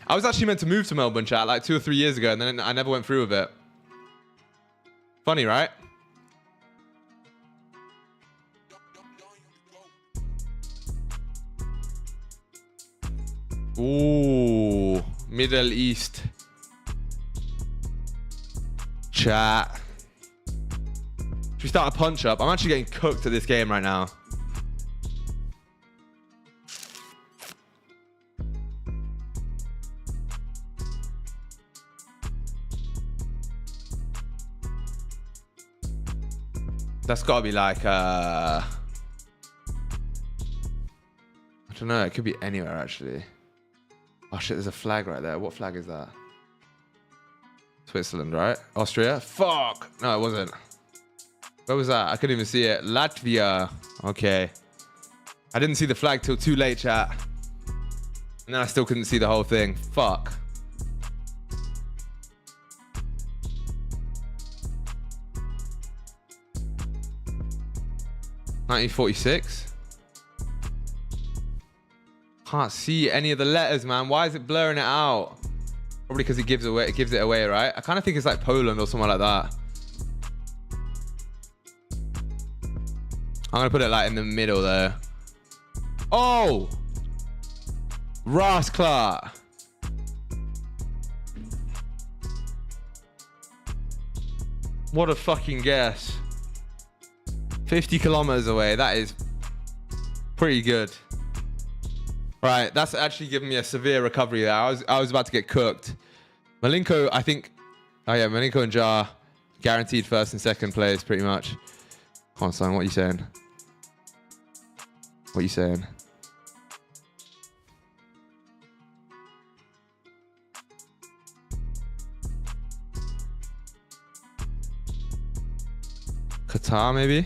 I was actually meant to move to Melbourne, chat, like 2 or 3 years ago, and then I never went through with it. Funny, right? Ooh, Middle East. Chat. Should we start a punch up? I'm actually getting cooked at this game right now. That's got to be like, I don't know. It could be anywhere, actually. Oh, shit, there's a flag right there. What flag is that? Switzerland, right? Austria? Fuck! No, it wasn't. Where was that? I couldn't even see it. Latvia. Okay. I didn't see the flag till too late, chat. And then I still couldn't see the whole thing. Fuck. 1946. Can't see any of the letters, man. Why is it blurring it out? Probably because it gives it away, right? I kind of think it's like Poland or something like that. I'm gonna put it like in the middle there. Oh, Rasklar. What a fucking guess. 50 kilometers away. That is pretty good. Right, that's actually given me a severe recovery there. I was about to get cooked. Malenko, I think. Oh yeah, Malenko and Jar guaranteed first and second place pretty much. Come on, son. What are you saying? What are you saying? Qatar, maybe?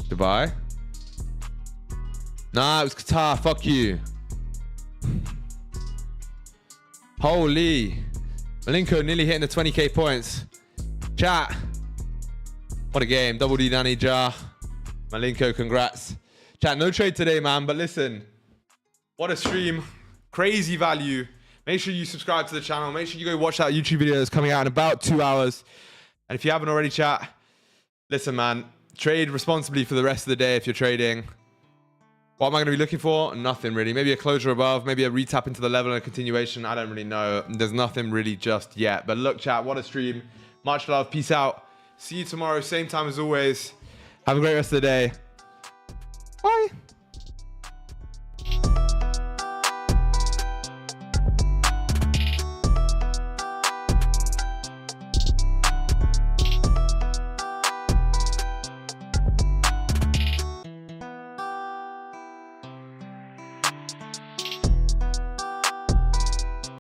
Dubai? Nah, it was Qatar. Fuck you. Holy. Malenko nearly hitting the 20k points. Chat. What a game. Double D Danny Jar. Malenko, congrats. Chat, no trade today, man. But listen, what a stream. Crazy value. Make sure you subscribe to the channel. Make sure you go watch that YouTube video that's coming out in about 2 hours. And if you haven't already, chat, listen, man, trade responsibly for the rest of the day if you're trading. What am I going to be looking for? Nothing really. Maybe a closure above, maybe a retap into the level and a continuation. I don't really know. There's nothing really just yet. But look, chat, what a stream. Much love. Peace out. See you tomorrow. Same time as always. Have a great rest of the day. Bye.